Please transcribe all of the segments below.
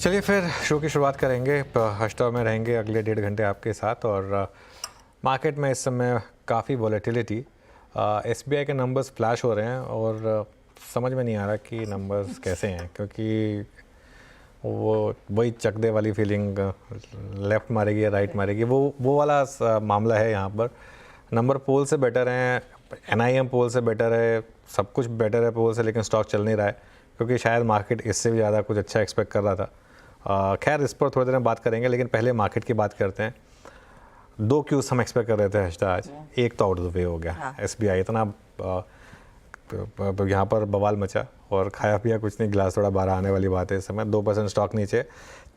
चलिए फिर शो की शुरुआत करेंगे। हॉटस्टार में रहेंगे अगले 1.5 घंटे आपके साथ। और मार्केट में इस समय काफ़ी वॉलेटिलिटी, एसबीआई के नंबर्स फ्लैश हो रहे हैं और समझ में नहीं आ रहा कि नंबर्स कैसे हैं, क्योंकि वो वही चक दे वाली फीलिंग, लेफ़्ट मारेगी या राइट मारेगी, वो वाला मामला है यहाँ पर। नंबर पोल से बेटर हैं, एनआईएम पोल से बेटर है, सब कुछ बेटर है पोल से, लेकिन स्टॉक चल नहीं रहा है क्योंकि शायद मार्केट इससे भी ज़्यादा कुछ अच्छा एक्सपेक्ट कर रहा था। खैर इस पर थोड़ी देर में बात करेंगे, लेकिन पहले मार्केट की बात करते हैं। 2 क्यूज हम एक्सपेक्ट कर रहे थे हर्षदा आज, एक तो आउट ऑफ द वे हो गया। हाँ। एसबीआई इतना यहाँ पर बवाल मचा और खाया पिया कुछ नहीं, गिलास थोड़ा बाहर आने वाली बात है इस समय। 2% स्टॉक नीचे।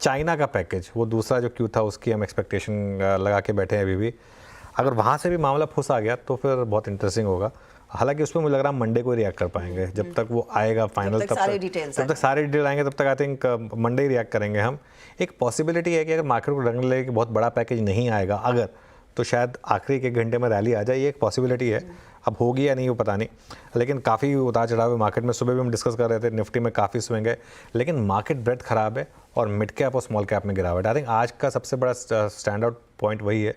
चाइना का पैकेज, वो दूसरा जो क्यू था उसकी हम एक्सपेक्टेशन लगा के बैठे हैं अभी भी। अगर वहाँ से भी मामला फंस आ गया तो फिर बहुत इंटरेस्टिंग होगा। हालांकि उसमें मुझे लग रहा है मंडे को ही रिएक्ट कर पाएंगे, जब तक वो आएगा फाइनल, जब तक सारे डिटेल आएंगे तब तक I think Monday he react करेंगे हम। एक पॉसिबिलिटी है कि अगर मार्केट को रंग लगे कि बहुत बड़ा पैकेज नहीं आएगा अगर, तो शायद आखिरी के 1 घंटे में रैली आ जाए। ये एक पॉसिबिलिटी है, अब होगी या नहीं वो पता नहीं, लेकिन काफ़ी उतार चढ़ाव है मार्केट में। सुबह भी हम डिस्कस कर रहे थे, निफ्टी में काफ़ी स्विंग है, लेकिन मार्केट ब्रेथ खराब है और मिड कैप और स्मॉल कैप में गिरावट। आई थिंक आज का सबसे बड़ा स्टैंड आउट पॉइंट वही है,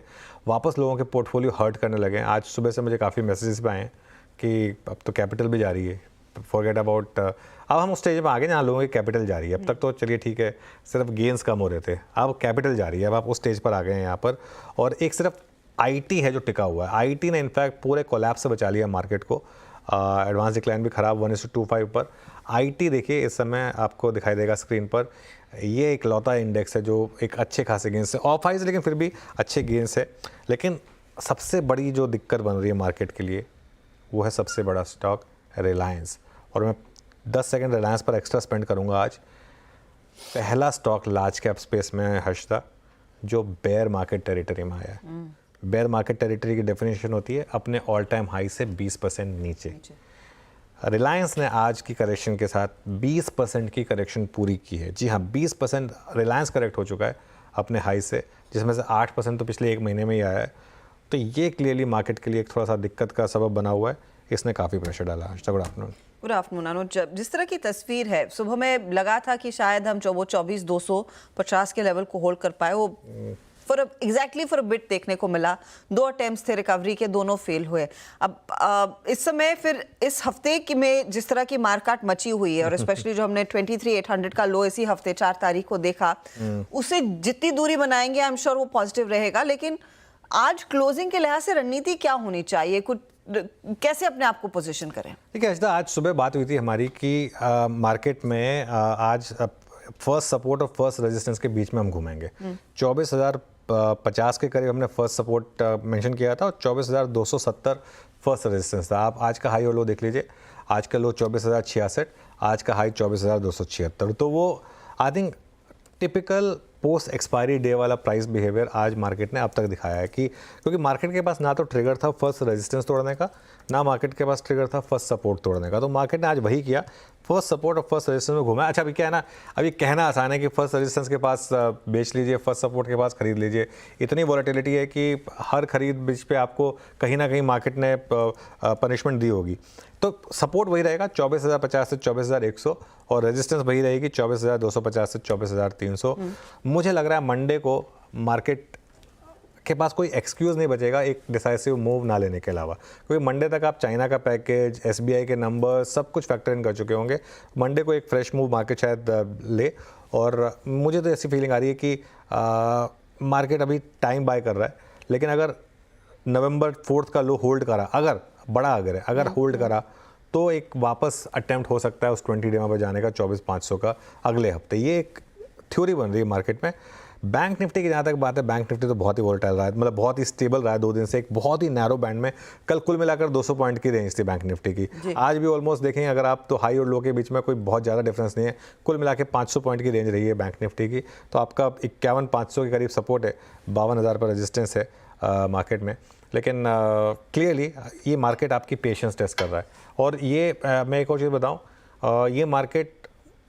वापस लोगों के पोर्टफोलियो हर्ट करने लगे हैं। आज सुबह से मुझे काफ़ी मैसेजेस भी आए हैं कि अब तो कैपिटल भी जा रही है, फॉरगेट अबाउट। अब हम उस स्टेज में आ गए जहाँ लोगों की कैपिटल जा रही है। अब तक तो चलिए ठीक है, सिर्फ गेंस कम हो रहे थे, अब कैपिटल जा रही है, अब आप उस स्टेज पर आ गए हैं यहाँ पर। और एक सिर्फ आईटी है जो टिका हुआ है। आईटी ने इनफैक्ट पूरे कोलैप्स से बचा लिया मार्केट को। एडवांस डिक्लाइन भी खराब 1:25 पर। आईटी देखिए इस समय आपको दिखाई देगा स्क्रीन पर, ये एक लौता इंडेक्स है जो एक अच्छे खासे गेंस है, ऑफ हाइज लेकिन फिर भी अच्छे गेंस है। लेकिन सबसे बड़ी जो दिक्कत बन रही है मार्केट के लिए वो है सबसे बड़ा स्टॉक रिलायंस। और मैं 10 सेकंड रिलायंस पर एक्स्ट्रा स्पेंड करूंगा आज। पहला स्टॉक लार्ज कैप स्पेस में है हर्षदा जो बेयर मार्केट टेरिटरी में आया है। बेयर मार्केट टेरिटरी की डेफिनेशन होती है अपने ऑल टाइम हाई से 20% नीचे। रिलायंस ने आज की करेक्शन के साथ 20% की करेक्शन पूरी की है। जी हाँ, 20% रिलायंस करेक्ट हो चुका है अपने हाई से, जिसमें से 8% तो पिछले 1 महीने में ही आया है। तो ये क्लियरली मार्केट के लिए एक थोड़ा सा दिक्कत का सबब बना हुआ है, इसने काफ़ी प्रेशर डाला। Good afternoon. गुड आफ्टरनून अनुज। जिस तरह की तस्वीर है, सुबह में लगा था कि शायद हम 24,250 के लेवल को होल्ड कर पाए, वो फॉर अ बिट देखने को मिला। 2 अटेम्प्ट्स थे रिकवरी के, दोनों फेल हुए। अब इस समय फिर इस हफ्ते की में जिस तरह की मारकाट मची हुई है, और स्पेशली जो हमने 23,800 का लो इसी हफ्ते 4 तारीख को देखा, उससे जितनी दूरी बनाएंगे आई एम श्योर वो पॉजिटिव रहेगा। लेकिन आज क्लोजिंग के लिहाज से रणनीति क्या होनी चाहिए, कुछ कैसे अपने आप को पोजीशन करें? ठीक है हर्षदा, आज सुबह बात हुई थी हमारी कि मार्केट में आज फर्स्ट सपोर्ट और फर्स्ट रेजिस्टेंस के बीच में हम घूमेंगे। 24,050 के करीब हमने फर्स्ट सपोर्ट मेंशन किया था और 24,270 फर्स्ट रेजिस्टेंस था। आप आज का हाई और लो देख लीजिए। आज का लो 24,066, आज का हाई 24,276। तो वो I think typical post expiry day वाला प्राइस बिहेवियर आज मार्केट ने अब तक दिखाया है कि क्योंकि मार्केट के पास ना तो ट्रिगर था फर्स्ट रेजिस्टेंस तोड़ने का, ना मार्केट के पास ट्रिगर था फर्स्ट सपोर्ट तोड़ने का। तो मार्केट ने आज वही किया, फर्स्ट सपोर्ट और फर्स्ट रेजिस्टेंस में घूमा। अच्छा अभी क्या है ना, अभी कहना आसान है कि फर्स्ट रेजिस्टेंस के पास बेच लीजिए, फर्स्ट सपोर्ट के पास खरीद लीजिए। इतनी वॉलेटिलिटी है कि हर खरीद बीच पे आपको कहीं ना कहीं मार्केट ने पनिशमेंट दी होगी। तो सपोर्ट वही रहेगा 24,050 से 24,100 और रेजिस्टेंस वही रहेगी 24,250 से 24,300। मुझे लग रहा है मंडे को मार्केट के पास कोई एक्सक्यूज़ नहीं बचेगा एक डिसाइसिव मूव ना लेने के अलावा, क्योंकि मंडे तक आप चाइना का पैकेज, एसबीआई के नंबर सब कुछ फैक्टर इन कर चुके होंगे। मंडे को एक फ्रेश मूव मार्केट शायद ले। और मुझे तो ऐसी फीलिंग आ रही है कि मार्केट अभी टाइम बाय कर रहा है, लेकिन अगर नवंबर 4 का लो होल्ड करा, अगर बड़ा अगर होल्ड करा तो एक वापस अटेम्प्ट हो सकता है उस 20 डे पर जाने का 24,500 का अगले हफ्ते। ये एक थ्योरी बन रही है मार्केट में। बैंक निफ्टी की जहाँ तक बात है, बैंक निफ्टी तो बहुत ही वोलेटाइल रहा है, मतलब बहुत ही स्टेबल रहा है 2 दिन से, एक बहुत ही नैरो बैंड में। कल कुल मिलाकर 200 पॉइंट की रेंज थी बैंक निफ्टी की। आज भी ऑलमोस्ट देखेंगे अगर आप तो हाई और लो के बीच में कोई बहुत ज़्यादा डिफरेंस नहीं है। कुल मिला के 500 पॉइंट की रेंज रही है बैंक निफ्टी की। तो आपका 51,500 के करीब सपोर्ट है, 52,000 पर रजिस्टेंस है मार्केट में। लेकिन क्लियरली ये मार्केट आपकी पेशेंस टेस्ट कर रहा है। और ये मैं एक और चीज़ बताऊँ, ये मार्केट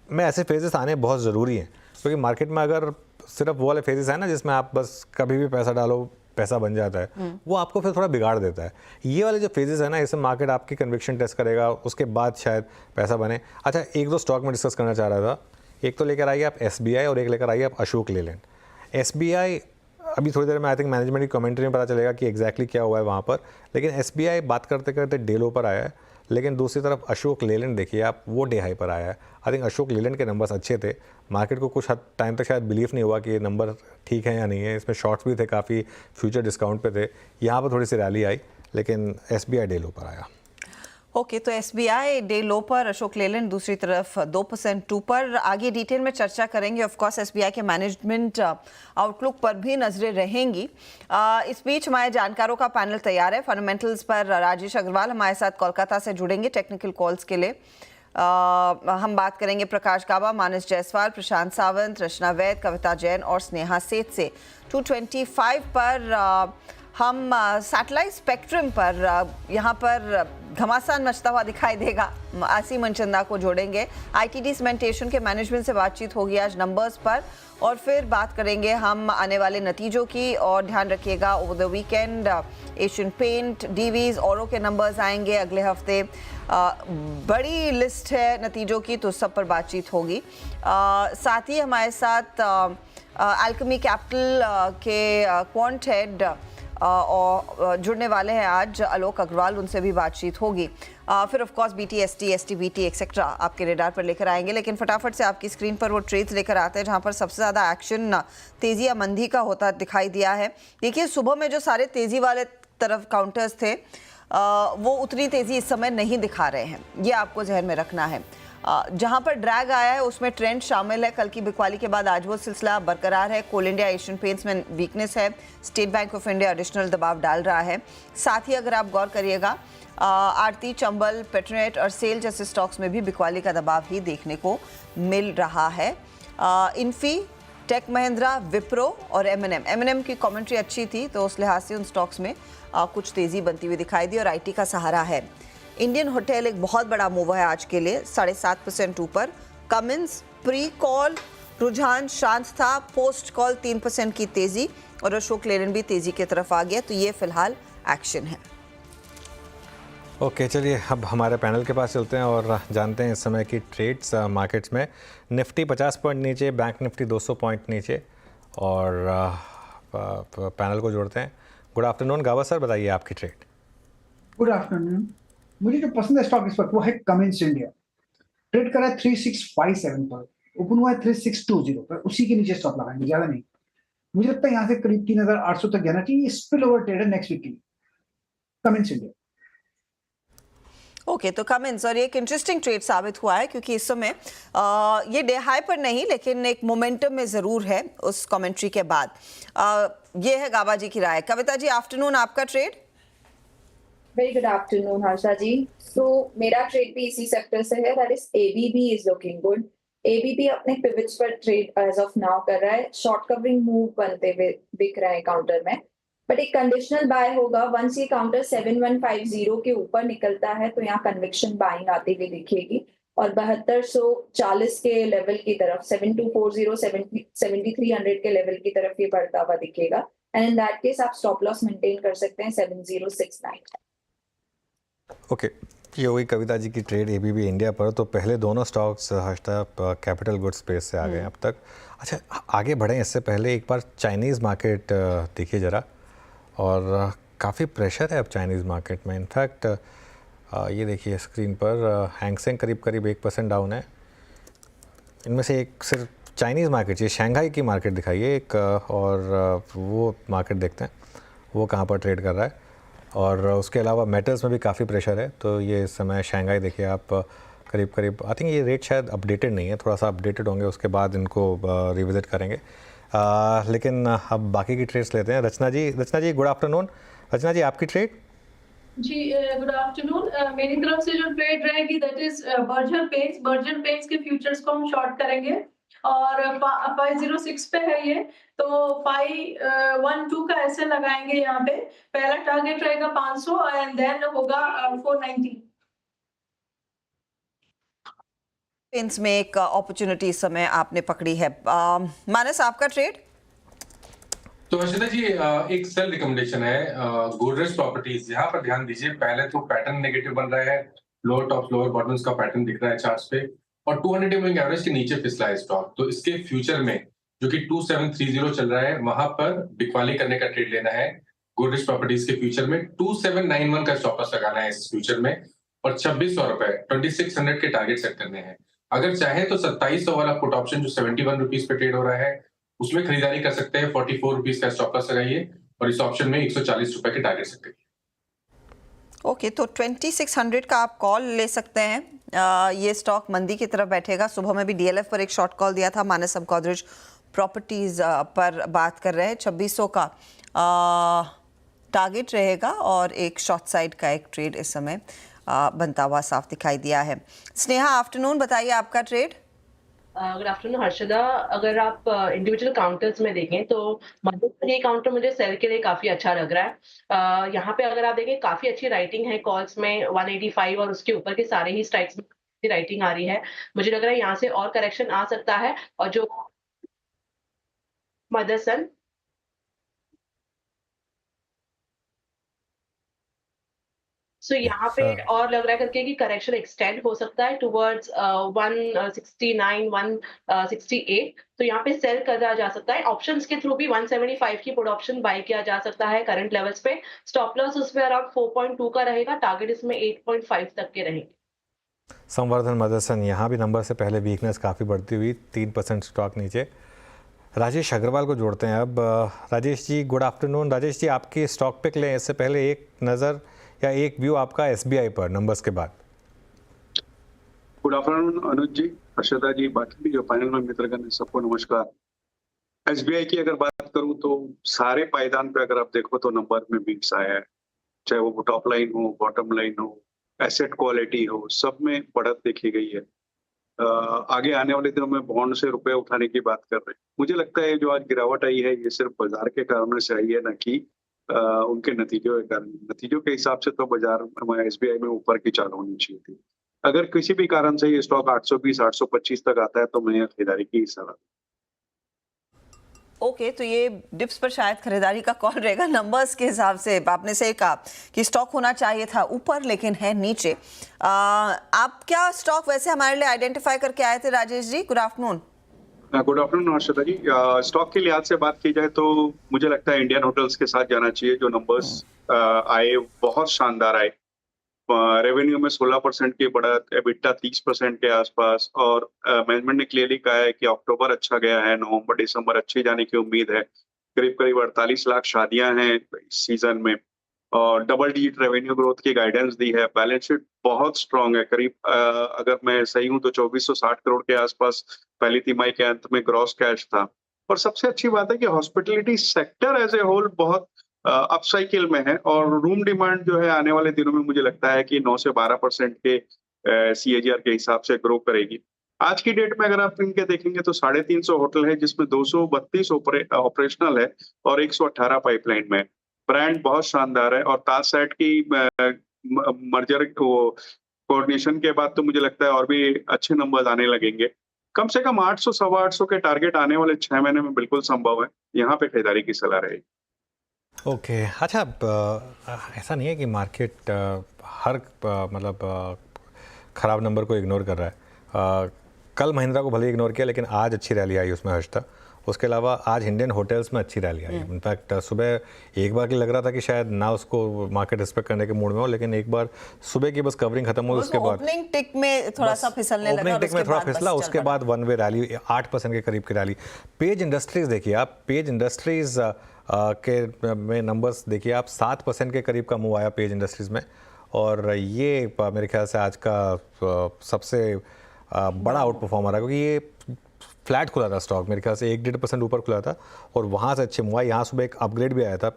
में ऐसे फेजेस आने बहुत ज़रूरी हैं, क्योंकि मार्केट में अगर सिर्फ वो वाले फेजेस है ना जिसमें आप बस कभी भी पैसा डालो पैसा बन जाता है, वो आपको फिर थोड़ा बिगाड़ देता है। ये वाले जो फेजेस है ना, इसमें मार्केट आपकी कन्विक्शन टेस्ट करेगा, उसके बाद शायद पैसा बने। अच्छा, 1-2 स्टॉक में डिस्कस करना चाह रहा था एक तो लेकर आई आप SBI और एक लेकर आई आप अशोक लेलैंड। SBI अभी थोड़ी देर में आई थिंक मैनेजमेंट की कमेंट्री में पता चलेगा कि एग्जैक्टली क्या हुआ है वहाँ पर, लेकिन SBI बात करते करते डे लो पर आया है। लेकिन दूसरी तरफ अशोक लेलैंड देखिए आप, वो डे हाई पर आया है। आई थिंक अशोक लेलैंड के नंबर्स अच्छे थे, मार्केट को कुछ हद टाइम तक शायद बिलीव नहीं हुआ कि ये नंबर ठीक है या नहीं है। इसमें शॉर्ट्स भी थे, काफ़ी फ्यूचर डिस्काउंट पे थे। यहाँ पर थोड़ी सी रैली आई, लेकिन SBI डे लो पर आया। ओके, तो SBI डे लो पर, अशोक लेलैंड दूसरी तरफ 2% ऊपर। आगे डिटेल में चर्चा करेंगे। ऑफ कोर्स SBI के मैनेजमेंट आउटलुक पर भी नजरें रहेंगी। इस बीच हमारे जानकारों का पैनल तैयार है। फंडामेंटल्स पर राजेश अग्रवाल हमारे साथ कोलकाता से जुड़ेंगे टेक्निकल कॉल्स के लिए। हम बात करेंगे प्रकाश गाबा, मानस जायसवाल, प्रशांत सावंत, रचना वैद, कविता जैन और स्नेहा सेठ से। 225 पर हम सैटेलाइट स्पेक्ट्रम पर यहाँ पर घमासान मचता हुआ दिखाई देगा। आसी मनचंदा को जोड़ेंगे। ITD सीमेंटेशन के मैनेजमेंट से बातचीत होगी आज नंबर्स पर, और फिर बात करेंगे हम आने वाले नतीजों की। और ध्यान रखिएगा over the weekend Asian Paint, Divi's, औरों के नंबर्स आएंगे अगले हफ्ते। बड़ी लिस्ट है नतीजों की, तो सब पर बातचीत होगी। साथ ही हमारे साथ अल्केमी कैपिटल के क्वांट हेड और जुड़ने वाले हैं आज आलोक अग्रवाल, उनसे भी बातचीत होगी। फिर of course BT, ST, STBT etcetera आपके रेडार पर लेकर आएंगे। लेकिन फटाफट से आपकी स्क्रीन पर वो ट्रेड्स लेकर आते हैं जहां पर सबसे ज़्यादा एक्शन तेज़ी या मंदी का होता दिखाई दिया है। देखिए, सुबह में जो सारे तेज़ी वाले तरफ काउंटर्स थे वो उतनी तेज़ी इस समय नहीं दिखा रहे हैं, ये आपको जहन में रखना है। जहां पर ड्रैग आया है उसमें ट्रेंड शामिल है। कल की बिकवाली के बाद आज वो सिलसिला बरकरार है। कोल इंडिया, एशियन पेंट्स में वीकनेस है। State bank of India additional दबाव डाल रहा है। साथ ही अगर आप गौर करिएगा, आरती, चंबल, पेट्रोनेट और सेल जैसे स्टॉक्स में भी बिकवाली का दबाव ही देखने को मिल रहा है। इन्फी, टेक महिंद्रा, विप्रो और M&M की कमेंट्री अच्छी थी, तो उस लिहाज से उन स्टॉक्स में कुछ तेज़ी बनती हुई दिखाई दी और IT का सहारा है। इंडियन होटल एक बहुत बड़ा मूव है आज के लिए, 7.5% ऊपर। कमिंस प्री कॉल रुझान शांत था, पोस्ट कॉल 3% की तेजी, और अशोक लेलैंड भी तेजी की तरफ आ गया। तो ये फिलहाल एक्शन है। ओके, चलिए अब हमारे पैनल के पास चलते हैं और जानते हैं इस समय की ट्रेड्स मार्केट्स में। निफ्टी 50 पॉइंट नीचे, बैंक निफ्टी 200 पॉइंट नीचे, और पैनल को जोड़ते हैं। गुड आफ्टरनून गावा सर, बताइए आपकी ट्रेड। Good afternoon. मुझे जो पसंद है स्टॉक इस वक्त वो है कमिंस इंडिया। ट्रेड कर रहा है 3657 पर, ओपन हुआ है 3620 पर, उसी के नीचे स्टॉप लगाएंगे, ज्यादा नहीं। मुझे लगता है यहाँ से करीब 3800 तक जाना चाहिए। स्पिल ओवर ट्रेड है नेक्स्ट वीक की कमिंस इंडिया। ओके, तो कमिंस, और ये एक इंटरेस्टिंग ट्रेड साबित हुआ है क्योंकि इस समय ये डे हाई पर नहीं, लेकिन एक मोमेंटम में ज़रूर है उस कमेंट्री के बाद। ये है गाबा जी की राय। कविता जी, आफ्टरनून, आपका trade. Very good afternoon Harsha ji. So मेरा ट्रेड भी इसी सेक्टर से है, that is ABB is looking good. ABB अपने पिवट्स पर ट्रेड एज ऑफ नाउ कर रहा है। शॉर्ट कवरिंग मूव बनते हुए दिख रहा है काउंटर में, बट एक कंडीशनल बाय होगा। वंस ये काउंटर 7150 के ऊपर निकलता है तो यहाँ कन्विक्शन बाइंग आती हुई दिखेगी, और 7240 के लेवल की तरफ, 7240, 7300 के लेवल की तरफ ये बढ़ता हुआ दिखेगा। एंड इन दैट केस आप स्टॉप लॉस मेंटेन कर सकते हैं 7069। ओके, ये हुई कविता जी की ट्रेड ABB इंडिया पर। तो पहले दोनों स्टॉक्स कैपिटल गुड्स स्पेस से आ गए अब तक। अच्छा, आगे बढ़ें इससे पहले एक बार चाइनीज़ मार्केट देखिए ज़रा, और काफ़ी प्रेशर है अब चाइनीज़ मार्केट में। इनफैक्ट ये देखिए स्क्रीन पर, हैंगसेंग करीब 1% डाउन है। इनमें से एक सिर्फ चाइनीज़ मार्केट, ये शंघाई की मार्केट दिखाइए एक, और वो मार्केट देखते हैं वो कहाँ पर ट्रेड कर रहा है। और उसके अलावा मेटल्स में भी काफ़ी प्रेशर है। तो ये इस समय शंघाई देखिए आप, करीब आई थिंक ये रेट शायद अपडेटेड नहीं है, थोड़ा सा अपडेटेड होंगे उसके बाद इनको रिविजिट करेंगे। लेकिन अब बाकी की ट्रेड्स लेते हैं। रचना जी गुड आफ्टरनून। रचना जी, आपकी ट्रेड। जी गुड आफ्टरनून। मेरी तरफ से जो ट्रेड रहेगी दैट इज बर्जर पेंट्स के फ्यूचर्स को हम शॉर्ट करेंगे, और 506 पे है ये, तो 512 का ऐसे लगाएंगे। यहाँ पे पहला टारगेट रहेगा 500 एंड देन होगा 490। पेंट्स में एक अपॉर्चुनिटी इस समय आपने पकड़ी है। मानस, आपका ट्रेड। तो हर्षिता जी, एक सेल रिकमेंडेशन है गोदरेज प्रॉपर्टीज। यहाँ पर ध्यान दीजिए, पहले तो पैटर्न नेगेटिव बन रहा है, लोअर टॉप लोअर बॉटम्स का पैटर्न दिख रहा है चार्ट्स पे, और 200 मूविंग एवरेज के नीचे फिसला है स्टॉक। तो इसके फ्यूचर में जो कि 2730 चल रहा है, वहां पर बिकवाली करने का ट्रेड लेना है। गोदरेज प्रॉपर्टीज के फ्यूचर में 2791 का स्टॉप लॉस लगाना है इस फ्यूचर में, और 2600 रुपए 2600 के टारगेट सेट करने हैं। अगर चाहे तो 2700 वाला पुट ऑप्शन जो 71 रुपीज पे ट्रेड हो रहा है, उसमें खरीदारी कर सकते हैं। 44 रुपीज का स्टॉप लॉस लगाइए और इस ऑप्शन में 140 रुपए के टारगेट सेट करिए। ओके, तो 2600 का आप कॉल ले सकते हैं। ये स्टॉक मंदी की तरफ बैठेगा। सुबह में भी डीएलएफ पर एक शॉर्ट कॉल दिया था। मानस हम गोदरेज प्रॉपर्टीज पर बात कर रहे हैं। 2600 का टारगेट रहेगा और एक शॉर्ट साइड का एक ट्रेड इस समय बनता हुआ साफ दिखाई दिया है। स्नेहा, आफ्टरनून, बताइए आपका ट्रेड। Good afternoon Harshada. अगर आप इंडिविजुअल काउंटर्स में देखें तो मध्यम ये काउंटर मुझे सेल के लिए काफी अच्छा लग रहा है। यहाँ पे अगर आप देखें काफी अच्छी राइटिंग है कॉल्स में, 185 और उसके ऊपर के सारे ही स्ट्राइक्स में राइटिंग आ रही है। मुझे लग रहा है यहाँ से और करेक्शन आ सकता है। और जो मदरसन यहाँ पे और लग रहा है करके कि करेक्शन एक्सटेंड हो सकता है टुवर्ड्स 169 168। तो यहाँ पे सेल करा जा सकता है। ऑप्शंस के थ्रू भी 175 की पुट ऑप्शन बाय किया जा सकता है करंट लेवल्स पे। स्टॉप लॉस उसमें अराउंड 4.2 का रहेगा। टारगेट इसमें 8.5 तक के रहेंगे। संवर्धन मदरसन, यहाँ भी नंबर से पहले वीकनेस काफ़ी बढ़ती हुई, 3% स्टॉक नीचे। राजेश अग्रवाल को जोड़ते हैं अब। Rajesh ji, good afternoon. राजेश जी, आपकी स्टॉक पिक लें इससे पहले एक नज़र या एक व्यू आपका एसबीआई पर नंबर्स के बाद। गुड आफ्टरनून अनुज जी, हर्षदा जी, बाकी भी जो पैनल में मित्रगण है, सबको नमस्कार। एसबीआई की अगर बात करूं तो सारे पायदान पे अगर आप देखो तो नंबर में बीट्स आया है, चाहे वो टॉप लाइन हो, बॉटम लाइन हो, एसेट क्वालिटी हो, सब में बढ़त देखी गई है। आगे आने वाले दिनों में बॉन्ड से रुपए उठाने की बात कर रहे हैं। मुझे लगता है जो आज गिरावट आई है ये सिर्फ बाजार के कारणों से आई है, न कि उनके नतीजों के कारण। नतीजों के हिसाब से तो बाजार एसबीआई में ऊपर की चाल होनी चाहिए थी। अगर किसी भी कारण से ये स्टॉक 820 825 तक आता है तो मैं खरीदारी की सलाह। ओके, तो ये डिप्स पर शायद खरीदारी का कॉल रहेगा। नंबर्स के हिसाब से आपने सही कहा कि स्टॉक होना चाहिए था ऊपर लेकिन है नीचे। आप क्या स्टॉक वैसे हमारे लिए आइडेंटिफाई करके आए थे Rajesh ji? Good afternoon. Good afternoon Harshada ji. Stock के लिहाज से बात की जाए तो मुझे लगता है इंडियन होटल्स के साथ जाना चाहिए। जो नंबर्स आए बहुत शानदार आए। रेवेन्यू में 16% की बढ़त, एबिटा 30% के आसपास, और मैनेजमेंट ने क्लियरली कहा है कि अक्टूबर अच्छा गया है, नवंबर दिसंबर अच्छे जाने की उम्मीद है। करीब करीब 48 लाख शादियां हैं इस सीजन में, और डबल डिजिट रेवेन्यू ग्रोथ की गाइडेंस दी है। बैलेंस शीट बहुत स्ट्रांग है। करीब अगर मैं सही हूं तो 2460 करोड़ के आसपास पहली तिमाही के अंत में ग्रॉस कैश था। और सबसे अच्छी बात है कि hospitality sector as a whole बहुत अपसाइकिल में है, और रूम डिमांड जो है आने वाले दिनों में मुझे लगता है कि 9 से 12% के CAGR के हिसाब से ग्रो करेगी। आज की डेट में अगर आप इनके देखेंगे तो 350 होटल है, जिसमें 232 ऑपरेशनल है और 118 पाइपलाइन में। ब्रांड बहुत शानदार है, और ताजसैट की मर्जर कोऑर्डिनेशन के बाद तो मुझे लगता है और भी अच्छे नंबर्स आने लगेंगे। कम से कम 800 सवा 800 के टारगेट आने वाले 6 महीने में बिल्कुल संभव है। यहाँ पे खरीदारी की सलाह रहेगी। ओके, अच्छा, ऐसा नहीं है कि मार्केट हर मतलब ख़राब नंबर को इग्नोर कर रहा है। कल महिंद्रा को भले ही इग्नोर किया, लेकिन आज अच्छी रैली आई उसमें हर्षदा। उसके अलावा आज इंडियन होटल्स में अच्छी रैली आई। इनफैक्ट सुबह एक बार की लग रहा था कि शायद ना उसको मार्केट रिस्पेक्ट करने के मूड में हो, लेकिन एक बार सुबह की बस कवरिंग खत्म हुई उसके बाद ओपनिंग टिक में थोड़ा सा फिसलने लगा, ओपनिंग टिक में थोड़ा फिसला, उसके बाद वन वे रैली 8% के करीब की रैली। पेज इंडस्ट्रीज देखिए आप, पेज इंडस्ट्रीज के में नंबर्स देखिए आप, 7% के करीब का मूव आया पेज इंडस्ट्रीज में, और ये मेरे ख्याल से आज का सबसे बड़ा आउट परफॉर्मर है, क्योंकि ये फ्लैट खुला था स्टॉक, मेरे ख्याल से 1-1.5% ऊपर खुला था, और वहाँ से अच्छे मूव आए। यहाँ सुबह एक अपग्रेड भी आया था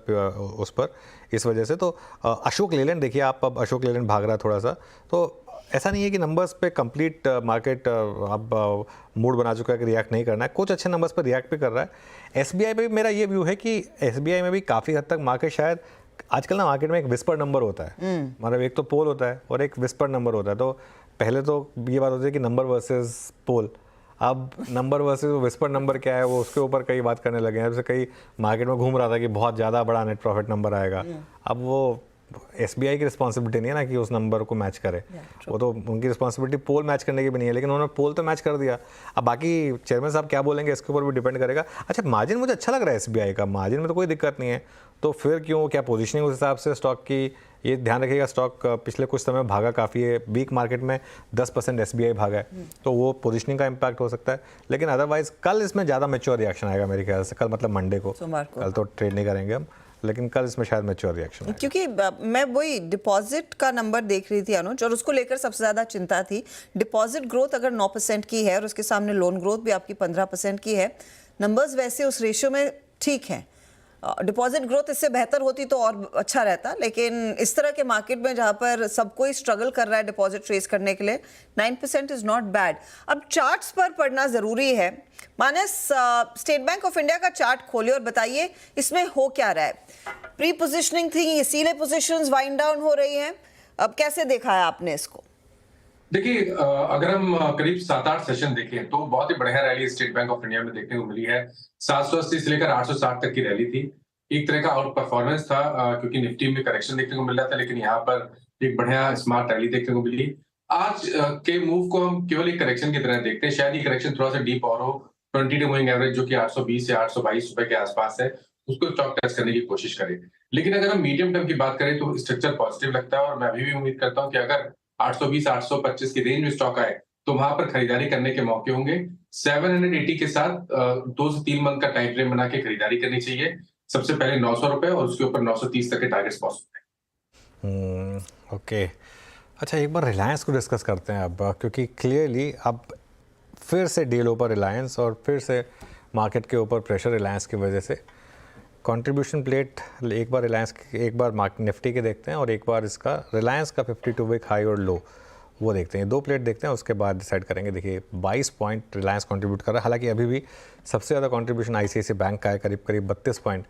उस पर, इस वजह से। तो अशोक लेलैंड देखिए आप, अब अशोक लेलैंड भाग रहा है थोड़ा सा। तो ऐसा नहीं है कि नंबर्स पे कंप्लीट मार्केट अब मूड बना चुका है कि रिएक्ट नहीं करना है। कुछ अच्छे नंबर्स पर रिएक्ट भी कर रहा है। एसबीआई पे भी मेरा ये व्यू है कि एसबीआई में भी काफ़ी हद तक मार्केट शायद आजकल ना मार्केट में एक विस्पर नंबर होता है, मतलब एक तो पोल होता है और एक विस्पर नंबर होता है। तो पहले तो ये बात होती है कि नंबर वर्सेस पोल, अब नंबर वर्सेस विस्पर नंबर क्या है वो उसके ऊपर कई बात करने लगे हैं। जैसे कई मार्केट में घूम रहा था कि बहुत ज़्यादा बड़ा नेट प्रॉफिट नंबर आएगा, अब वो SBI की रिस्पॉन्सिबिलिटी नहीं है ना कि उस नंबर को मैच करे, वो तो उनकी रिस्पॉन्सिबिलिटी पोल मैच करने की भी नहीं है, लेकिन उन्होंने पोल तो मैच कर दिया। अब बाकी चेयरमैन साहब क्या बोलेंगे इसके ऊपर भी डिपेंड करेगा। अच्छा, मार्जिन मुझे अच्छा लग रहा है SBI का, मार्जिन में तो कोई दिक्कत नहीं है, तो फिर क्यों, क्या पोजीशनिंग उस हिसाब से स्टॉक की, ये ध्यान रखिएगा। स्टॉक पिछले कुछ समय भागा काफ़ी है, वीक मार्केट में 10% SBI भागा है, तो वो पोजीशनिंग का इम्पैक्ट हो सकता है। लेकिन अदरवाइज कल इसमें ज़्यादा मैच्योर रिएक्शन आएगा मेरे ख्याल से, कल मतलब मंडे को, सोमवार को। कल तो ट्रेड नहीं करेंगे हम, लेकिन कल इसमें शायद मैच्योर रिएक्शन आएगा। क्योंकि मैं वही डिपॉजिट का नंबर देख रही थी अनुज, और उसको लेकर सबसे ज़्यादा चिंता थी। डिपॉजिट ग्रोथ अगर 9% की है और उसके सामने लोन ग्रोथ भी आपकी 15% की है, नंबर्स वैसे उस रेशियो में ठीक हैं। डिपॉजिट ग्रोथ इससे बेहतर होती तो और अच्छा रहता, लेकिन इस तरह के मार्केट में जहाँ पर सब कोई स्ट्रगल कर रहा है डिपॉजिट रेस करने के लिए, 9% इज नॉट बैड। अब चार्ट्स पर पढ़ना ज़रूरी है। मानस, स्टेट बैंक ऑफ इंडिया का चार्ट खोलिए और बताइए इसमें हो क्या रहा है। प्री पोजिशनिंग थी, इसीलिए पोजिशंस वाइंड डाउन हो रही हैं, अब कैसे देखा है आपने इसको? देखिए, अगर हम करीब 7-8 सेशन देखें तो बहुत ही बढ़िया rally state bank of India में देखने को मिली है। 780 से लेकर 860 तक की रैली थी। एक तरह का आउट परफॉर्मेंस था, क्योंकि निफ्टी में करेक्शन देखने को मिल रहा था, लेकिन यहाँ पर एक बढ़िया स्मार्ट रैली देखने को मिली। आज के मूव को हम केवल एक करेक्शन की तरह देखते हैं। शायद ये करेक्शन थोड़ा सा डीप और हो, 20-डे मूविंग एवरेज जो कि 820 से 822 रुपए के आसपास है, उसको स्टॉक टच करने की कोशिश करें। लेकिन अगर हम मीडियम टर्म की बात करें तो स्ट्रक्चर पॉजिटिव लगता है, और मैं अभी भी उम्मीद करता हूँ कि अगर 820-825 की रेंज में स्टॉक आए तो वहां पर खरीदारी करने के मौके होंगे। 780 के साथ 2 से 3 मंथ का टाइम फ्रेम बना के खरीदारी करनी चाहिए। सबसे पहले 900 रुपए और उसके ऊपर 930 तक के टारगेट्स पॉसिबल हैं। ओके, अच्छा एक बार रिलायंस को डिस्कस करते हैं अब, क्योंकि क्लियरली अब फिर से डील ऊपर रिलायंस और फिर से मार्केट के ऊपर प्रेशर रिलायंस की वजह से। कंट्रीब्यूशन प्लेट एक बार रिलायंस, एक बार मार्केट निफ्टी के देखते हैं और एक बार इसका रिलायंस का 52 वीक हाई और लो वो देखते हैं। 2 प्लेट देखते हैं, उसके बाद डिसाइड करेंगे। देखिए 22 पॉइंट रिलायंस कंट्रीब्यूट कर रहा है, हालांकि अभी भी सबसे ज़्यादा कंट्रीब्यूशन ICICI बैंक का है, करीब 32 पॉइंट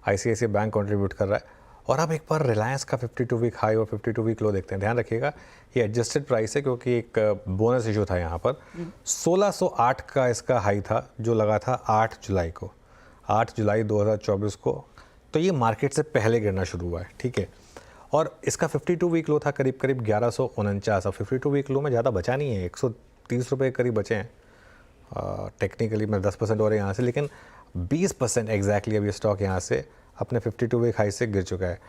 ICICI बैंक कंट्रीब्यूट कर रहा है। और अब एक बार रिलायंस का 52 वीक हाई और 52 वीक लो देखते हैं। ध्यान रखिएगा ये एडजस्टेड प्राइस है, क्योंकि एक बोनस इशू था यहाँ पर। 1608 का इसका हाई था जो लगा था 8 जुलाई को, 8 जुलाई 2024 को, तो ये मार्केट से पहले गिरना शुरू हुआ है, ठीक है। और इसका 52 वीक लो था करीब 1149। अब 52 वीक लो में ज़्यादा बचा नहीं है, 130 रुपये के करीब बचे हैं टेक्निकली में, 10% हो रहे हैं यहाँ से, लेकिन 20% एग्जैक्टली अब ये स्टॉक यहाँ से अपने 52 वीक हाई से गिर चुका है।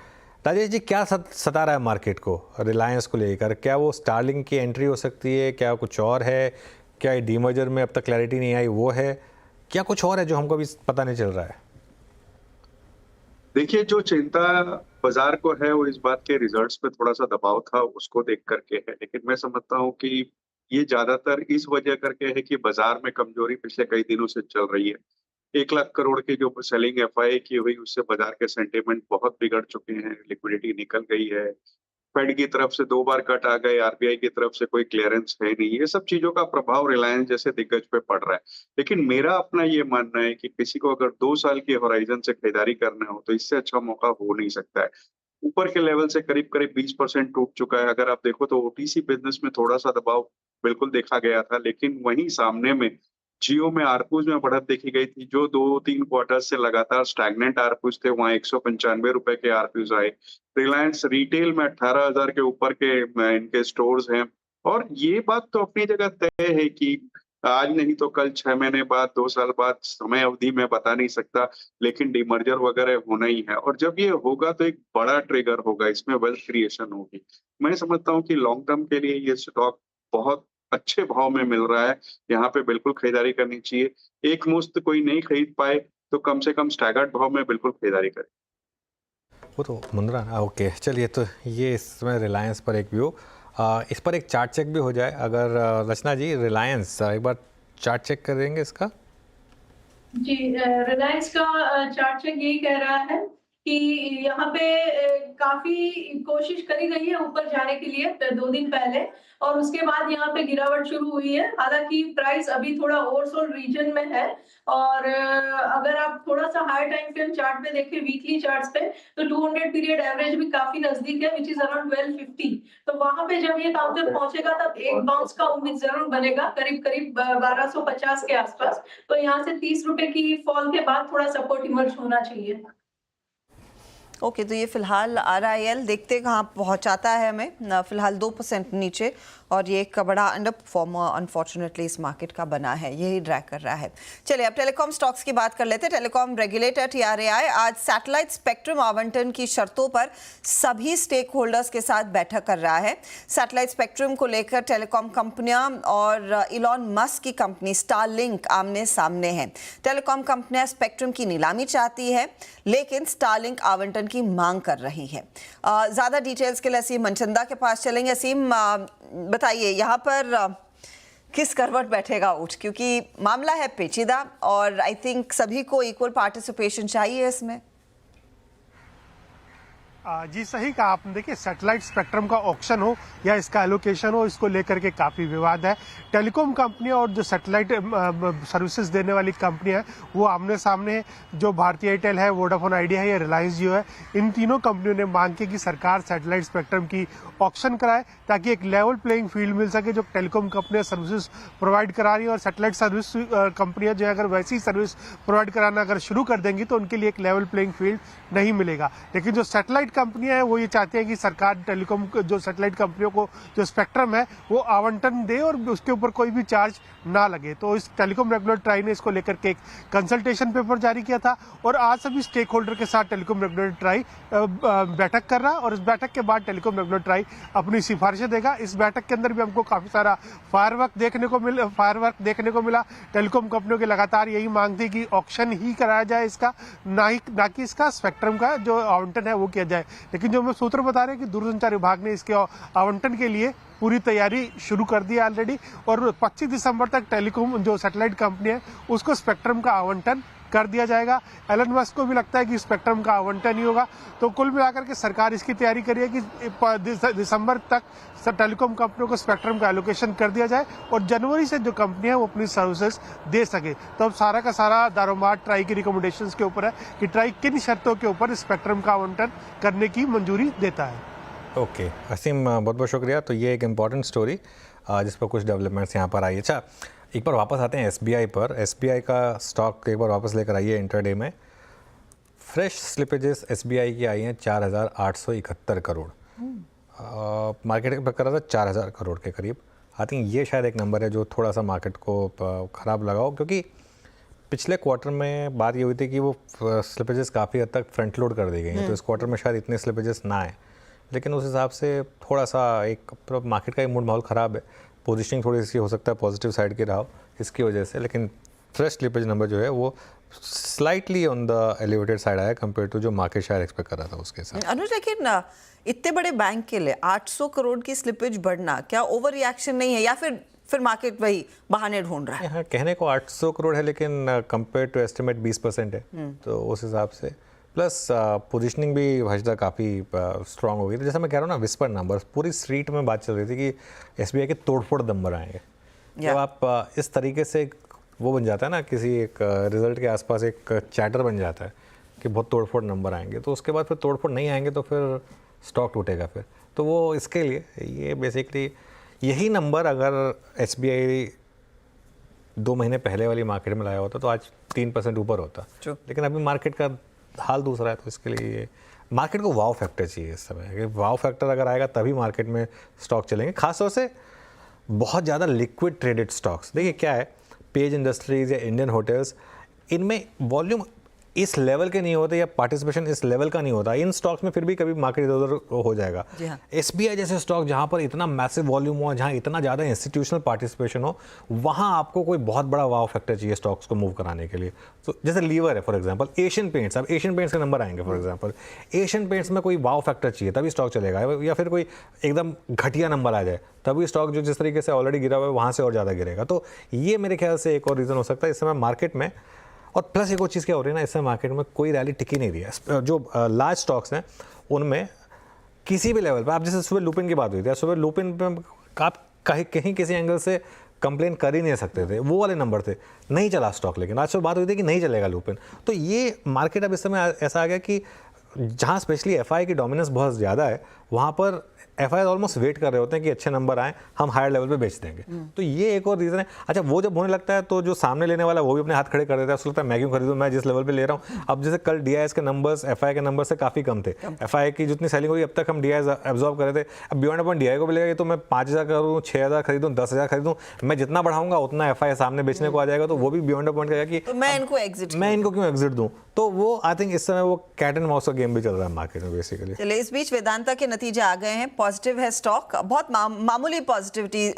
राजेश जी, क्या सता रहा है मार्केट को रिलायंस को लेकर? क्या वो स्टारलिंक की एंट्री हो सकती है, क्या कुछ और है, क्या ये डीमर्जर में अब तक क्लैरिटी नहीं आई वो है, क्या कुछ और है जो हमको अभी पता नहीं चल रहा है? देखिए, जो चिंता बाजार को है वो इस बात के रिजल्ट्स पे थोड़ा सा दबाव था उसको देख करके है, लेकिन मैं समझता हूँ कि ये ज्यादातर इस वजह करके है कि बाजार में कमजोरी पिछले कई दिनों से चल रही है। 1 लाख करोड़ की जो सेलिंग FII की हुई उससे बाजार के सेंटीमेंट बहुत बिगड़ चुके हैं, लिक्विडिटी निकल गई है, फेड की तरफ से 2 बार कट आ गए, RBI की तरफ से कोई क्लियरेंस है नहीं। ये सब चीजों का प्रभाव रिलायंस जैसे दिग्गज पे पड़ रहा है। लेकिन मेरा अपना ये मानना है कि किसी को अगर 2 साल की होराइजन से खरीदारी करना हो तो इससे अच्छा मौका हो नहीं सकता है। ऊपर के लेवल से करीब 20% टूट चुका है। अगर आप देखो तो OTC बिजनेस में थोड़ा सा दबाव बिल्कुल देखा गया था, लेकिन वहीं सामने में जियो में आरपूज में बढ़त देखी गई थी। जो 2-3 क्वार्टर से लगातार स्टैग्नेंट आरपूज थे, वहां 195 रुपए के आरपूज आए। रिलायंस रिटेल में 18,000 के ऊपर के इनके स्टोर्स हैं, और ये बात तो अपनी जगह तय है कि आज नहीं तो कल, 6 महीने बाद, 2 साल बाद, समय अवधि में बता नहीं सकता, लेकिन डीमर्जर वगैरह होना ही है। और जब ये होगा तो एक बड़ा ट्रिगर होगा, इसमें वेल्थ क्रिएशन होगी। मैं समझता हूँ कि लॉन्ग टर्म के लिए ये स्टॉक बहुत अच्छे भाव में मिल रहा है, यहाँ पे बिल्कुल खरीदारी करनी चाहिए। एक मुश्त कोई नहीं खरीद पाए तो कम से कम स्टैगर्ड भाव में बिल्कुल खरीदारी करें। वो तो मुंद्रा, ओके चलिए, तो ये इसमें रिलायंस पर एक व्यू, इस पर एक चार्ट चेक भी हो जाए अगर रचना जी, रिलायंस एक बार चार्ट चेक कर देंगे इसका। जी, रिलायंस का चार्ट चेक यही कह रहा है कि यहाँ पे काफी कोशिश करी गई है ऊपर जाने के लिए 2 दिन पहले, और उसके बाद यहाँ पे गिरावट शुरू हुई है। हालांकि प्राइस अभी थोड़ा ओवरसोल्ड रीजन में है, और अगर आप थोड़ा सा हाई टाइम फ्रेम चार्ट पे देखें, वीकली चार्ट्स पे, तो 200 पीरियड एवरेज भी काफी नजदीक है, विच इज अराउंड 1250। तो वहां पे जब ये काउंटर पहुंचेगा तब एक बाउंस का उम्मीद जरूर बनेगा, करीब 1250 के आसपास। तो यहाँ से 30 रुपए की फॉल के बाद थोड़ा सपोर्ट इमर्ज होना चाहिए। ओके तो ये फिलहाल RIL देखते कहाँ पहुँचाता है हमें, फिलहाल 2% नीचे, और ये एक बड़ा अंडर परफॉर्मर अनफॉर्चुनेटली इस मार्केट का बना है, यही ड्रैग कर रहा है। चलिए अब टेलीकॉम स्टॉक्स की बात कर लेते हैं। टेलीकॉम रेगुलेटर TRAI आज सैटेलाइट स्पेक्ट्रम आवंटन की शर्तों पर सभी स्टेक होल्डर्स के साथ बैठक कर रहा है। सैटेलाइट स्पेक्ट्रम को लेकर टेलीकॉम कंपनियां और इलॉन मस्क की कंपनी स्टारलिंक आमने सामने हैं। टेलीकॉम कंपनियां स्पेक्ट्रम की नीलामी चाहती है, लेकिन स्टारलिंक आवंटन की मांग कर रही है। ज्यादा डिटेल्स के लिए असीम मनचंदा के पास चलेंगे। असीम बताइए यहाँ पर किस करवट बैठेगा ऊँट, क्योंकि मामला है पेचीदा और आई थिंक सभी को इक्वल पार्टिसिपेशन चाहिए इसमें। जी सही कहा आपने। देखिए सैटेलाइट स्पेक्ट्रम का ऑक्शन हो या इसका एलोकेशन हो, इसको लेकर के काफ़ी विवाद है। टेलीकॉम कंपनियां और जो सैटेलाइट सर्विसेज देने वाली कंपनियां हैं वो आमने सामने है। जो भारतीय एयरटेल है, वोडाफोन आइडिया है या रिलायंस जियो है, इन तीनों कंपनियों ने मांग की कि सरकार सैटेलाइट स्पेक्ट्रम की ऑक्शन कराए ताकि एक लेवल प्लेइंग फील्ड मिल सके। जो टेलीकॉम कंपनियां सर्विसेज प्रोवाइड करा रही है और सैटेलाइट सर्विस कंपनियां जो है अगर वैसी सर्विस प्रोवाइड कराना अगर शुरू कर देंगी तो उनके लिए एक लेवल प्लेइंग फील्ड नहीं मिलेगा। लेकिन जो सैटेलाइट कंपनियां हैं वो ये चाहती हैं कि सरकार टेलीकॉम जो सैटेलाइट कंपनियों को जो स्पेक्ट्रम है वो आवंटन दे और उसके ऊपर कोई भी चार्ज ना लगे। तो इस टेलीकॉम रेगुलेटर ट्राई ने इसको लेकर के एक कंसल्टेशन पेपर जारी किया था और आज सभी स्टेक होल्डर के साथ टेलीकॉम रेगुलेटर ट्राई बैठक कर रहा है और इस बैठक के बाद टेलीकॉम रेगुलेटर ट्राई अपनी सिफारिशें देगा। इस बैठक के अंदर भी हमको काफी सारा फायरवर्क देखने को मिला। टेलीकॉम कंपनियों की लगातार यही मांग थी कि ऑक्शन ही कराया जाए इसका, ना कि इसका स्पेक्ट्रम का जो आवंटन है वो किया जाए। लेकिन जो हमें सूत्र बता रहे हैं कि दूरसंचार विभाग ने इसके आवंटन के लिए पूरी तैयारी शुरू कर दी ऑलरेडी और 25 दिसंबर तक टेलीकॉम जो सैटेलाइट कंपनी है उसको स्पेक्ट्रम का आवंटन कर दिया जाएगा। एलन मस्क को भी लगता है कि स्पेक्ट्रम का आवंटन ही होगा। तो कुल मिलाकर के सरकार इसकी तैयारी कर रही है कि दिसंबर तक टेलीकॉम कंपनियों को स्पेक्ट्रम का एलोकेशन कर दिया जाए और जनवरी से जो कंपनी है वो अपनी सर्विसेज दे सके। तो अब सारा का सारा दारोमदार ट्राई की रिकमेंडेशंस के ऊपर है कि ट्राई किन शर्तों के ऊपर स्पेक्ट्रम का आवंटन करने की मंजूरी देता है। ओके असीम, बहुत बहुत शुक्रिया। तो ये एक इम्पॉर्टेंट स्टोरी जिस पर कुछ डेवलपमेंट्स यहाँ पर आई। अच्छा एक बार वापस आते हैं SBI पर। SBI का स्टॉक एक बार वापस लेकर आइए इंटरडे में। फ्रेश स्लिपेजेस SBI की आई हैं 4,871 करोड़, मार्केट पर करा था 4,000 करोड़ के करीब। आई थिंक ये शायद एक नंबर है जो थोड़ा सा मार्केट को ख़राब लगा हो, क्योंकि पिछले क्वार्टर में बात ये हुई थी कि वो स्लिपेजेस काफ़ी हद तक फ्रंट लोड कर दी गई हैं, तो इस क्वार्टर में शायद इतने स्लिपेजेस ना आए। लेकिन उस हिसाब से थोड़ा सा एक मार्केट का मूड माहौल ख़राब है, पोजीशनिंग थोड़ी सी हो सकता है पॉजिटिव साइड की रहा हो इसकी वजह से। लेकिन फ्रेश स्लिपेज नंबर जो है वो slightly on the elevated side आया कंपेयर टू जो मार्केट शायद एक्सपेक्ट कर रहा था उसके साथ। अनुज, लेकिन इतने बड़े बैंक के लिए 800 करोड़ की स्लिपेज बढ़ना क्या ओवर रिएक्शन नहीं है, या फिर मार्केट वही बहाने ढूंढ रहा है? हाँ, कहने को 800 करोड़ है लेकिन कंपेयर टू एस्टिमेट 20% है, तो उस हिसाब से प्लस पोजीशनिंग भी भाजपा काफ़ी स्ट्रांग हो गई। तो जैसा मैं कह रहा हूँ ना, विस्पर नंबर पूरी स्ट्रीट में बात चल रही थी कि SBI के तोड़फोड़ नंबर आएंगे। तो आप इस तरीके से वो बन जाता है ना, किसी एक रिजल्ट के आसपास एक चैटर बन जाता है कि बहुत तोड़फोड़ नंबर आएंगे, तो उसके बाद फिर तोड़फोड़ नहीं आएंगे तो फिर स्टॉक टूटेगा फिर। तो वो इसके लिए ये बेसिकली यही नंबर अगर SBI 2 महीने पहले वाली मार्केट में लाया होता तो आज 3% ऊपर होता। लेकिन अभी मार्केट का हाल दूसरा है, तो इसके लिए मार्केट को वाव फैक्टर चाहिए इस समय। वाव फैक्टर अगर आएगा तभी मार्केट में स्टॉक चलेंगे, खासतौर से बहुत ज़्यादा लिक्विड ट्रेडेड स्टॉक्स। देखिए क्या है, पेज इंडस्ट्रीज या इंडियन होटल्स, इनमें वॉल्यूम इस लेवल के नहीं होते या पार्टिसिपेशन इस लेवल का नहीं होता। इन स्टॉक्स में फिर भी कभी मार्केट इधर उधर हो जाएगा। SBI जैसे स्टॉक जहाँ पर इतना मैसिव वॉल्यूम हो, जहाँ इतना ज़्यादा इंस्टीट्यूशनल पार्टिसिपेशन हो, वहाँ आपको कोई बहुत बड़ा वाव फैक्टर चाहिए स्टॉक्स को मूव कराने के लिए। तो जैसे लीवर है फॉर एग्जांपल, एशियन पेंट्स, अब एशियन पेंट्स के नंबर आएंगे फॉर एग्जांपल, एशियन पेंट्स में कोई वाव फैक्टर चाहिए तभी स्टॉक चलेगा, या फिर कोई एकदम घटिया नंबर आ जाए तभी स्टॉक जो जिस तरीके से ऑलरेडी गिरा हुआ है वहाँ से और ज़्यादा गिरेगा। तो ये मेरे ख्याल से एक और रीज़न हो सकता है इस समय मार्केट में। और प्लस एक और चीज़ क्या हो रही है ना, इस समय मार्केट में कोई रैली टिकी नहीं रही है। जो लार्ज स्टॉक्स हैं उनमें किसी भी लेवल पर, आप जैसे सुबह लुपिन की बात हुई थी, सुबह लुपिन पे आप कहीं किसी एंगल से कंप्लेन कर ही नहीं सकते थे, वो वाले नंबर थे, नहीं चला स्टॉक। लेकिन आज सुबह बात हुई थी कि नहीं चलेगा लुपिन। तो ये मार्केट अब इस समय ऐसा आ गया कि जहाँ स्पेशली FI की डोमिनेंस बहुत ज़्यादा है वहाँ पर एफआई ऑलमोस्ट वेट कर रहे होते हैं कि अच्छे नंबर आए, हम हायर लेवल पे बेच देंगे। तो ये एक और रीज़न है। अच्छा, वो जब होने लगता है तो जो सामने लेने वाला है वो भी अपने हाथ खड़े कर देता है, उसको लगता है मैं क्यों खरीदूं, मैं जिस लेवल पे ले रहा हूँ। अब जैसे कल डीआईएस के नंबर्स एफआई के नंबर से काफ़ी कम थे, एफआई की जितनी सेलिंग हुई अब तक हम डीआईएस एब्जॉर्ब कर रहे थे। अब बियॉन्ड अपॉइंट डीआई को मिलेगा, तो मैं 5,000 करूँ, 6,000 खरीदूँ, 10,000 खरीदूँ, मैं जितना बढ़ाऊंगा उतना एफआई सामने बेचने को आ जाएगा, तो वो भी बियॉन्ड अपॉइंट कहेगा कि तो मैं इनको क्यों एग्जिट दूँ। तो वो आई थिंक इस समय वो कैट एंड माउस का गेम भी चल रहा है मार्केट में बेसिकली। चलिए, इस बीच वेदांता के नतीजे आ गए हैं। पॉजिटिव है स्टॉक, बहुत मामूली पॉजिटिविटी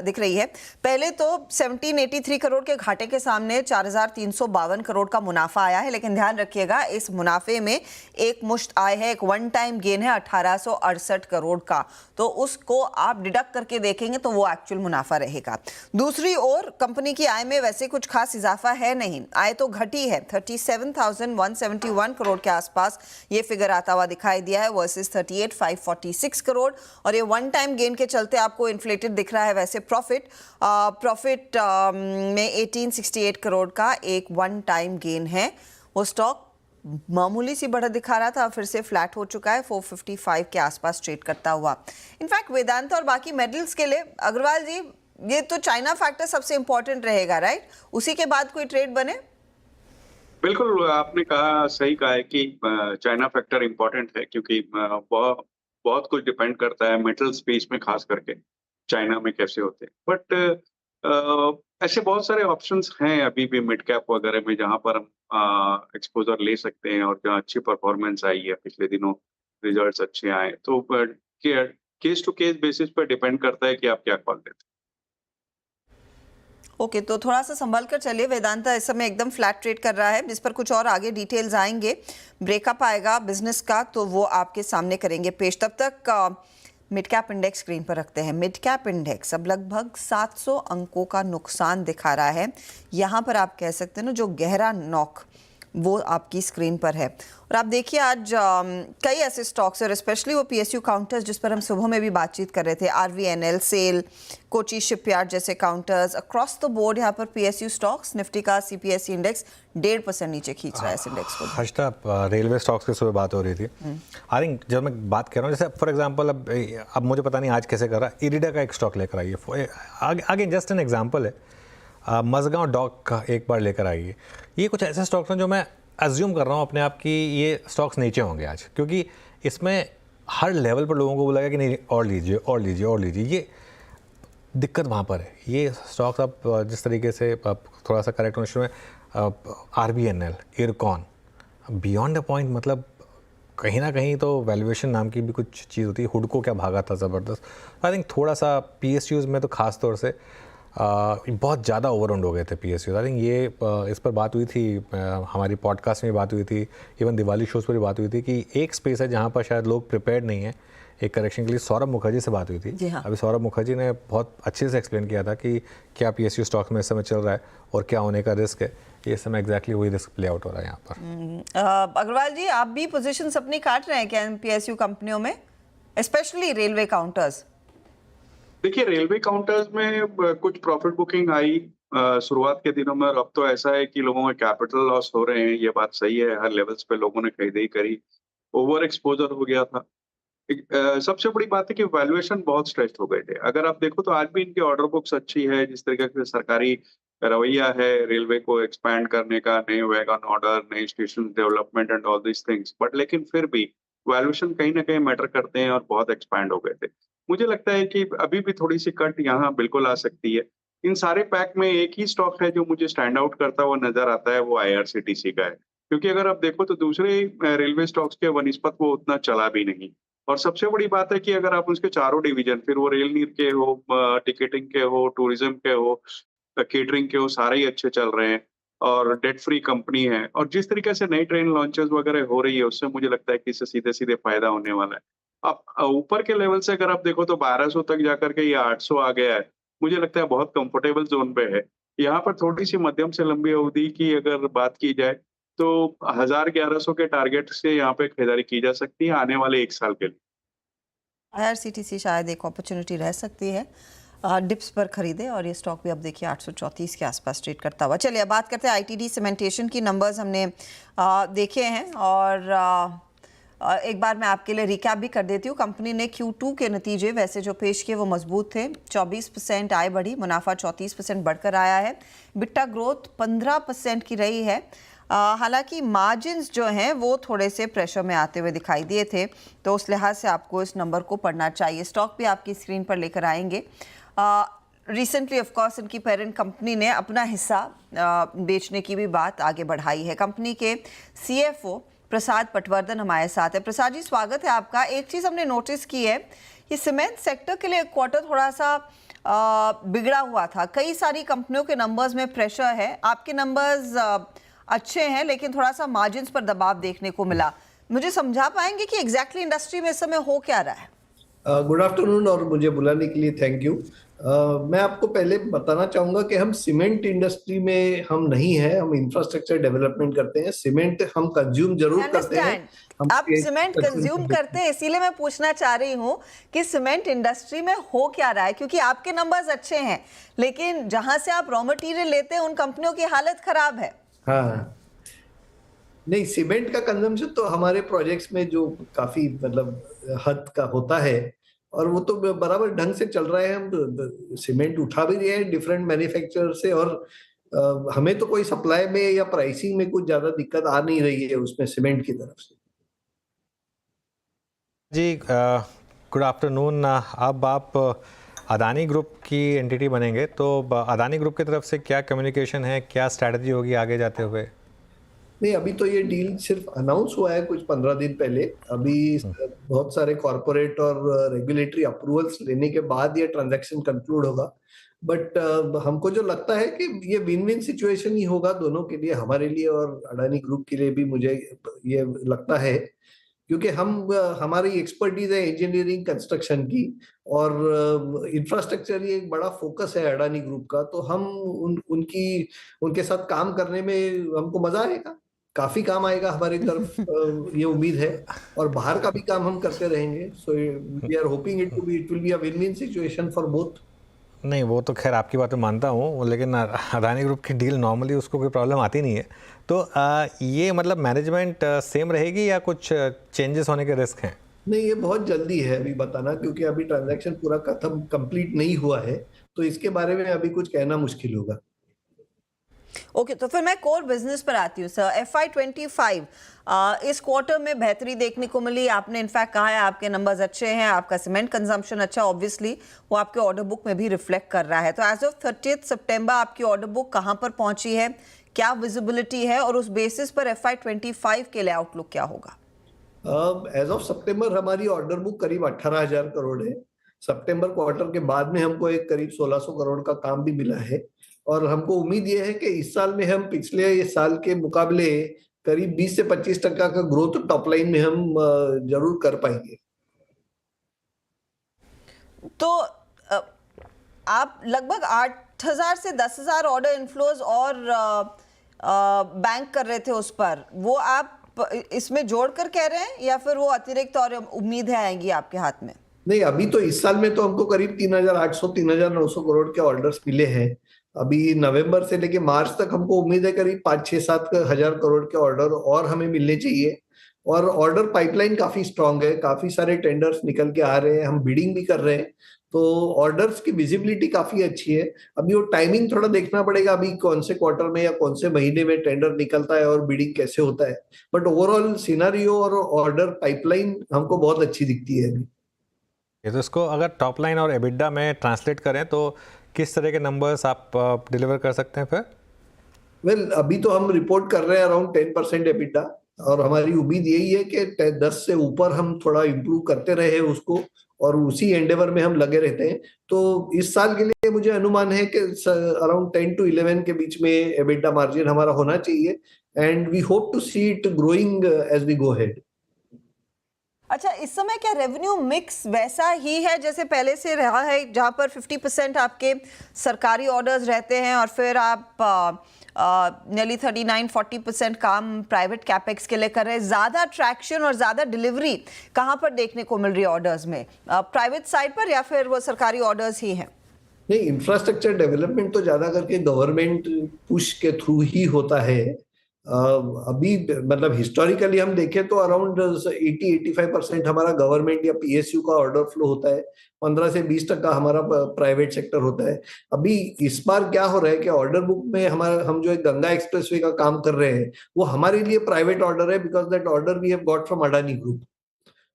दिख रही है। पहले तो 1783 करोड़ के घाटे के सामने 4,352 करोड़ का मुनाफा आया है, लेकिन ध्यान रखिएगा इस मुनाफे में एक मुश्त आय है, एक वन टाइम गेन है 1868 करोड़ का, तो उसको आप डिडक्ट करके देखेंगे तो वो एक्चुअल मुनाफा रहेगा। दूसरी ओर कंपनी की आय में वैसे कुछ खास इजाफा है नहीं, आय तो घटी है, 37,171 करोड़ के आसपास ये फिगर आता हुआ दिखाई दिया है वर्सेस 38,546 करोड़, और ये वन टाइम गेन के चलते आपको इन्फ्लेटेड दिख रहा है। वैसे प्रॉफिट में 1868 करोड़ का एक वन टाइम गेन है। वो स्टॉक मामूली सी बढ़त दिखा रहा था, फिर से फ्लैट हो चुका है, 455 के आसपास ट्रेड करता हुआ। इनफैक्ट वेदांता और बाकी मेटल्स के लिए अग्रवाल जी, ये तो चाइना फैक्टर सबसे इंपॉर्टेंट रहेगा, राइट? उसी के बाद कोई ट्रेड बने? बिल्कुल, आपने कहा, सही कहा है कि चाइना फैक्टर इंपॉर्टेंट है, क्योंकि बहुत कुछ डिपेंड करता है मेटल स्पेस में, खास करके चाइना में कैसे होते हैं। बट ऐसे बहुत सारे ऑप्शंस हैं अभी भी मिड कैप वगैरह में, जहां पर हम एक्सपोजर ले सकते हैं, और जहां अच्छी परफॉर्मेंस आई है पिछले दिनों, रिजल्ट्स अच्छे आए, तो केस टू केस बेसिस पर डिपेंड करता है कि आप क्या कॉल लेते हैं। ओके, तो थोड़ा सा संभल कर चलिए। वेदांता इस समय एकदम फ्लैट ट्रेड कर रहा है, जिस पर कुछ और आगे डिटेल्स आएंगे, ब्रेकअप आएगा बिजनेस का, तो वो आपके सामने करेंगे पेश। तब तक मिड कैप इंडेक्स स्क्रीन पर रखते हैं। मिड कैप इंडेक्स अब लगभग 700 अंकों का नुकसान दिखा रहा है। यहाँ पर आप कह सकते हैं ना, जो गहरा नॉक वो आपकी स्क्रीन पर है। और आप देखिए आज कई ऐसे स्टॉक्स और स्पेशली वो पीएसयू काउंटर्स जिस पर हम सुबह में भी बातचीत कर रहे थे, आरवीएनएल, सेल, कोची शिपयार्ड जैसे काउंटर्स, अक्रॉस द बोर्ड यहाँ पर पीएसयू स्टॉक्स, निफ्टी का सीपीएसई इंडेक्स 1.5% नीचे खींच रहा है इस इंडेक्स को। हर्षदा, रेलवे स्टॉक्स की सुबह बात हो रही थी। आई थिंक जब मैं बात कर रहा हूँ, जैसे फॉर एग्जांपल अब मुझे पता नहीं आज कैसे कर रहा है, इरिडा का एक स्टॉक लेकर आइए, आगे जस्ट एन एग्जांपल है, मजगांव डॉक का एक बार लेकर आइए। ये कुछ ऐसे स्टॉक्स हैं जो मैं अज्यूम कर रहा हूँ अपने आप कि ये स्टॉक्स नीचे होंगे आज, क्योंकि इसमें हर लेवल पर लोगों को बोला गया कि नहीं और लीजिए और लीजिए और लीजिए। ये दिक्कत वहाँ पर है। ये स्टॉक्स आप जिस तरीके से आप थोड़ा सा करेक्ट होने में, RBNL, IRCON, beyond the point, मतलब कहीं ना कहीं तो वैल्यूएशन नाम की भी कुछ चीज़ होती है। हुडको क्या भागा था ज़बरदस्त। आई थिंक थोड़ा सा पीएसयूज़ में तो खास तौर से बहुत ज़्यादा ओवरऑन्ड हो गए थे पीएसयू। आई थिंक ये इस पर बात हुई थी, हमारी पॉडकास्ट में बात हुई थी, इवन दिवाली शोज़ पर भी बात हुई थी कि एक स्पेस है जहाँ पर शायद लोग प्रिपेयर्ड नहीं है एक करेक्शन के लिए। सौरभ मुखर्जी से बात हुई थी। हाँ। अभी सौरभ मुखर्जी ने बहुत अच्छे से एक्सप्लेन किया था कि क्या पीएसयू स्टॉक्स में इस समय चल रहा है और क्या होने का रिस्क है। ये समय एग्जैक्टली वही रिस्क प्ले आउट हो रहा है यहाँ पर। अग्रवाल जी, आप भी पोजीशंस अपनी काट रहे हैं क्या पीएसयू कंपनियों में, स्पेशली रेलवे काउंटर्स? देखिए, रेलवे काउंटर्स में कुछ प्रॉफिट बुकिंग आई शुरुआत के दिनों में, और अब तो ऐसा है कि लोगों में कैपिटल लॉस हो रहे हैं। ये बात सही है, हर लेवल्स पे लोगों ने खरीदारी करी, ओवर एक्सपोजर हो गया था। सबसे बड़ी बात है कि वैल्यूएशन बहुत स्ट्रेच्ड हो गए थे। अगर आप देखो तो आज भी इनकी ऑर्डर बुक्स अच्छी है, जिस तरीके से सरकारी रवैया है रेलवे को एक्सपैंड करने का, नए वैगन ऑर्डर, नए station development and all this things, but लेकिन फिर भी वैल्यूएशन कहीं ना कहीं मैटर करते हैं और बहुत एक्सपैंड हो गए थे। मुझे लगता है कि अभी भी थोड़ी सी कट यहाँ बिल्कुल आ सकती है। इन सारे पैक में एक ही स्टॉक है जो मुझे स्टैंड आउट करता हुआ नजर आता है, वो आईआरसीटीसी का है, क्योंकि अगर आप देखो तो दूसरे रेलवे स्टॉक्स के वनिस्पत वो उतना चला भी नहीं। और सबसे बड़ी बात है कि अगर आप उसके चारों डिवीजन, फिर वो रेल नीर के हो, टिकटिंग के हो, टूरिज्म के हो, केटरिंग के हो, सारे ही अच्छे चल रहे हैं और डेट फ्री कंपनी है। और जिस तरीके से नई ट्रेन लॉन्चेस वगैरह हो रही है, उससे मुझे लगता है कि इससे सीधे सीधे फायदा होने वाला है। अब ऊपर के लेवल से अगर आप देखो तो 1200 तक जाकर के ये 800 आ गया है, मुझे लगता है बहुत कंफर्टेबल जोन पे है। यहाँ पर थोड़ी सी मध्यम से लंबी अवधि की अगर बात की जाए तो 1100 के टारगेट से यहाँ पे खरीदारी की जा सकती है आने वाले 1 साल के लिए। आईआरसीटीसी शायद एक अपॉर्चुनिटी रह सकती है डिप्स पर खरीदे, और ये स्टॉक भी अब देखिए 834 के आसपास ट्रेड करता हुआ। चलिए अब बात करते हैं आईटीडी सीमेंटेशन की। नंबर्स हमने देखे हैं और एक बार मैं आपके लिए रिकैप भी कर देती हूँ। कंपनी ने Q2 के नतीजे वैसे जो पेश किए वो मजबूत थे। 24% आय बढ़ी, मुनाफा 34% बढ़कर आया है। बिट्टा ग्रोथ 15% की रही है। हालांकि मार्जिन्स जो हैं वो थोड़े से प्रेशर में आते हुए दिखाई दिए थे, तो उस लिहाज से आपको इस नंबर को पढ़ना चाहिए। स्टॉक भी आपकी स्क्रीन पर लेकर आएंगे। रिसेंटली ऑफ कोर्स इनकी पेरेंट कंपनी ने अपना हिस्सा बेचने की भी बात आगे बढ़ाई है। कंपनी के CFO प्रसाद पटवर्धन हमारे साथ है। प्रसाद जी, स्वागत है आपका। एक चीज़ हमने नोटिस की है, ये सीमेंट सेक्टर के लिए क्वार्टर थोड़ा सा बिगड़ा हुआ था। कई सारी कंपनियों के नंबर्स में प्रेशर है, आपके नंबर्स अच्छे हैं लेकिन थोड़ा सा मार्जिन्स पर दबाव देखने को मिला। मुझे समझा पाएंगे कि एग्जैक्टली इंडस्ट्री में इस समय हो क्या रहा है? गुड आफ्टरनून और मुझे बुलाने के लिए थैंक यू। मैं आपको पहले बताना चाहूंगा कि हम सीमेंट इंडस्ट्री में हम नहीं है, हम इंफ्रास्ट्रक्चर डेवलपमेंट करते हैं। सीमेंट हम कंज्यूम जरूर करते हैं। आप सीमेंट कंज्यूम करते हैं, इसीलिए मैं पूछना चाह रही हूँ कि सीमेंट इंडस्ट्री में हो क्या रहा है, क्योंकि आपके नंबर्स अच्छे हैं लेकिन जहां से आप रॉ मटेरियल लेते हैं उन कंपनियों की हालत खराब है। हाँ, नहीं, सीमेंट का कंजम्पशन तो हमारे प्रोजेक्ट्स में जो काफी मतलब हद का होता है और वो तो बराबर ढंग से चल रहा है। हम सीमेंट उठा भी रहे हैं डिफरेंट मैन्युफैक्चरर से और हमें तो कोई सप्लाई में या प्राइसिंग में कुछ ज्यादा दिक्कत आ नहीं रही है उसमें सीमेंट की तरफ से। जी, गुड आफ्टरनून। अब आप अदानी ग्रुप की एंटिटी बनेंगे, तो अदानी ग्रुप की तरफ से क्या कम्युनिकेशन है, क्या स्ट्रैटेजी होगी आगे जाते हुए? नहीं, अभी तो ये डील सिर्फ अनाउंस हुआ है कुछ 15 दिन पहले। अभी बहुत सारे कॉर्पोरेट और रेगुलेटरी अप्रूवल्स लेने के बाद ये ट्रांजैक्शन कंक्लूड होगा। बट हमको जो लगता है कि ये विन विन सिचुएशन ही होगा दोनों के लिए, हमारे लिए और अडानी ग्रुप के लिए भी। मुझे ये लगता है क्योंकि हमारी एक्सपर्टीज है इंजीनियरिंग कंस्ट्रक्शन की और इंफ्रास्ट्रक्चर ये एक बड़ा फोकस है अडानी ग्रुप का। तो हम उनके साथ काम करने में हमको मजा आएगा, काफी काम आएगा हमारी तरफ। ये उम्मीद है और बाहर का भी काम हम करते रहेंगे। So we are hoping it will be a win win situation for both. नहीं, वो तो खैर आपकी बात में मानता हूँ, लेकिन अदानी ग्रुप की डील नॉर्मली उसको कोई प्रॉब्लम आती नहीं है। तो ये मतलब मैनेजमेंट सेम रहेगी या कुछ चेंजेस होने के रिस्क हैं? नहीं, ये बहुत जल्दी है अभी बताना, क्योंकि अभी ट्रांजैक्शन पूरा कंप्लीट नहीं हुआ है, तो इसके बारे में अभी कुछ कहना मुश्किल होगा। ओके, तो फिर मैं कोर बिजनेस पर आती हूँ सर। FY25 इस क्वार्टर में बेहतरी देखने को मिली। आपने इनफैक्ट कहा है आपके नंबर्स अच्छे हैं, आपका सीमेंट कंजम्पशन अच्छा, ऑब्वियसली वो आपके ऑर्डर बुक में भी रिफ्लेक्ट कर रहा है। तो एज ऑफ 30 सितंबर आपकी ऑर्डर बुक कहाँ पर पहुंची है, क्या विजिबिलिटी है और उस बेसिस पर FY25 के लिए आउटलुक क्या होगा? एज ऑफ सितंबर हमारी ऑर्डर बुक करीब 18,000 करोड़ है। सितंबर क्वार्टर के बाद में हमको एक करीब 1,600 करोड़ का काम भी मिला है और हमको उम्मीद ये है कि इस साल में हम पिछले साल के मुकाबले करीब 20 से 25% का ग्रोथ टॉप लाइन में हम जरूर कर पाएंगे। तो आप लगभग 8,000 से 10,000 ऑर्डर इनफ्लोज और बैंक कर रहे थे उस पर, वो आप इसमें जोड़कर कह रहे हैं या फिर वो अतिरिक्त और उम्मीद है आएंगी आपके हाथ में? नहीं, अभी तो इस साल में तो हमको करीब 3,800 3,900 करोड़ के ऑर्डर्स मिले हैं। अभी नवंबर से लेके मार्च तक हमको उम्मीद है करीब 5-6-7 हजार करोड़ के ऑर्डर और हमें मिलने चाहिए। और ऑर्डर पाइपलाइन काफी स्ट्रांग है, काफी सारे टेंडर्स निकल के आ रहे हैं, हम बिडिंग भी कर रहे हैं, तो ऑर्डर्स की विजिबिलिटी काफी अच्छी है। अभी वो टाइमिंग थोड़ा देखना पड़ेगा, अभी कौन से क्वार्टर में या कौन से महीने में टेंडर निकलता है और बिडिंग कैसे होता है। बट ओवरऑल सिनारियो और ऑर्डर पाइपलाइन हमको बहुत अच्छी दिखती है अभी। तो इसको अगर टॉप लाइन और एबिडा में ट्रांसलेट करें तो किस तरह के नंबर्स आप डिलीवर कर सकते हैं फिर? वेल, अभी तो हम रिपोर्ट कर रहे हैं अराउंड 10% एबिडा और हमारी उम्मीद यही है कि 10 से ऊपर हम थोड़ा इम्प्रूव करते रहे उसको और उसी एंडेवर में हम लगे रहते हैं। तो इस साल के लिए मुझे अनुमान है कि अराउंड 10 to 11 के बीच में एबिडा मार्जिन हमारा होना चाहिए and we hope to see it growing as we go head. अच्छा, इस समय क्या रेवेन्यू मिक्स वैसा ही है जैसे पहले से रहा है, जहां पर 50% आपके सरकारी ऑर्डर्स रहते हैं और फिर आप नियरली 39-40% काम प्राइवेट कैपेक्स के लिए कर रहे हैं? ज्यादा ट्रैक्शन और ज्यादा डिलीवरी कहां पर देखने को मिल रही है ऑर्डर्स में, प्राइवेट साइड पर या फिर वो सरकारी ऑर्डर्स ही हैं? नहीं, इंफ्रास्ट्रक्चर डेवलपमेंट तो ज्यादा करके गवर्नमेंट पुश के थ्रू ही होता है। अभी मतलब हिस्टोरिकली हम देखें तो अराउंड 80-85% हमारा गवर्नमेंट या पीएसयू का ऑर्डर फ्लो होता है, 15 से 20% हमारा प्राइवेट सेक्टर होता है। अभी इस बार क्या हो रहा है कि ऑर्डर बुक में हम जो एक गंगा एक्सप्रेसवे का काम कर रहे हैं वो हमारे लिए प्राइवेट ऑर्डर है, because that order we have got from Adani group.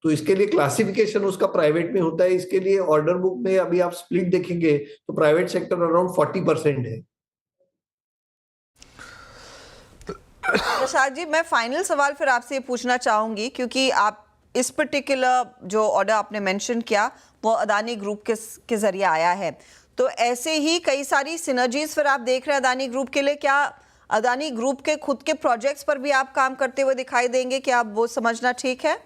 तो इसके लिए क्लासिफिकेशन उसका प्राइवेट में होता है। इसके लिए ऑर्डर बुक में अभी आप स्प्लिट देखेंगे तो प्राइवेट सेक्टर अराउंड 40% है। प्रसाद जी, मैं फाइनल सवाल फिर आपसे ये पूछना चाहूंगी, क्योंकि आप इस पर्टिकुलर जो ऑर्डर आपने मेंशन किया वो अदानी ग्रुप के जरिए आया है, तो ऐसे ही कई सारी सिनर्जीज फिर आप देख रहे हैं अदानी ग्रुप के लिए। क्या अदानी ग्रुप के खुद के प्रोजेक्ट्स पर भी आप काम करते हुए दिखाई देंगे? क्या वो समझना ठीक है?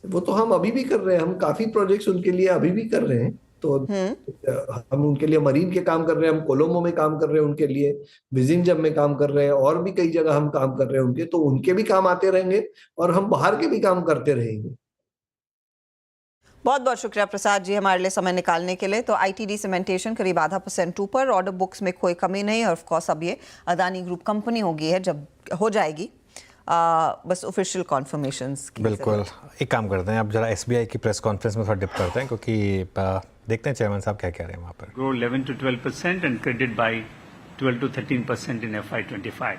वो तो हम अभी भी कर रहे हैं, हम काफी प्रोजेक्ट्स उनके लिए अभी भी कर रहे हैं। तो हम उनके लिए मरीन के काम कर रहे हैं, हम कोलंबो में काम कर रहे हैं उनके लिए, विजिंजम में काम कर रहे हैं, और भी कई जगह हम काम कर रहे हैं उनके। तो उनके भी काम आते रहेंगे और हम बाहर के भी काम करते रहेंगे। बहुत बहुत शुक्रिया प्रसाद जी हमारे लिए समय निकालने के लिए। तो आईटीडी सीमेंटेशन करीब 0.5% ऊपर, ऑर्डर बुक्स में कोई कमी नहीं है। ऑफ कोर्स अब ये अदानी ग्रुप कंपनी हो गई है, जब हो जाएगी बस ऑफिशियल कॉन्फर्मेशंस की। बिल्कुल, एक काम करते हैं, अब जरा एसबीआई की प्रेस कॉन्फ्रेंस में थोड़ा डिप करते हैं, क्योंकि देखते हैं चेयरमैन साहब क्या कह रहे हैं वहाँ पर। Grow 11 to 12% and credit by 12 to 13% in FY25.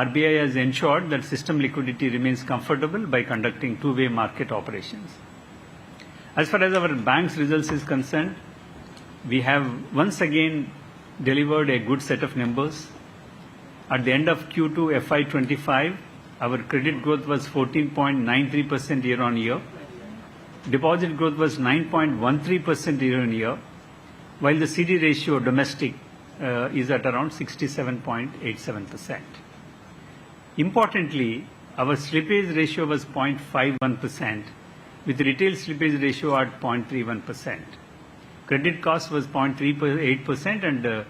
RBI has ensured that system liquidity remains comfortable by conducting two-way market operations. As far as our bank's results is concerned, we have once again delivered a good set of numbers. At the end of Q2 FY25, our credit growth was 14.93% year on year. Deposit growth was 9.13% year on year, while the CD ratio domestic is at around 67.87%. Importantly, our slippage ratio was 0.51%, with retail slippage ratio at 0.31%. Credit cost was 0.38% and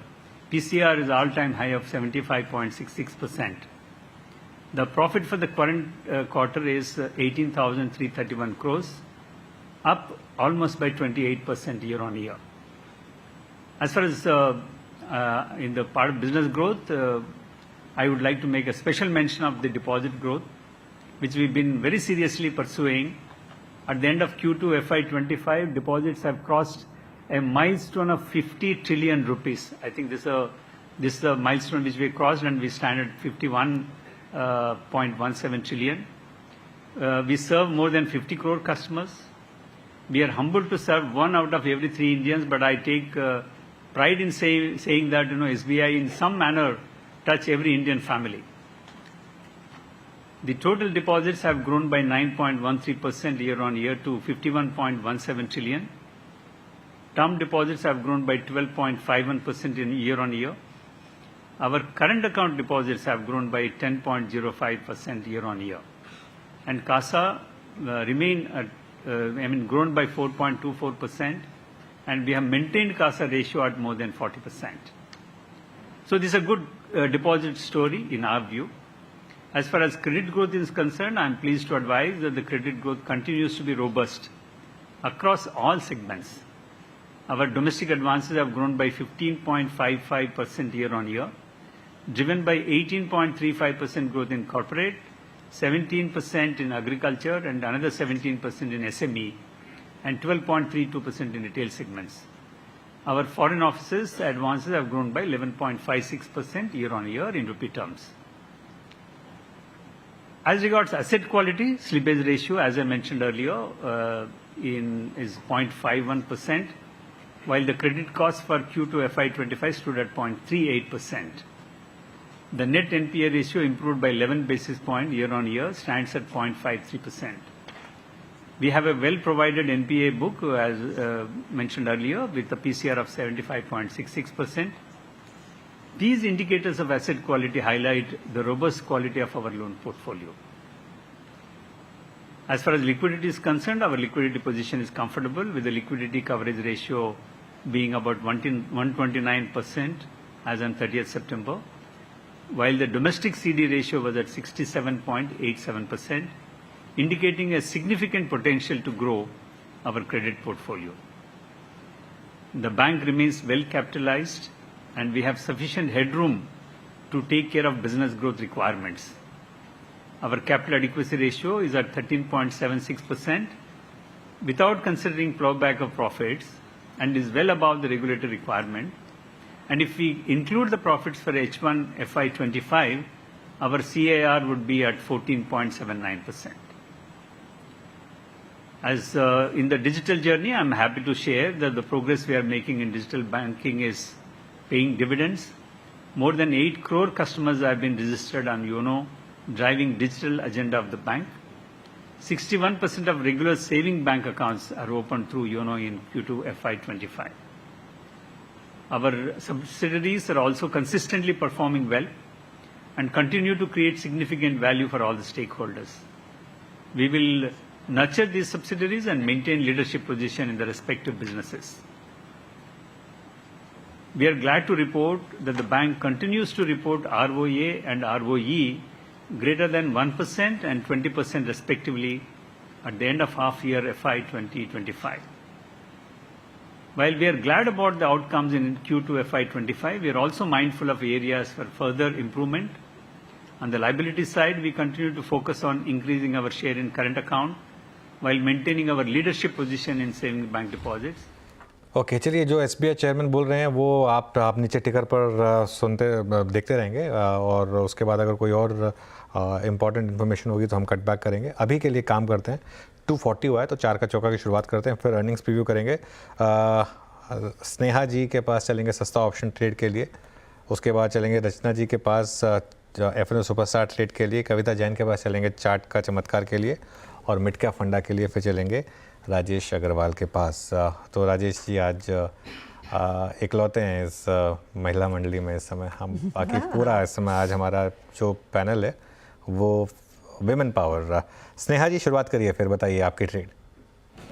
PCR is all-time high of 75.66%. The profit for the current quarter is 18,331 crores, up almost by 28% year on year. As far as in the part of business growth, I would like to make a special mention of the deposit growth, which we've been very seriously pursuing. At the end of Q2 FY25, deposits have crossed a milestone of 50 trillion rupees. I think this is a milestone which we crossed, and we stand at 51.17 trillion. We serve more than 50 crore customers. We are humbled to serve 1 out of every 3 Indians, but I take pride in saying that SBI in some manner touch every Indian family. The total deposits have grown by 9.13% year on year to 51.17 trillion. Term deposits have grown by 12.51% in year on year. Our current account deposits have grown by 10.05% year on year. And CASA remain at, grown by 4.24%, and we have maintained CASA ratio at more than 40%. So this is a good deposit story in our view. As far as credit growth is concerned, I am pleased to advise that the credit growth continues to be robust across all segments. Our domestic advances have grown by 15.55% year on year, driven by 18.35% growth in corporate, 17% in agriculture, and another 17% in SME, and 12.32% in retail segments. Our foreign offices advances have grown by 11.56% year on year in rupee terms. As regards asset quality, slippage ratio, as I mentioned earlier, is 0.51%, while the credit cost for Q2 FY25 stood at 0.38%. The net NPA ratio improved by 11 basis points year on year, stands at 0.53%. We have a well-provided NPA book, as mentioned earlier, with a PCR of 75.66%. These indicators of asset quality highlight the robust quality of our loan portfolio. As far as liquidity is concerned, our liquidity position is comfortable, with the liquidity coverage ratio being about 129% as on 30th September, while the domestic CD ratio was at 67.87%, indicating a significant potential to grow our credit portfolio. The bank remains well capitalized, and we have sufficient headroom to take care of business growth requirements. Our capital adequacy ratio is at 13.76% without considering plowback of profits and is well above the regulatory requirement. And if we include the profits for H1 FY25, our CAR would be at 14.79%. As in the digital journey, I'm happy to share that the progress we are making in digital banking is paying dividends. More than 8 crore customers have been registered on YONO, driving digital agenda of the bank. 61% of regular saving bank accounts are opened through YONO in Q2 FY25. Our subsidiaries are also consistently performing well and continue to create significant value for all the stakeholders. We will nurture these subsidiaries and maintain leadership position in the respective businesses. We are glad to report that the bank continues to report ROA and ROE greater than 1% and 20% respectively at the end of half year FY 2025. While we are glad about the outcomes in Q2 FY25, we are also mindful of areas for further improvement. On the liability side, we continue to focus on increasing our share in current account while maintaining our leadership position in savings bank deposits. Okay चलिए, जो SBI chairman बोल रहे हैं वो आप नीचे टिकर पर सुनते देखते रहेंगे और उसके बाद अगर कोई और इम्पॉर्टेंट इन्फॉर्मेशन होगी तो हम कट बैक करेंगे. अभी के लिए काम करते हैं. 240 हुआ है तो 4 का चौका की शुरुआत करते हैं, फिर अर्निंग्स प्रीव्यू करेंगे. स्नेहा जी के पास चलेंगे सस्ता ऑप्शन ट्रेड के लिए, उसके बाद चलेंगे रचना जी के पास एफएनओ सुपरस्टार ट्रेड के लिए, कविता जैन के पास चलेंगे चार्ट का चमत्कार के लिए और मिड कैप फंडा के लिए फिर चलेंगे राजेश अग्रवाल के पास. तो राजेश जी आज इकलौते हैं इस महिला मंडली में इस समय. हम बाकी पूरा इस समय आज हमारा जो पैनल है वो विमेन पावर. स्नेहा जी शुरुआत करिए, फिर बताइए आपकी ट्रेड.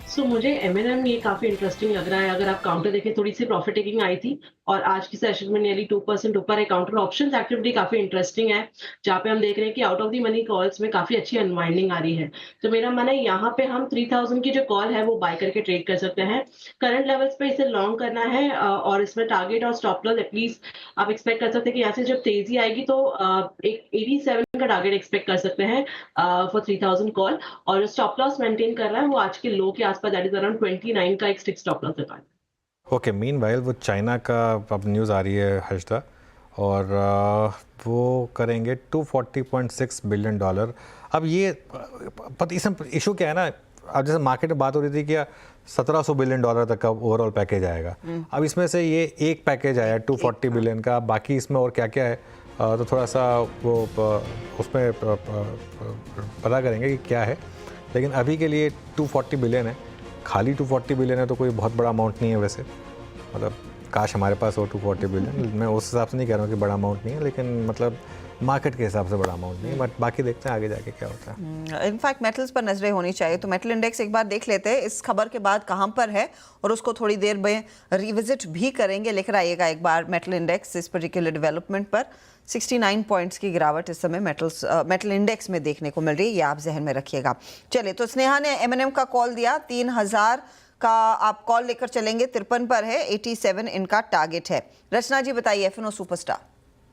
सो मुझे M&M ये काफी इंटरेस्टिंग लग रहा है. अगर आप काउंटर देखें, थोड़ी सी प्रॉफिट टेकिंग आई थी और आज की सेशन में नियरली 2% ऊपर है. काउंटर ऑप्शंस एक्टिविटी काफी इंटरेस्टिंग है, जहाँ पे हम देख रहे हैं कि out of the money calls में काफी अच्छी अनवाइंडिंग आ रही है. तो मेरा मन है यहाँ पे हम 3000 की जो कॉल है वो बाय करके ट्रेड कर सकते हैं. करंट लेवल्स पे इसे लॉन्ग करना है और इसमें टारगेट और स्टॉप लॉस एटलीस्ट आप एक्सपेक्ट कर सकते हैं कि यहाँ से जब तेजी आएगी तो एक 87 का टारगेट एक्सपेक्ट कर सकते हैं फॉर 3000 कॉल. और स्टॉप लॉस मेंटेन कर रहा है वो आज के लो के आसपास, दैट इज अराउंड 29 का एक स्टिक स्टॉप लॉस लगा. ओके, मीनवाइल वो चाइना का अब न्यूज़ आ रही है हर्षदा, और वो करेंगे $240.6 बिलियन. अब ये पता इसमें इशू क्या है ना, अब जैसे मार्केट में बात हो रही थी कि $1700 बिलियन तक का ओवरऑल पैकेज आएगा. अब इसमें से ये एक पैकेज आया 240 बिलियन का, बाकी इसमें और क्या क्या है तो थोड़ा सा वो उसमें पता करेंगे कि क्या है. लेकिन अभी के लिए 240 बिलियन है. खाली 240 बिलियन है तो कोई बहुत बड़ा अमाउंट नहीं है वैसे, मतलब काश हमारे पास हो 240 बिलियन. मैं उस हिसाब से नहीं कह रहा हूँ कि बड़ा अमाउंट नहीं है, लेकिन मतलब मार्केट के हिसाब से बड़ा अमाउंट नहीं है. बट बाकी देखते हैं आगे जाके क्या होता है. इनफैक्ट मेटल्स पर नजरें होनी चाहिए, तो मेटल इंडेक्स एक बार देख लेते हैं इस खबर के बाद कहाँ पर है और उसको थोड़ी देर में रिविजिट भी करेंगे. लेकर आइएगा एक बार मेटल इंडेक्स इस पर्टिकुलर डेवलपमेंट पर. 69 पॉइंट्स की गिरावट इस समय मेटल इंडेक्स में देखने को मिल रही है, ये आप जहन में रखिएगा. चलिए, तो स्नेहा ने M&M का कॉल दिया, 3000 का आप कॉल लेकर चलेंगे. 53 पर है, 87 इनका टारगेट है. रचना जी बताइए एफएनओ सुपरस्टार.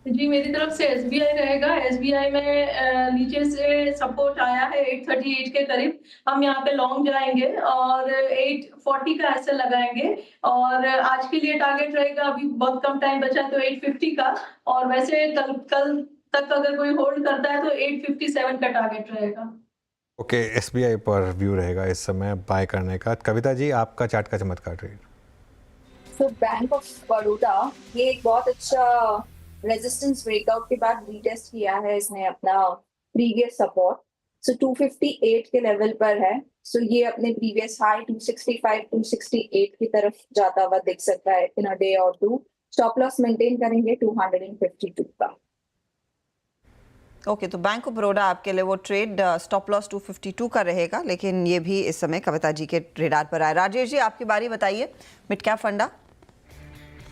जी, मेरी तरफ से SBI रहेगा. SBI में नीचे से सपोर्ट आया है 838 के करीब. हम यहाँ पे लॉन्ग जाएंगे और 840 का ऐसे लगाएंगे और आज के लिए टारगेट रहेगा, अभी बहुत कम टाइम बचा है तो 850 का, और वैसे कल तक अगर कोई होल्ड करता है तो 857 का टारगेट रहेगा. ओके, SBI पर व्यू रहेगा इस समय बाय करने का. कविता जी आपका चार्ट का चमत्कार trade. So bank of Baroda ये एक बहुत अच्छा रेजिस्टेंस ब्रेकआउट के बाद रीटेस्ट किया है इसने अपना प्रीवियस सपोर्ट. सो 258 के लेवल पर है. सो ये अपने प्रीवियस हाई 265 268 की तरफ जाता हुआ दिख सकता है इन अ डे और टू. स्टॉप लॉस मेंटेन करेंगे 252 का. ओके, तो बैंक ऑफ बड़ौदा आपके लिए वो ट्रेड स्टॉप लॉस 252 का रहेगा, लेकिन ये भी इस समय कविता जी के रेडार पर आए. राजेश जी आपकी बारी, बताइए मिड कैप फंडा.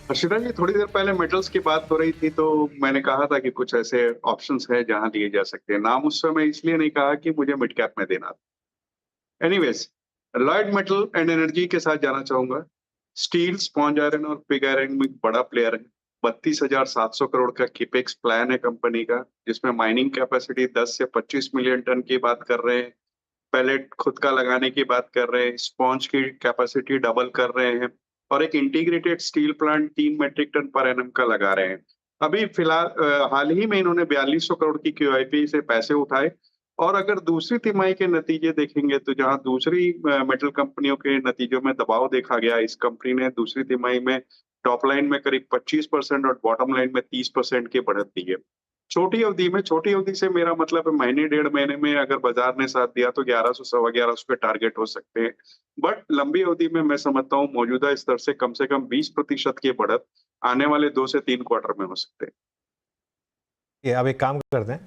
हर्षिता जी, थोड़ी देर पहले मेटल्स की बात हो रही थी तो मैंने कहा था कि कुछ ऐसे ऑप्शंस है जहां लिए जा सकते हैं. नाम उस समय इसलिए नहीं कहा कि मुझे मिड कैप में देना था. Anyways, Lloyd metal and energy के साथ जाना चाहूंगा. स्टील, स्पॉन्ज आयरन और पिग आयरन में बड़ा प्लेयर है. 32,700 करोड़ का किपेक्स प्लान है कंपनी का, जिसमें माइनिंग कैपेसिटी 10 से 25 मिलियन टन की बात कर रहे हैं, पैलेट खुद का लगाने की बात कर रहे हैं, स्पॉन्ज की कैपेसिटी डबल कर रहे हैं और एक integrated steel plant 3 metric ton पर एनम का लगा रहे हैं। अभी फिलहाल हाल ही में इन्होंने 4200 करोड़ की QIP से पैसे उठाए और अगर दूसरी तिमाही के नतीजे देखेंगे तो जहां दूसरी मेटल कंपनियों के नतीजों में दबाव देखा गया, इस कंपनी ने दूसरी तिमाही में टॉप लाइन में करीब 25% और बॉटम लाइन में 30% की बढ़त दी है। छोटी अवधि से मेरा मतलब है महीने 1.5 महीने में अगर बाजार ने साथ दिया तो 1100 सवा 1100 पे टारगेट हो सकते हैं, बट लंबी अवधि में मैं समझता हूँ मौजूदा स्तर से कम 20% की बढ़त आने वाले 2 से 3 क्वार्टर में हो सकते हैं। ये अब एक काम करते हैं,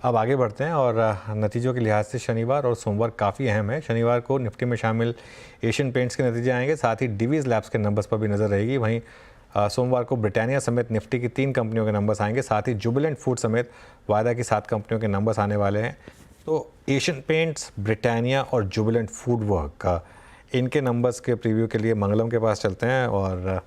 अब आगे बढ़ते हैं और नतीजों के लिहाज से शनिवार और सोमवार काफ़ी अहम है। शनिवार को निफ्टी में शामिल एशियन पेंट्स के नतीजे आएंगे, साथ ही डिवीज़ लैब्स के नंबर्स पर भी नज़र रहेगी। वहीं सोमवार को ब्रिटानिया समेत निफ्टी की 3 कंपनियों के नंबर्स आएंगे, साथ ही जुबिलेंट फूड समेत वायदा की 7 कंपनियों के नंबर्स आने वाले हैं। तो एशियन पेंट्स, ब्रिटानिया और जुबिलेंट फूड वर्क, इनके नंबर्स के प्रीव्यू के लिए मंगलम के पास चलते हैं और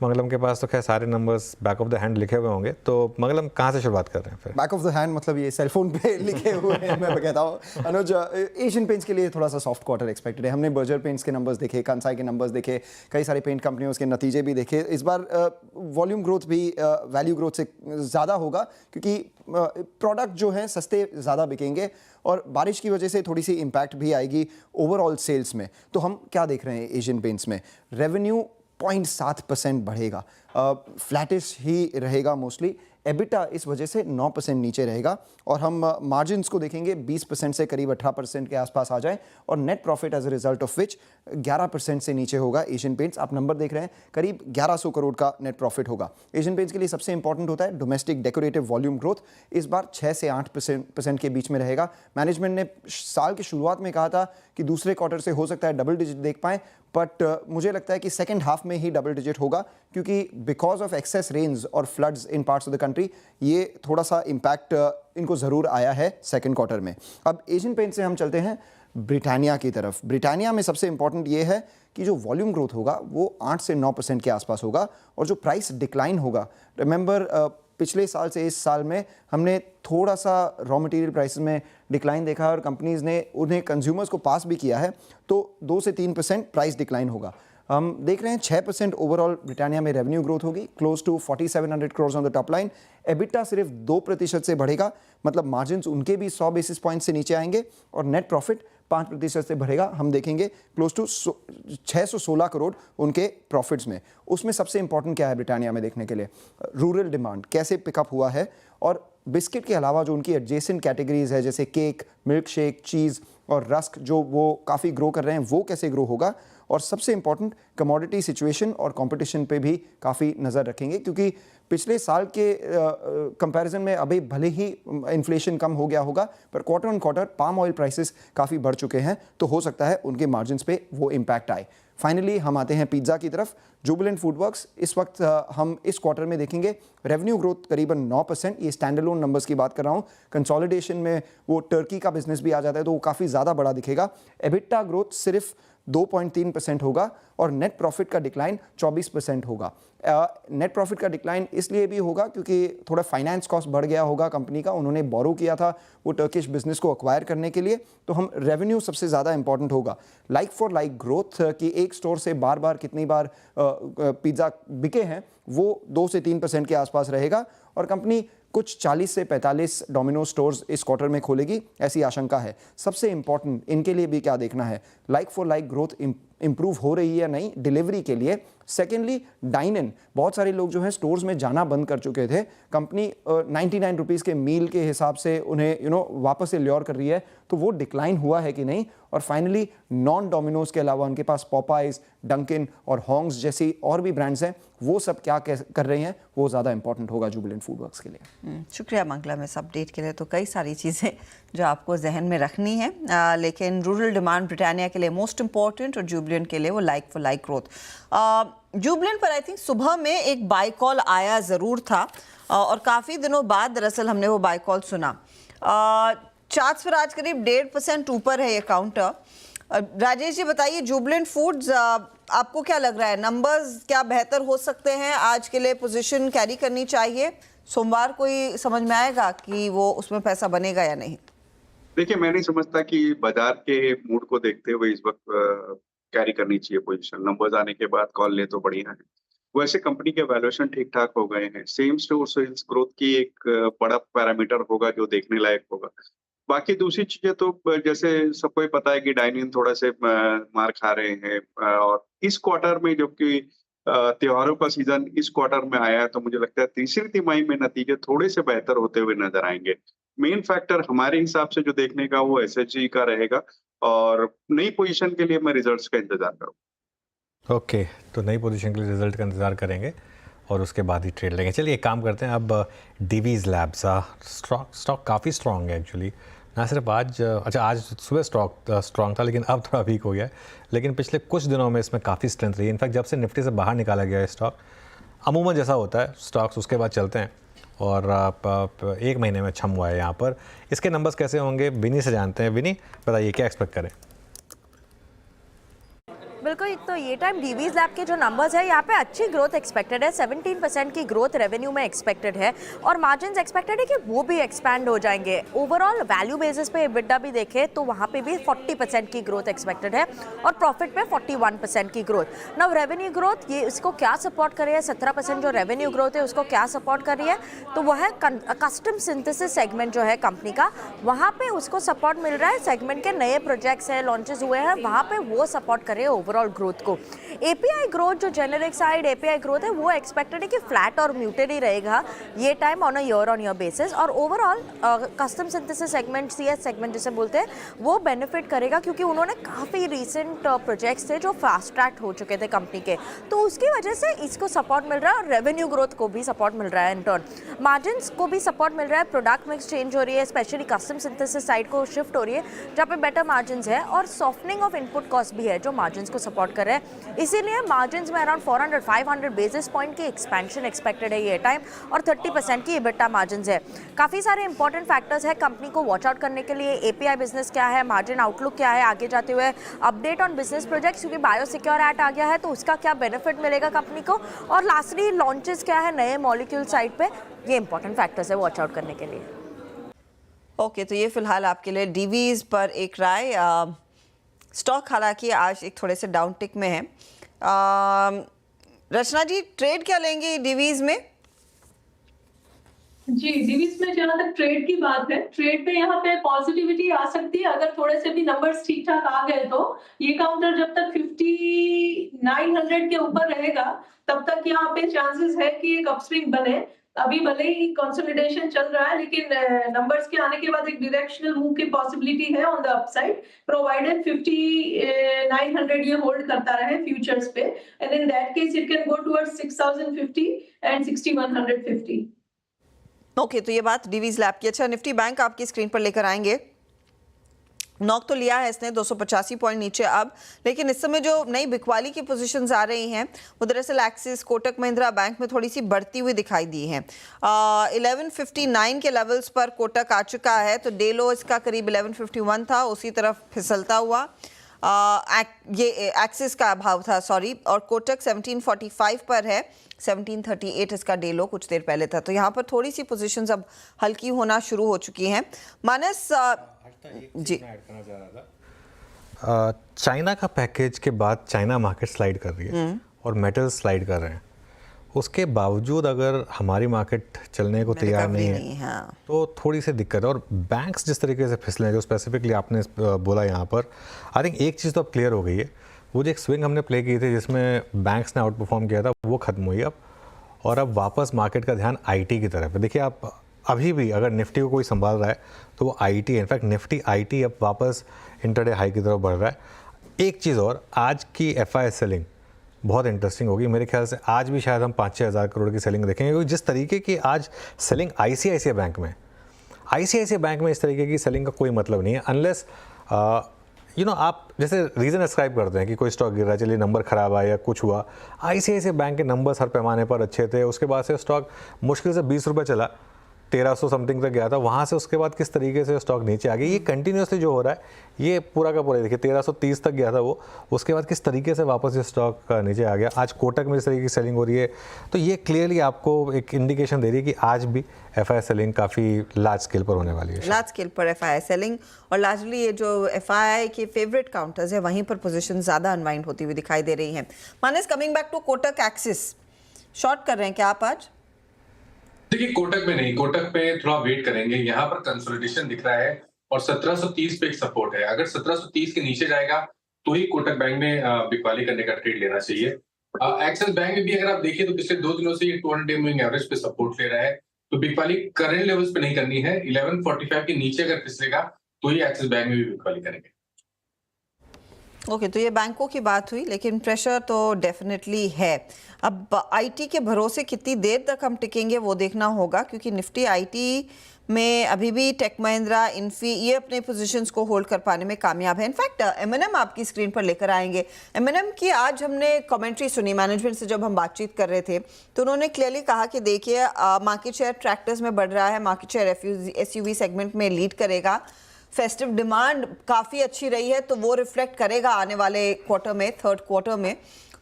मंगलम के पास तो खैर सारे numbers back of the hand लिखे हुए होंगे। तो मंगलम कहाँ से शुरुआत कर रहे हैं फिर? बैक ऑफ द हैंड मतलब ये सेलफोन पे लिखे हुए हैं। मैं कहता हूँ अनुज, एशियन पेंट्स के लिए थोड़ा सा सॉफ्ट क्वार्टर एक्सपेक्टेड है। हमने बर्जर पेंट्स के नंबर्स देखे, कंसाई के नंबर्स देखे, कई सारी पेंट कंपनियों के नतीजे भी देखे। इस बार वॉल्यूम ग्रोथ भी वैल्यू ग्रोथ से ज़्यादा होगा क्योंकि प्रोडक्ट जो हैं सस्ते ज़्यादा बिकेंगे और बारिश की वजह से थोड़ी सी इम्पैक्ट भी आएगी ओवरऑल सेल्स में। तो हम क्या देख रहे हैं एशियन पेंट्स में? रेवेन्यू 0.7% बढ़ेगा, फ्लैटिश ही रहेगा मोस्टली। एबिटा इस वजह से 9% नीचे रहेगा और हम मार्जिन्स को देखेंगे 20% से करीब 18% के आसपास आ जाए और net profit as a result of which 11% से नीचे होगा एशियन पेंट्स। आप नंबर देख रहे हैं, करीब 1100 करोड़ का नेट प्रॉफिट होगा। एशियन पेंट्स के लिए सबसे इंपॉर्टेंट होता है डोमेस्टिक डेकोरेटिव वॉल्यूम ग्रोथ, इस बार 6 से 8% के बीच में रहेगा। मैनेजमेंट ने साल की शुरुआत में कहा था कि दूसरे क्वार्टर से हो सकता है डबल डिजिट देख पाएँ, बट मुझे लगता है कि सेकेंड हाफ में ही डबल डिजिट होगा क्योंकि बिकॉज ऑफ एक्सेस रेन्स और floods in parts of the country ये थोड़ा सा इम्पैक्ट इनको ज़रूर आया है सेकेंड क्वार्टर में। अब एशियन पेंट से हम चलते हैं ब्रिटानिया की तरफ। ब्रिटानिया में सबसे इंपॉर्टेंट ये है कि जो वॉल्यूम ग्रोथ होगा वो 8 से 9% के आसपास होगा और जो प्राइस डिक्लाइन होगा, रिमेंबर पिछले साल से इस साल में हमने थोड़ा सा रॉ मटेरियल प्राइसेस में डिक्लाइन देखा है और कंपनीज़ ने उन्हें कंज्यूमर्स को पास भी किया है, तो 2 से 3% प्राइस डिक्लाइन होगा। हम देख रहे हैं 6% ओवरऑल ब्रिटानिया में रेवेन्यू ग्रोथ होगी, close to 4700 crore on the top line. EBITDA सिर्फ 2% से बढ़ेगा, मतलब मार्जिन्स उनके भी 100 बेसिस पॉइंट से नीचे आएंगे और नेट प्रॉफिट 5% से बढ़ेगा। हम देखेंगे क्लोज टू 616 करोड़ उनके प्रॉफिट्स में। उसमें सबसे इंपॉर्टेंट क्या है ब्रिटानिया में देखने के लिए? रूरल डिमांड कैसे पिकअप हुआ है और बिस्किट के अलावा जो उनकी एडजेसेंट कैटेगरीज है जैसे केक, मिल्क शेक, चीज़ और रस्क जो वो काफ़ी ग्रो कर रहे हैं, वो कैसे ग्रो होगा। और सबसे इंपॉर्टेंट कमोडिटी सिचुएशन और कंपटीशन पे भी काफ़ी नज़र रखेंगे क्योंकि पिछले साल के कंपैरिजन में अभी भले ही इन्फ्लेशन कम हो गया होगा पर quarter on quarter palm oil prices काफ़ी बढ़ चुके हैं, तो हो सकता है उनके मार्जिन्स पे वो इम्पैक्ट आए। फाइनली हम आते हैं पिज्ज़ा की तरफ। जुबिलेंट फूड वर्क्स इस वक्त हम इस क्वार्टर में देखेंगे रेवेन्यू ग्रोथ करीबन 9%, ये स्टैंड अलोन नंबर्स की बात कर रहा हूँ। कंसोलिडेशन में वो टर्की का बिजनेस भी आ जाता है तो वो काफ़ी ज़्यादा बड़ा दिखेगा। एबिटा ग्रोथ सिर्फ 2.3% होगा और नेट प्रॉफिट का डिक्लाइन 24% होगा। नेट प्रॉफिट का डिक्लाइन इसलिए भी होगा क्योंकि थोड़ा फाइनेंस कॉस्ट बढ़ गया होगा कंपनी का, उन्होंने बोरो किया था वो टर्किश बिजनेस को एक्वायर करने के लिए। तो हम रेवेन्यू सबसे ज़्यादा इंपॉर्टेंट होगा। लाइक फॉर लाइक ग्रोथ कि एक स्टोर से बार बार कितनी बार पिज़्ज़ा बिके हैं वो 2 से 3% के आसपास रहेगा और कंपनी कुछ 40 से 45 डोमिनो स्टोर्स इस क्वार्टर में खोलेगी, ऐसी आशंका है। सबसे इंपॉर्टेंट इनके लिए भी क्या देखना है, like for like growth improve हो रही है या नहीं डिलीवरी के लिए। सेकेंडली डाइन इन, बहुत सारे लोग जो हैं स्टोर्स में जाना बंद कर चुके थे, कंपनी 99 रुपीज़ के मील के हिसाब से उन्हें वापस से ल्योर कर रही है, तो वो डिक्लाइन हुआ है कि नहीं। और फाइनली नॉन डोमिनोज के अलावा उनके पास पॉपाइज, डंकिन और हॉन्ग्स जैसी और भी ब्रांड्स हैं, वो सब क्या कर रहे हैं वो ज़्यादा इंपॉर्टेंट होगा जुबिलेंट फूड वर्क्स के लिए। शुक्रिया मंगलम इस अपडेट के लिए। तो कई सारी चीज़ें जो आपको जहन में रखनी है, लेकिन रूरल डिमांड ब्रिटानिया के लिए मोस्ट इंपॉर्टेंट और जुबिलेंट के लिए वो like for like growth. Jubilant पर आई थिंक सुबह में एक बाय कॉल आया ज़रूर था और काफ़ी दिनों बाद दरअसल हमने वो बाय कॉल सुना। चार्ट्स पर आज करीब 1.5% ऊपर है ये काउंटर। राजेश जी बताइए, जुबिलेंट फूड्स आपको क्या लग रहा है, नंबर्स क्या बेहतर हो सकते हैं आज के लिए, पोजीशन कैरी करनी चाहिए, सोमवार को ही समझ में आएगा कि वो उसमें पैसा बनेगा या नहीं? देखिए, मैं नहीं समझता कि बाजार के मूड को देखते हुए इस वक्त कैरी करनी चाहिए पोजीशन। नंबर्स आने के बाद कॉल ले तो बढ़िया है। वैसे कंपनी के वैल्यूएशन ठीक ठाक हो गए हैं। सेम स्टोर सेल्स ग्रोथ की एक बड़ा पैरामीटर होगा जो देखने लायक होगा। बाकी दूसरी चीजें तो जैसे सबको ही पता है कि डाइन इन थोड़ा से मार खा रहे हैं, और इस क्वार्टर में जबकि त्योहारों का सीजन इस क्वार्टर में आया है, तो मुझे लगता है तीसरी तिमाही में नतीजे थोड़े से बेहतर होते हुए नजर आएंगे। मेन फैक्टर हमारे हिसाब से जो देखने का वो एसएचजी का रहेगा, और नई पोजीशन के लिए मैं रिजल्ट्स का इंतजार करूँ। ओके, तो नई पोजीशन के लिए रिजल्ट का इंतज़ार करेंगे और उसके बाद ही ट्रेड लेंगे। चलिए एक काम करते हैं, अब डिवीज लैब्स स्टॉक काफ़ी स्ट्रॉन्ग है एक्चुअली। ना सिर्फ आज, अच्छा आज सुबह स्ट्रॉन्ग था लेकिन अब थोड़ा वीक हो गया है, लेकिन पिछले कुछ दिनों में इसमें काफ़ी स्ट्रेंथ रही है। इनफैक्ट जब से निफ्टी से बाहर निकाला गया है स्टॉक, अमूमन जैसा होता है स्टॉक्स उसके बाद चलते हैं, और एक महीने में छम हुआ है यहाँ पर। इसके नंबर्स कैसे होंगे विनी से जानते हैं। विनी बताइए क्या एक्सपेक्ट करें? बिल्कुल, तो ये टाइम डीवीज लैब के जो नंबर्स है यहाँ पे अच्छी ग्रोथ एक्सपेक्टेड है, 17% की ग्रोथ रेवेन्यू में एक्सपेक्टेड है, और मार्जिन्स एक्सपेक्टेड है कि वो भी एक्सपैंड हो जाएंगे। ओवरऑल वैल्यू बेसिस पे EBITDA भी देखें तो वहाँ पे भी 40% की ग्रोथ एक्सपेक्टेड है, और प्रॉफिट पे 41% की ग्रोथ। नव रेवेन्यू ग्रोथ ये इसको क्या सपोर्ट कर रही है, 17% जो रेवेन्यू ग्रोथ है उसको क्या सपोर्ट कर रही है, तो वह है कस्टम सिंथेसिस सेगमेंट जो है कंपनी का, वहाँ पे उसको सपोर्ट मिल रहा है। सेगमेंट के नए प्रोजेक्ट्स हैं, लॉन्चेस हुए हैं, वहाँ पे वो सपोर्ट कर रहे हैं ओवरऑल ग्रोथ को। एपीआई ग्रोथ जो जेनेरिक साइड एपीआई ग्रोथ है वो एक्सपेक्टेड है कि फ्लैट और म्यूटेड ही रहेगा ये time on a year on year basis, और overall custom synthesis segment, CS segment जिसे बोलते हैं, वो बेनिफिट करेगा क्योंकि उन्होंने काफ़ी रिसेंट प्रोजेक्ट्स थे जो फास्ट ट्रैक हो चुके थे कंपनी के, तो उसकी वजह से इसको सपोर्ट मिल रहा है, और रेवेन्यू ग्रोथ को भी सपोर्ट मिल रहा है इन टर्न। मार्जिन्स को भी सपोर्ट मिल रहा है, प्रोडक्ट मिक्स चेंज हो रही है, स्पेशली कस्टम सिंथेसिस साइड को शिफ्ट हो रही है जहाँ पे बेटर मार्जिन्स है, और सॉफ्टनिंग ऑफ इनपुट कॉस्ट भी है जो मार्जिन्स को सपोर्ट कर रहे हैं। इसीलिए मार्जिन्स में अराउंड 400-500 बेसिस पॉइंट की एक्सपेंशन एक्सपेक्टेड है ये टाइम, और 30% की EBITDA मार्जिन्स है। काफ़ी सारे इंपॉर्टेंट फैक्टर्स है कंपनी को वॉच आउट करने के लिए। एपीआई बिजनेस क्या है, मार्जिन आउटलुक क्या है आगे जाते हुए, अपडेट ऑन बिजनेस प्रोजेक्ट्स क्योंकि बायोसिक्योर एक्ट आ गया है तो उसका क्या बेनिफिट मिलेगा कंपनी को, और लास्टली लॉन्चेस क्या है नए मॉलिक्यूल साइड पे, ये इंपॉर्टेंट फैक्टर्स है वॉच आउट करने के लिए। ओके, तो ये फिलहाल आपके लिए डीवीज पर एक राय। स्टॉक हालांकि आज एक थोड़े से डाउन टिक में है। रचना जी ट्रेड क्या लेंगे डीवीज में? जी, डिवीज में जहाँ तक ट्रेड की बात है, ट्रेड पे यहाँ पे पॉजिटिविटी आ सकती है अगर थोड़े से भी नंबर्स ठीक ठाक आ गए तो। ये काउंटर जब तक 5900 के ऊपर रहेगा तब तक यहाँ पे चांसेस है कि एक अपस्विंग बने। अभी भले ही कंसोलिडेशन चल रहा है लेकिन नंबर्स के आने के बाद एक डायरेक्शनल मूव की पॉसिबिलिटी है ऑन द अपसाइड, प्रोवाइडेड 5900 ये होल्ड करता रहे फ्यूचर्स पे, and in that case it can go towards 6050 and 6150। Okay, तो ये बात डीवीज लैब की। अच्छा, निफ्टी बैंक आपकी स्क्रीन पर लेकर आएंगे। नॉक तो लिया है इसने 285 पॉइंट नीचे अब, लेकिन इस समय जो नई बिकवाली की पोजीशंस आ रही हैं वो दरअसल एक्सिस, कोटक महिंद्रा बैंक में थोड़ी सी बढ़ती हुई दिखाई दी हैं। 1159 के लेवल्स पर कोटक आ चुका है, तो डे लो इसका करीब 1151 था, उसी तरफ फिसलता हुआ ये एक्सिस का अभाव था, सॉरी, और कोटक 1745 पर है, 1738 इसका डे लो कुछ देर पहले था, तो यहाँ पर थोड़ी सी पोजीशंस अब हल्की होना शुरू हो चुकी हैं। मानस जी ऐड करना चाह रहा था, चाइना का पैकेज के बाद चाइना मार्केट स्लाइड कर रही है और मेटल स्लाइड कर रहे हैं, उसके बावजूद अगर हमारी मार्केट चलने को तैयार नहीं है हाँ। तो थोड़ी सी दिक्कत है। और बैंक्स जिस तरीके से फिसले जो स्पेसिफिकली आपने बोला यहाँ पर, आई थिंक एक चीज़ तो अब क्लियर हो गई है, वो जो एक स्विंग हमने प्ले की थी जिसमें बैंक्स ने आउट परफॉर्म किया था वो खत्म हुई अब, और अब वापस मार्केट का ध्यान आईटी की तरफ है। देखिए आप अभी भी अगर निफ्टी को कोई संभाल रहा है तो वो आईटी है, इनफैक्ट निफ्टी आईटी अब वापस इंटरडे हाई की तरफ बढ़ रहा है। एक चीज़ और, आज की एफआई सेलिंग बहुत इंटरेस्टिंग होगी, मेरे ख्याल से आज भी शायद हम 5-6 हज़ार करोड़ की सेलिंग देखेंगे, क्योंकि जिस तरीके की आज सेलिंग आईसीआईसीआई बैंक में इस तरीके की सेलिंग का कोई मतलब नहीं है, अनलेस आप जैसे रीज़न एस्क्राइब करते हैं कि कोई स्टॉक गिर रहा है, चलिए नंबर ख़राब आया या कुछ हुआ। आईसीआईसीआई बैंक के नंबर्स हर पैमाने पर अच्छे थे, उसके बाद से स्टॉक मुश्किल से 20 रुपये चला, 1300 समथिंग तक गया था, वहाँ से उसके बाद किस तरीके से स्टॉक नीचे आ गया, ये कंटिन्यूसली जो हो रहा है ये पूरा का पूरा देखिए 1330 तक गया था वो, उसके बाद किस तरीके से वापस ये स्टॉक नीचे आ गया। आज कोटक में इस तरीके की सेलिंग हो रही है, तो ये क्लियरली आपको एक इंडिकेशन दे रही है कि आज भी एफआई सेलिंग काफ़ी लार्ज स्केल पर होने वाली है। लार्ज स्केल पर एफआई सेलिंग, और लार्जली ये जो एफआई के फेवरेट काउंटर्स है वहीं पर पोजीशन ज़्यादा अनवाइंड होती हुई दिखाई दे रही हैं। Manas, coming back to Kotak Axis, short कर रहे हैं क्या आप आज? देखिए कोटक में नहीं, कोटक पे थोड़ा वेट करेंगे, यहाँ पर कंसोलिडेशन दिख रहा है और 1730 पे एक सपोर्ट है। अगर 1730 के नीचे जाएगा तो ही कोटक बैंक में बिकवाली करने का ट्रेड लेना चाहिए। एक्सिस बैंक में भी अगर आप देखिए तो पिछले 2 दिनों से ये 200 डे मूविंग एवरेज पे सपोर्ट ले रहा है, तो बिकवाली करंट लेवल्स पे नहीं करनी है। 1145 के नीचे अगर फिसलेगा तो ही एक्सिस बैंक में भी बिकवाली करेंगे। ओके, तो ये बैंकों की बात हुई, लेकिन प्रेशर तो डेफिनेटली है। अब आईटी के भरोसे कितनी देर तक हम टिकेंगे वो देखना होगा, क्योंकि निफ्टी आईटी में अभी भी टेक महिंद्रा, इन्फी ये अपने पोजीशंस को होल्ड कर पाने में कामयाब है। इनफैक्ट एमएनएम आपकी स्क्रीन पर लेकर आएंगे। एमएनएम की आज हमने कमेंट्री सुनी मैनेजमेंट से, जब हम बातचीत कर रहे थे तो उन्होंने क्लियरली कहा कि देखिए मार्केट शेयर ट्रैक्टर्स में बढ़ रहा है, मार्केट शेयर एसयूवी सेगमेंट में लीड करेगा, फेस्टिव डिमांड काफ़ी अच्छी रही है तो वो रिफ्लेक्ट करेगा आने वाले क्वार्टर में, थर्ड क्वार्टर में।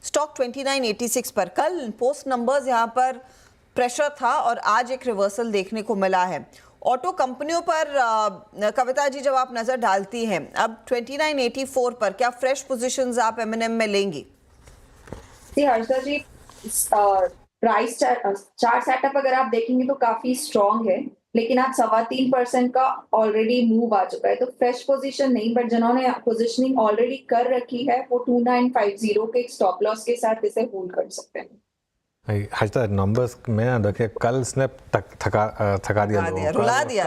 स्टॉक 2986 पर, कल पोस्ट नंबर्स यहाँ पर प्रेशर था और आज एक रिवर्सल देखने को मिला है। ऑटो कंपनियों पर कविता जी जब आप नज़र डालती हैं अब 2984 पर, क्या फ्रेश पोजीशंस आप एमएनएम में लेंगी? जी हर्षदा जी, प्राइस चार्ट सेटअप अगर आप देखेंगे तो काफी स्ट्रॉन्ग है, लेकिन आज 3.25% का ऑलरेडी मूव आ चुका है, तो फ्रेश पोजीशन नहीं, बट जिन्होंने पोजीशनिंग ऑलरेडी कर रखी है वो 2950 के स्टॉप लॉस के साथ इसे होल्ड कर सकते हैं। हर्षदा, नंबर्स में ना देखिए, कल इसने थका दिया लोगों को,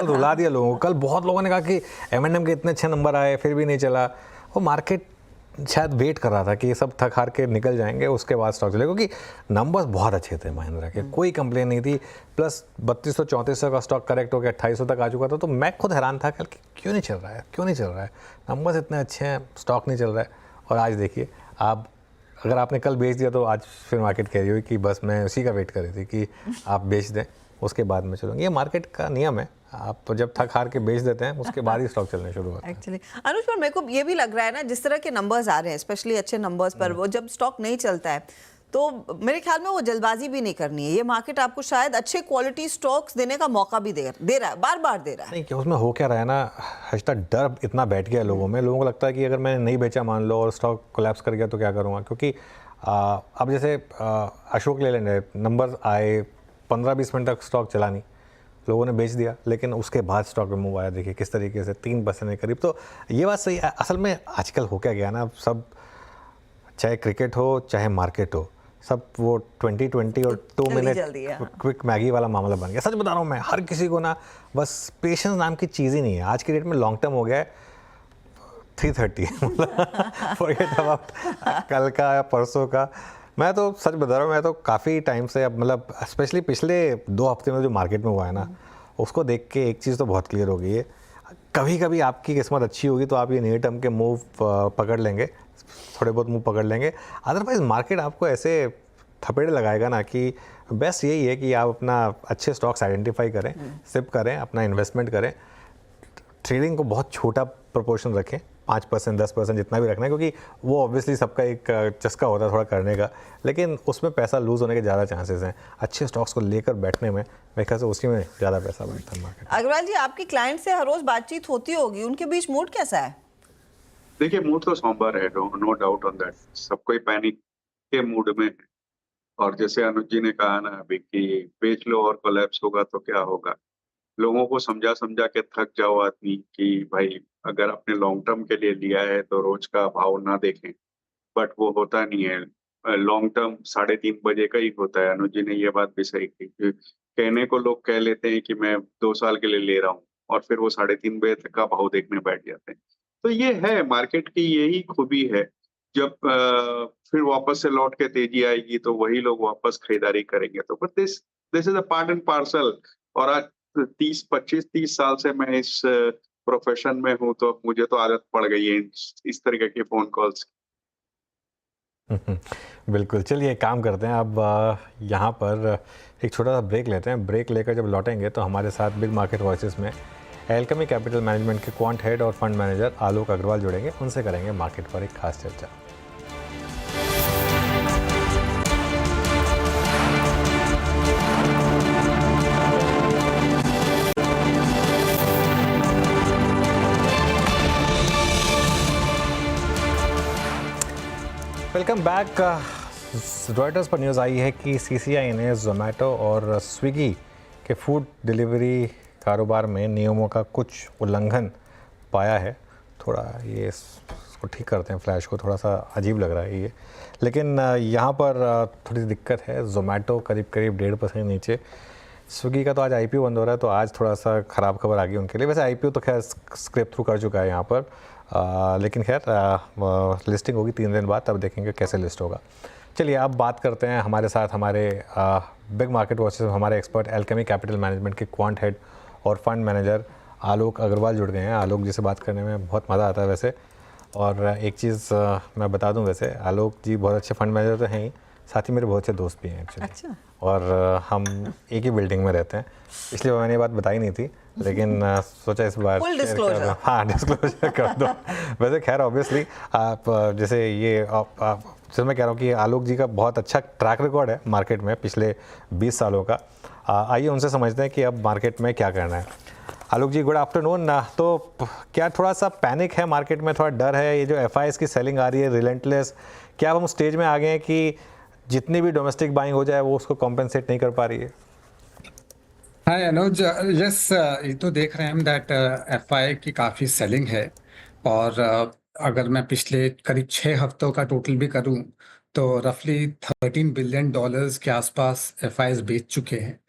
रुला दिया लोगों को। कल बहुत लोगों ने कहा कि एमएनएम के इतने अच्छे नंबर आए फिर भी नहीं चला। वो मार्केट शायद वेट कर रहा था कि ये सब थक हार के निकल जाएंगे, उसके बाद स्टॉक चलेगा, क्योंकि नंबर्स बहुत अच्छे थे महिंद्रा के, कोई कंप्लेन नहीं थी। प्लस 3200-3400 का स्टॉक करेक्ट हो गया 2800 तक आ चुका था, तो मैं खुद हैरान था कल कि क्यों नहीं चल रहा है, क्यों नहीं चल रहा है, नंबर्स इतने अच्छे हैं, स्टॉक नहीं चल रहा है। और आज देखिए आप, अगर आपने कल बेच दिया तो आज फिर मार्केट कह रही हुई कि बस मैं उसी का वेट कर रही थी कि आप बेच दें, उसके बाद में चलूँगी। ये मार्केट का नियम है, आप तो जब थक हार के बेच देते हैं उसके बाद ही स्टॉक चलने शुरू होता है। एक्चुअली अनुज, पर मेरे को ये भी लग रहा है ना, जिस तरह के नंबर्स आ रहे हैं स्पेशली अच्छे नंबर्स पर, वो जब स्टॉक नहीं चलता है तो मेरे ख्याल में वो जल्दबाजी भी नहीं करनी है। ये मार्केट आपको शायद अच्छे क्वालिटी स्टॉक्स देने का मौका भी दे रहा है, बार बार दे रहा है। नहीं, कि उसमें हो क्या रहा है ना हर्षदा, डर इतना बैठ गया लोगों में, लोगों को लगता है कि अगर मैंने नहीं बेचा मान लो और स्टॉक कोलैप्स कर गया तो क्या करूँगा। क्योंकि अब जैसे अशोक ले लेंगे, नंबर आए 15-20 मिनट तक स्टॉक चला नहीं, लोगों ने बेच दिया, लेकिन उसके बाद स्टॉक में मूव आया, देखिए किस तरीके से 3% के करीब। तो ये बात सही है। असल में आजकल हो क्या गया ना, सब चाहे क्रिकेट हो चाहे मार्केट हो, सब वो 2020 और 2 मिनट क्विक मैगी वाला मामला बन गया। सच बता रहा हूँ मैं, हर किसी को ना बस पेशेंस नाम की चीज़ ही नहीं है। आज की डेट में लॉन्ग टर्म हो गया है 330 फॉरगेट अबाउट कल का या परसों का। मैं तो सच बता रहा हूँ, मैं तो काफ़ी टाइम से, अब मतलब स्पेशली पिछले 2 हफ्ते में जो मार्केट में हुआ है ना, उसको देख के एक चीज़ तो बहुत क्लियर हो गई है। कभी कभी आपकी किस्मत अच्छी होगी तो आप ये नियर टर्म के मूव पकड़ लेंगे, थोड़े बहुत मूव पकड़ लेंगे। अदरवाइज मार्केट आपको ऐसे थपेड़े लगाएगा ना कि बेस्ट यही है कि आप अपना अच्छे स्टॉक्स आइडेंटिफाई करें, सिप करें, अपना इन्वेस्टमेंट करें, ट्रेडिंग को बहुत छोटा प्रोपोर्शन रखें, 5% 10% जितना भी रखना है, क्योंकि वो ऑब्वियसली सबका एक चस्का होता है थोड़ा करने का, लेकिन उसमें पैसा लूज होने के ज़्यादा चांसेस हैं। अच्छे स्टॉक्स को लेकर बैठने में मेरे ख्याल से उसी में ज़्यादा पैसा बैठता है मार्केट। अग्रवाल जी, आपकी क्लाइंट से हर रोज बातचीत होती होगी, उनके बीच मूड कैसा है? देखिए, मूड तो सॉम्बर है, नो डाउट ऑन दैट। सब कोई पैनिक के मूड में है, और जैसे अनुज जी ने कहा ना अभी कि बेच लो और कोलैप्स होगा तो क्या होगा। लोगों को समझा समझा के थक जाओ आदमी कि भाई अगर आपने लॉन्ग टर्म के लिए लिया है तो रोज का भाव ना देखें, बट वो होता नहीं है। लॉन्ग टर्म 3:30 बजे का ही होता है। अनुज जी ने ये बात भी सही की। कहने को लोग कह लेते हैं कि मैं 2 साल के लिए ले रहा हूँ, और फिर वो 3:30 बजे तक का भाव देखने बैठ जाते हैं। तो ये है मार्केट की, यही खूबी है। जब फिर वापस से लौट के तेजी आएगी तो वही लोग वापस खरीदारी करेंगे। तो but this is a part and parcel. और आज 25-30 साल से मैं इस प्रोफेशन में हूँ, तो मुझे तो आदत पड़ गई है इस तरीके के फोन कॉल्स। बिल्कुल, चलिए एक काम करते हैं अब यहाँ पर एक छोटा सा ब्रेक लेते हैं। ब्रेक लेकर जब लौटेंगे तो हमारे साथ बिग मार्केट वॉइसेस में एल्केमी कैपिटल मैनेजमेंट के क्वांट हेड और फंड मैनेजर आलोक अग्रवाल जुड़ेंगे, उनसे करेंगे मार्केट पर एक खास चर्चा। Welcome back. रॉयटर्स पर न्यूज़ आई है कि सीसीआई ने जोमेटो और स्विगी के फूड डिलीवरी कारोबार में नियमों का कुछ उल्लंघन पाया है। थोड़ा ये इसको ठीक करते हैं, फ्लैश को थोड़ा सा अजीब लग रहा है ये, लेकिन यहाँ पर थोड़ी दिक्कत है। जोमेटो करीब 1.5% नीचे, स्विगी का तो आज आईपीओ बंद हो रहा है, तो आज थोड़ा सा ख़राब खबर आ गई उनके लिए। वैसे आईपीओ तो खैर स्क्रैप थ्रू कर चुका है यहाँ पर, लेकिन खैर लिस्टिंग होगी 3 दिन बाद, तब देखेंगे कैसे लिस्ट होगा। चलिए अब बात करते हैं हमारे साथ हमारे बिग मार्केट वॉचेस में हमारे एक्सपर्ट एल्केमी कैपिटल मैनेजमेंट के क्वांट हेड और फंड मैनेजर आलोक अग्रवाल जुड़ गए हैं। आलोक जी से बात करने में बहुत मज़ा आता है वैसे, और एक चीज़ मैं बता दूं, वैसे आलोक जी बहुत अच्छे फंड मैनेजर तो हैं ही, साथ ही मेरे बहुत अच्छे दोस्त भी हैं एक्चुअली। अच्छा। और हम एक ही बिल्डिंग में रहते हैं, इसलिए मैंने ये बात बताई नहीं थी, लेकिन सोचा इस बार डिस्क्लोजर। हाँ, डिस्क्लोजर कर दो। वैसे खैर ऑब्वियसली आप जैसे ये जैसे मैं कह रहा हूँ कि आलोक जी का बहुत अच्छा ट्रैक रिकॉर्ड है मार्केट में पिछले 20 सालों का। आइए उनसे समझते हैं कि अब मार्केट में क्या करना है। आलोक जी गुड आफ्टरनून। तो क्या थोड़ा सा पैनिक है मार्केट में, थोड़ा डर है, ये जो एफआईएस की सेलिंग आ रही है रिलेंटलेस, क्या हम स्टेज में आ गए हैं कि जितनी भी डोमेस्टिक बाइंग हो जाए वो उसको कॉम्पेंसेट नहीं कर पा रही है? हाय अनुज, यस, ये तो देख रहे हैं हम दैट एफआई की काफ़ी सेलिंग है, और अगर मैं पिछले करीब 6 हफ्तों का टोटल भी करूं तो रफली $13 बिलियन के आसपास एफआईएस बेच चुके हैं,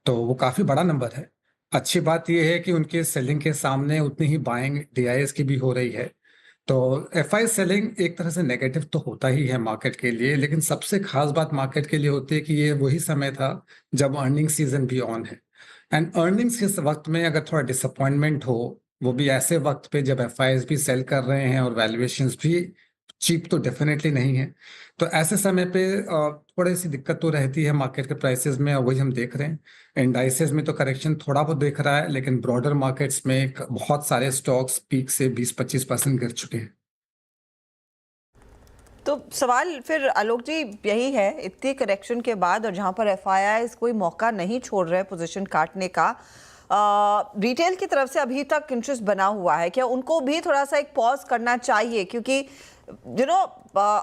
तो वो काफ़ी बड़ा नंबर है। अच्छी बात यह है कि उनके सेलिंग के सामने उतनी ही बाइंग डीआईएस की भी हो रही है, तो एफआई सेलिंग एक तरह से नेगेटिव तो होता ही है मार्केट के लिए, लेकिन सबसे खास बात मार्केट के लिए होती है कि ये वही समय था जब अर्निंग सीजन भी ऑन है, एंड अर्निंग्स के वक्त में अगर थोड़ा डिसअपॉइंटमेंट हो, वो भी ऐसे वक्त पे जब एफआईएस भी सेल कर रहे हैं और वैल्यूएशंस भी चीप तो डेफिनेटली नहीं है, तो ऐसे समय पे थोड़ी सी दिक्कत तो रहती है मार्केट के प्राइसेस में, और वही हम देख रहे हैं। इंडाइसेस में तो करेक्शन थोड़ा बहुत दिख रहा है, लेकिन ब्रॉडर मार्केट्स में बहुत सारे स्टॉक्स पीक से 20-25% गिर चुके हैं। तो सवाल फिर आलोक जी यही है, इतनी करेक्शन के बाद और जहां पर एफआईआईज कोई मौका नहीं छोड़ रहे पोजीशन काटने का, रिटेल की तरफ से अभी तक इंटरेस्ट बना हुआ है, क्या उनको भी थोड़ा सा एक पॉज करना चाहिए? क्योंकि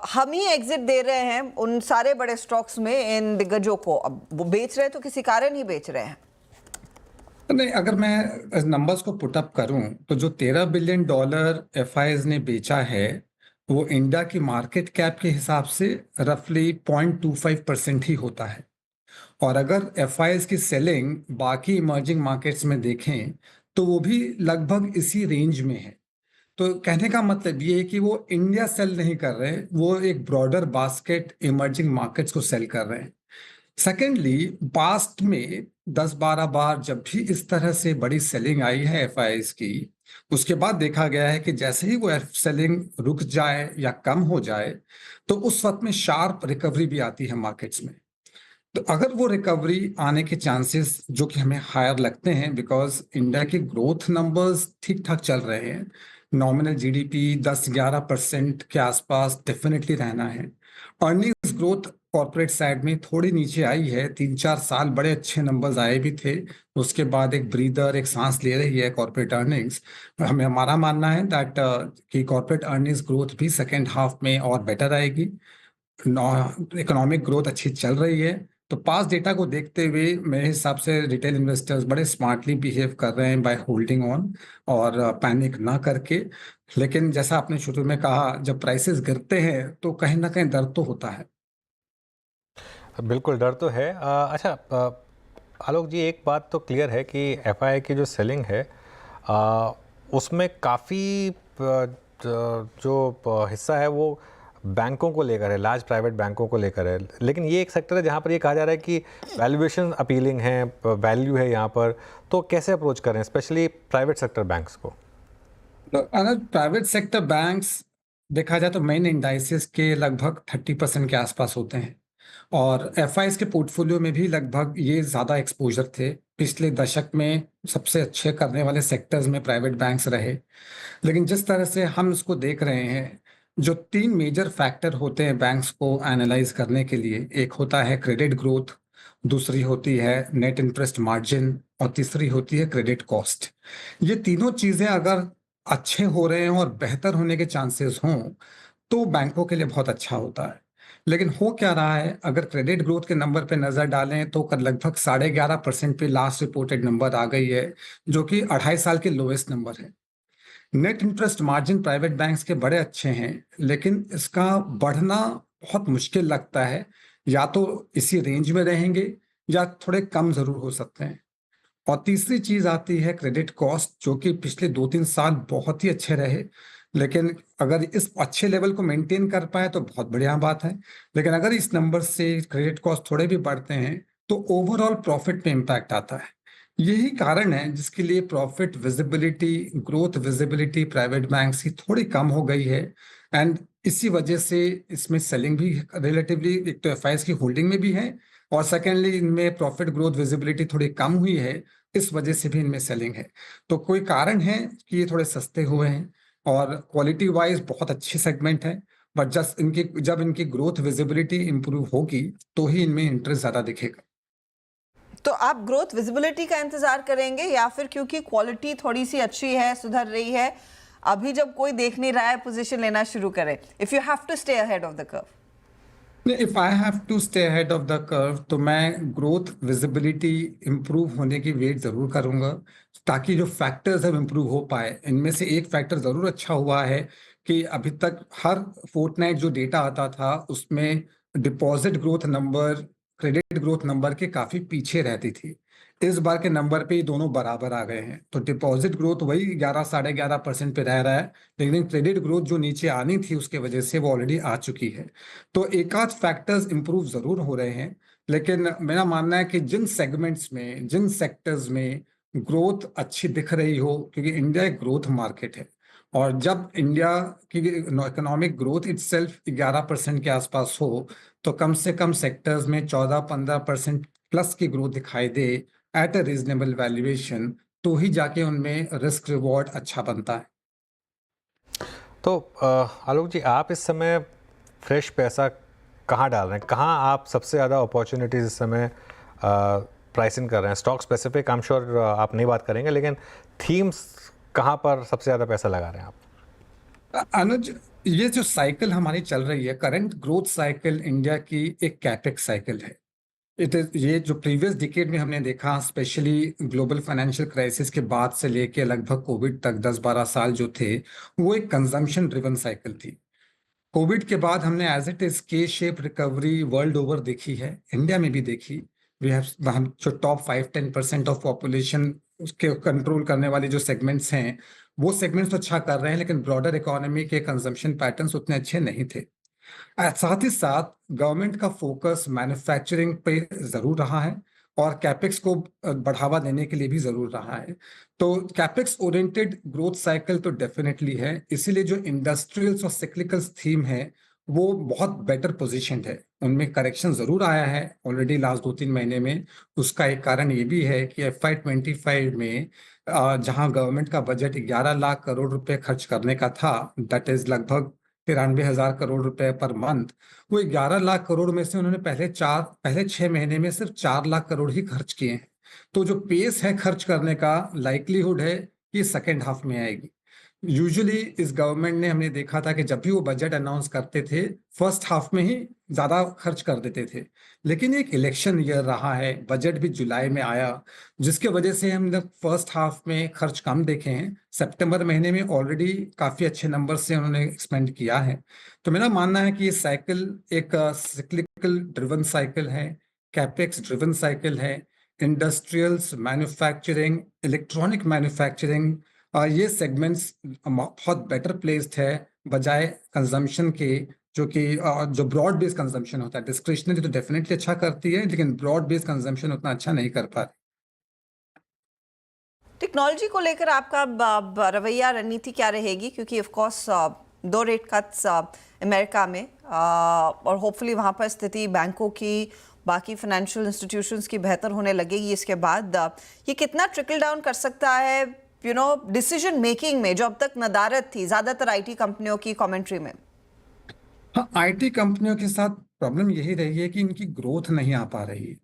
हम ही एग्जिट दे रहे हैं उन सारे बड़े स्टॉक्स में इन दिग्गजों को, अब वो बेच रहे हैं तो किसी कारण ही बेच रहे हैं। नहीं, अगर मैं नंबर्स को पुट अप करूं तो जो $13 बिलियन एफआईएस ने बेचा है वो इंडिया की मार्केट कैप के हिसाब से रफली 0.25% ही होता है, और अगर एफआईएस की सेलिंग बाकी इमर्जिंग मार्केट्स में देखें तो वो भी लगभग इसी रेंज में है। तो कहने का मतलब ये है कि वो इंडिया सेल नहीं कर रहे, वो एक ब्रॉडर बास्केट इमर्जिंग मार्केट्स को सेल कर रहे हैं। सेकेंडली, पास्ट में 10-12 बार जब भी इस तरह से बड़ी सेलिंग आई है एफआईएस की, उसके बाद देखा गया है कि जैसे ही वो सेलिंग रुक जाए या कम हो जाए तो उस वक्त में शार्प रिकवरी भी आती है मार्केट्स में। तो अगर वो रिकवरी आने के चांसेस जो कि हमें हायर लगते हैं, बिकॉज इंडिया के ग्रोथ नंबर्स ठीक ठाक चल रहे हैं, नॉमिनल जीडीपी 10-11% के आसपास डेफिनेटली रहना है। अर्निंग्स ग्रोथ कॉर्पोरेट साइड में थोड़ी नीचे आई है, 3-4 साल बड़े अच्छे नंबर्स आए भी थे, उसके बाद एक ब्रीदर, एक सांस ले रही है कॉर्पोरेट अर्निंग्स। हमारा मानना है दैट कि कॉर्पोरेट अर्निंग्स ग्रोथ भी सेकेंड हाफ में और बेटर आएगी। इकोनॉमिक ग्रोथ अच्छी चल रही है, तो पास डेटा को देखते हुए मेरे हिसाब से रिटेल इन्वेस्टर्स बड़े स्मार्टली बिहेव कर रहे हैं बाय होल्डिंग ऑन और पैनिक ना करके। लेकिन जैसा आपने शुरू में कहा, जब प्राइसेस गिरते हैं तो कहीं ना कहीं डर तो होता है। बिल्कुल डर तो है। अच्छा आलोक जी, एक बात तो क्लियर है कि एफआईआई की जो सेलिंग है उसमें काफ़ी जो हिस्सा है वो बैंकों को लेकर है, लार्ज प्राइवेट बैंकों को लेकर है, लेकिन ये एक सेक्टर है जहाँ पर ये कहा जा रहा है कि वैल्यूएशन अपीलिंग है, वैल्यू है यहाँ पर, तो कैसे अप्रोच करें स्पेशली प्राइवेट सेक्टर बैंक्स को? प्राइवेट सेक्टर बैंक्स देखा जाए तो मेन इंडाइसेस के लगभग 30% के आसपास होते हैं और एफआईएस के पोर्टफोलियो में भी लगभग ये ज्यादा एक्सपोजर थे। पिछले दशक में सबसे अच्छे करने वाले सेक्टर्स में प्राइवेट बैंक्स रहे। लेकिन जिस तरह से हम इसको देख रहे हैं, जो 3 मेजर फैक्टर होते हैं बैंक्स को एनालाइज करने के लिए, एक होता है क्रेडिट ग्रोथ, दूसरी होती है नेट इंटरेस्ट मार्जिन और तीसरी होती है क्रेडिट कॉस्ट। ये तीनों चीजें अगर अच्छे हो रहे हैं और बेहतर होने के चांसेस हों तो बैंकों के लिए बहुत अच्छा होता है। लेकिन हो क्या रहा है, अगर क्रेडिट ग्रोथ के नंबर पे नजर डालें तो लगभग 11.5% पे लास्ट रिपोर्टेड नंबर आ गई है, जो कि 2.5 साल के लोएस्ट नंबर है। Net interest margin private banks के बड़े अच्छे हैं, लेकिन इसका बढ़ना बहुत मुश्किल लगता है। या तो इसी रेंज में रहेंगे या थोड़े कम जरूर हो सकते हैं। और तीसरी चीज आती है क्रेडिट कॉस्ट, जो कि पिछले 2-3 साल बहुत ही अच्छे रहे। लेकिन अगर इस अच्छे लेवल को मेंटेन कर पाए तो बहुत बढ़िया बात है। लेकिन अगर इस नंबर से क्रेडिट कॉस्ट थोड़े भी बढ़ते हैं तो ओवरऑल प्रॉफिट पे इम्पैक्ट आता है। यही कारण है जिसके लिए profit visibility, growth visibility private banks की थोड़ी कम हो गई है। एंड इसी वजह से इसमें सेलिंग भी रिलेटिवली, एक तो एफआईएस की होल्डिंग में भी है और सेकेंडली इनमें प्रॉफिट ग्रोथ विजिबिलिटी थोड़ी कम हुई है, इस वजह से भी इनमें सेलिंग है। तो कोई कारण है कि ये थोड़े सस्ते हुए हैं और क्वालिटी वाइज बहुत अच्छे सेगमेंट है। बट जब इनकी ग्रोथ विजिबिलिटी इंप्रूव होगी तो ही इनमें इंटरेस्ट ज्यादा दिखेगा। तो आप ग्रोथ विजिबिलिटी का इंतजार करेंगे या फिर क्योंकि क्वालिटी थोड़ी सी अच्छी है, सुधर रही है, अभी जब कोई देख नहीं रहा है पोजीशन लेना शुरू करें? If you have to stay ahead of the curve. If I have to stay ahead of the curve तो मैं ग्रोथ विजिबिलिटी इंप्रूव होने की वेट जरूर करूंगा, ताकि जो फैक्टर्स अब इंप्रूव हो पाए। इनमें से एक फैक्टर जरूर अच्छा हुआ है कि अभी तक हर फोर्टनाइट जो डेटा आता था उसमें deposit growth number credit growth number के काफी पीछे रहती थी। इस बार के नंबर पे ये दोनों बराबर आ गए हैं। तो डिपॉजिट ग्रोथ वही 11-11.5% पे रह रहा है, लेकिन क्रेडिट ग्रोथ जो नीचे आनी थी उसके वजह से वो ऑलरेडी आ चुकी है। तो एक आध फैक्टर्स इंप्रूव जरूर हो रहे हैं। लेकिन मेरा मानना है कि जिन सेगमेंट्स में, जिन सेक्टर्स में ग्रोथ अच्छी दिख रही हो, क्योंकि इंडिया एक ग्रोथ मार्केट है और जब इंडिया की इकोनॉमिक ग्रोथ इटसेल्फ 11% के आसपास हो तो कम से कम सेक्टर्स में 14-15% प्लस की ग्रोथ दिखाई दे एट अ रीजनेबल वैल्यूएशन, तो ही जाके उनमें रिस्क रिवॉर्ड अच्छा बनता है। तो आलोक जी, आप इस समय फ्रेश पैसा कहाँ डाल रहे हैं? कहाँ आप सबसे ज़्यादा अपॉर्चुनिटीज इस समय प्राइसिंग कर रहे हैं? Stock specific I am sure आप नहीं बात करेंगे, लेकिन थीम्स कहाँ पर सबसे ज़्यादा पैसा लगा रहे हैं आप? अनुज, ये जो साइकिल हमारी चल रही है, करंट ग्रोथ साइकिल इंडिया की एक कैपेक्स साइकिल है। ये जो प्रीवियस डिकेड में हमने देखा, स्पेशली ग्लोबल फाइनेंशियल क्राइसिस के बाद से लेके लगभग कोविड तक 10-12 साल जो थे, वो एक कंजम्पशन ड्रिवन साइकिल थी। कोविड के बाद हमने एज इट इज के शेप रिकवरी वर्ल्ड ओवर देखी है, इंडिया में भी देखी। हम जो टॉप 5-10% ऑफ पॉपुलेशन उसके कंट्रोल करने वाले जो सेगमेंट्स हैं, वो सेगमेंट्स तो अच्छा कर रहे हैं, लेकिन ब्रॉडर इकोनॉमी के कंजम्पशन पैटर्न्स उतने अच्छे नहीं थे। साथ ही साथ गवर्नमेंट का फोकस मैन्युफैक्चरिंग पे जरूर रहा है और कैपेक्स को बढ़ावा देने के लिए भी जरूर रहा है। तो कैपेक्स ओरिएंटेड ग्रोथ साइकिल तो डेफिनेटली है, इसीलिए जो इंडस्ट्रियल्स और सिक्लिकल्स थीम है वो बहुत बेटर पोजीशनड है। उनमें करेक्शन जरूर आया है ऑलरेडी लास्ट 2-3 महीने में। उसका एक कारण ये भी है कि FY25 में जहां गवर्नमेंट का बजट 11 लाख करोड़ रुपए खर्च करने का था, दैट इज लगभग 93,000 करोड़ रुपए पर मंथ, वो 11 लाख करोड़ में से उन्होंने पहले 6 महीने में सिर्फ 4 लाख करोड़ ही खर्च किए हैं। तो जो पेस है खर्च करने का, लाइक्लीहुड है कि सेकेंड हाफ में आएगी। यूजुअली इस गवर्नमेंट ने, हमने देखा था कि जब भी वो बजट अनाउंस करते थे फर्स्ट हाफ में ही ज्यादा खर्च कर देते थे। लेकिन एक इलेक्शन ईयर रहा है, बजट भी जुलाई में आया, जिसके वजह से हम लोग फर्स्ट हाफ में खर्च कम देखे हैं। सितंबर महीने में ऑलरेडी काफी अच्छे नंबर से उन्होंने एक्सपेंड किया है। तो मेरा मानना है कि ये साइकिल एक सिक्लिकल ड्रिवन साइकिल है, कैपेक्स ड्रिवन साइकिल है। इंडस्ट्रियल्स, मैन्युफैक्चरिंग, इलेक्ट्रॉनिक मैन्युफैक्चरिंग, ये सेगमेंट्स बहुत बेटर प्लेस्ड है बजाय कंजम्पशन के, जो कि जो ब्रॉड बेस्ड कंजम्पशन होता है। डिस्क्रिशनरी तो डेफिनेटली अच्छा करती है, लेकिन ब्रॉड बेस्ड कंजम्पशन उतना अच्छा नहीं कर पा रही। टेक्नोलॉजी को लेकर आपका रवैया, रणनीति क्या रहेगी? क्योंकि of course 2 rate cuts America में और होपफुली वहाँ पर स्थिति बैंकों की, बाकी फाइनेंशियल इंस्टीट्यूशंस की बेहतर होने लगेगी इसके बाद। ये कितना ट्रिकल डाउन कर सकता है डिसीजन मेकिंग में, जो अब तक नदारत थी ज़्यादातर आईटी कंपनियों की कमेंट्री में? हाँ, आईटी कंपनियों के साथ प्रॉब्लम यही रही है कि इनकी ग्रोथ नहीं आ पा रही है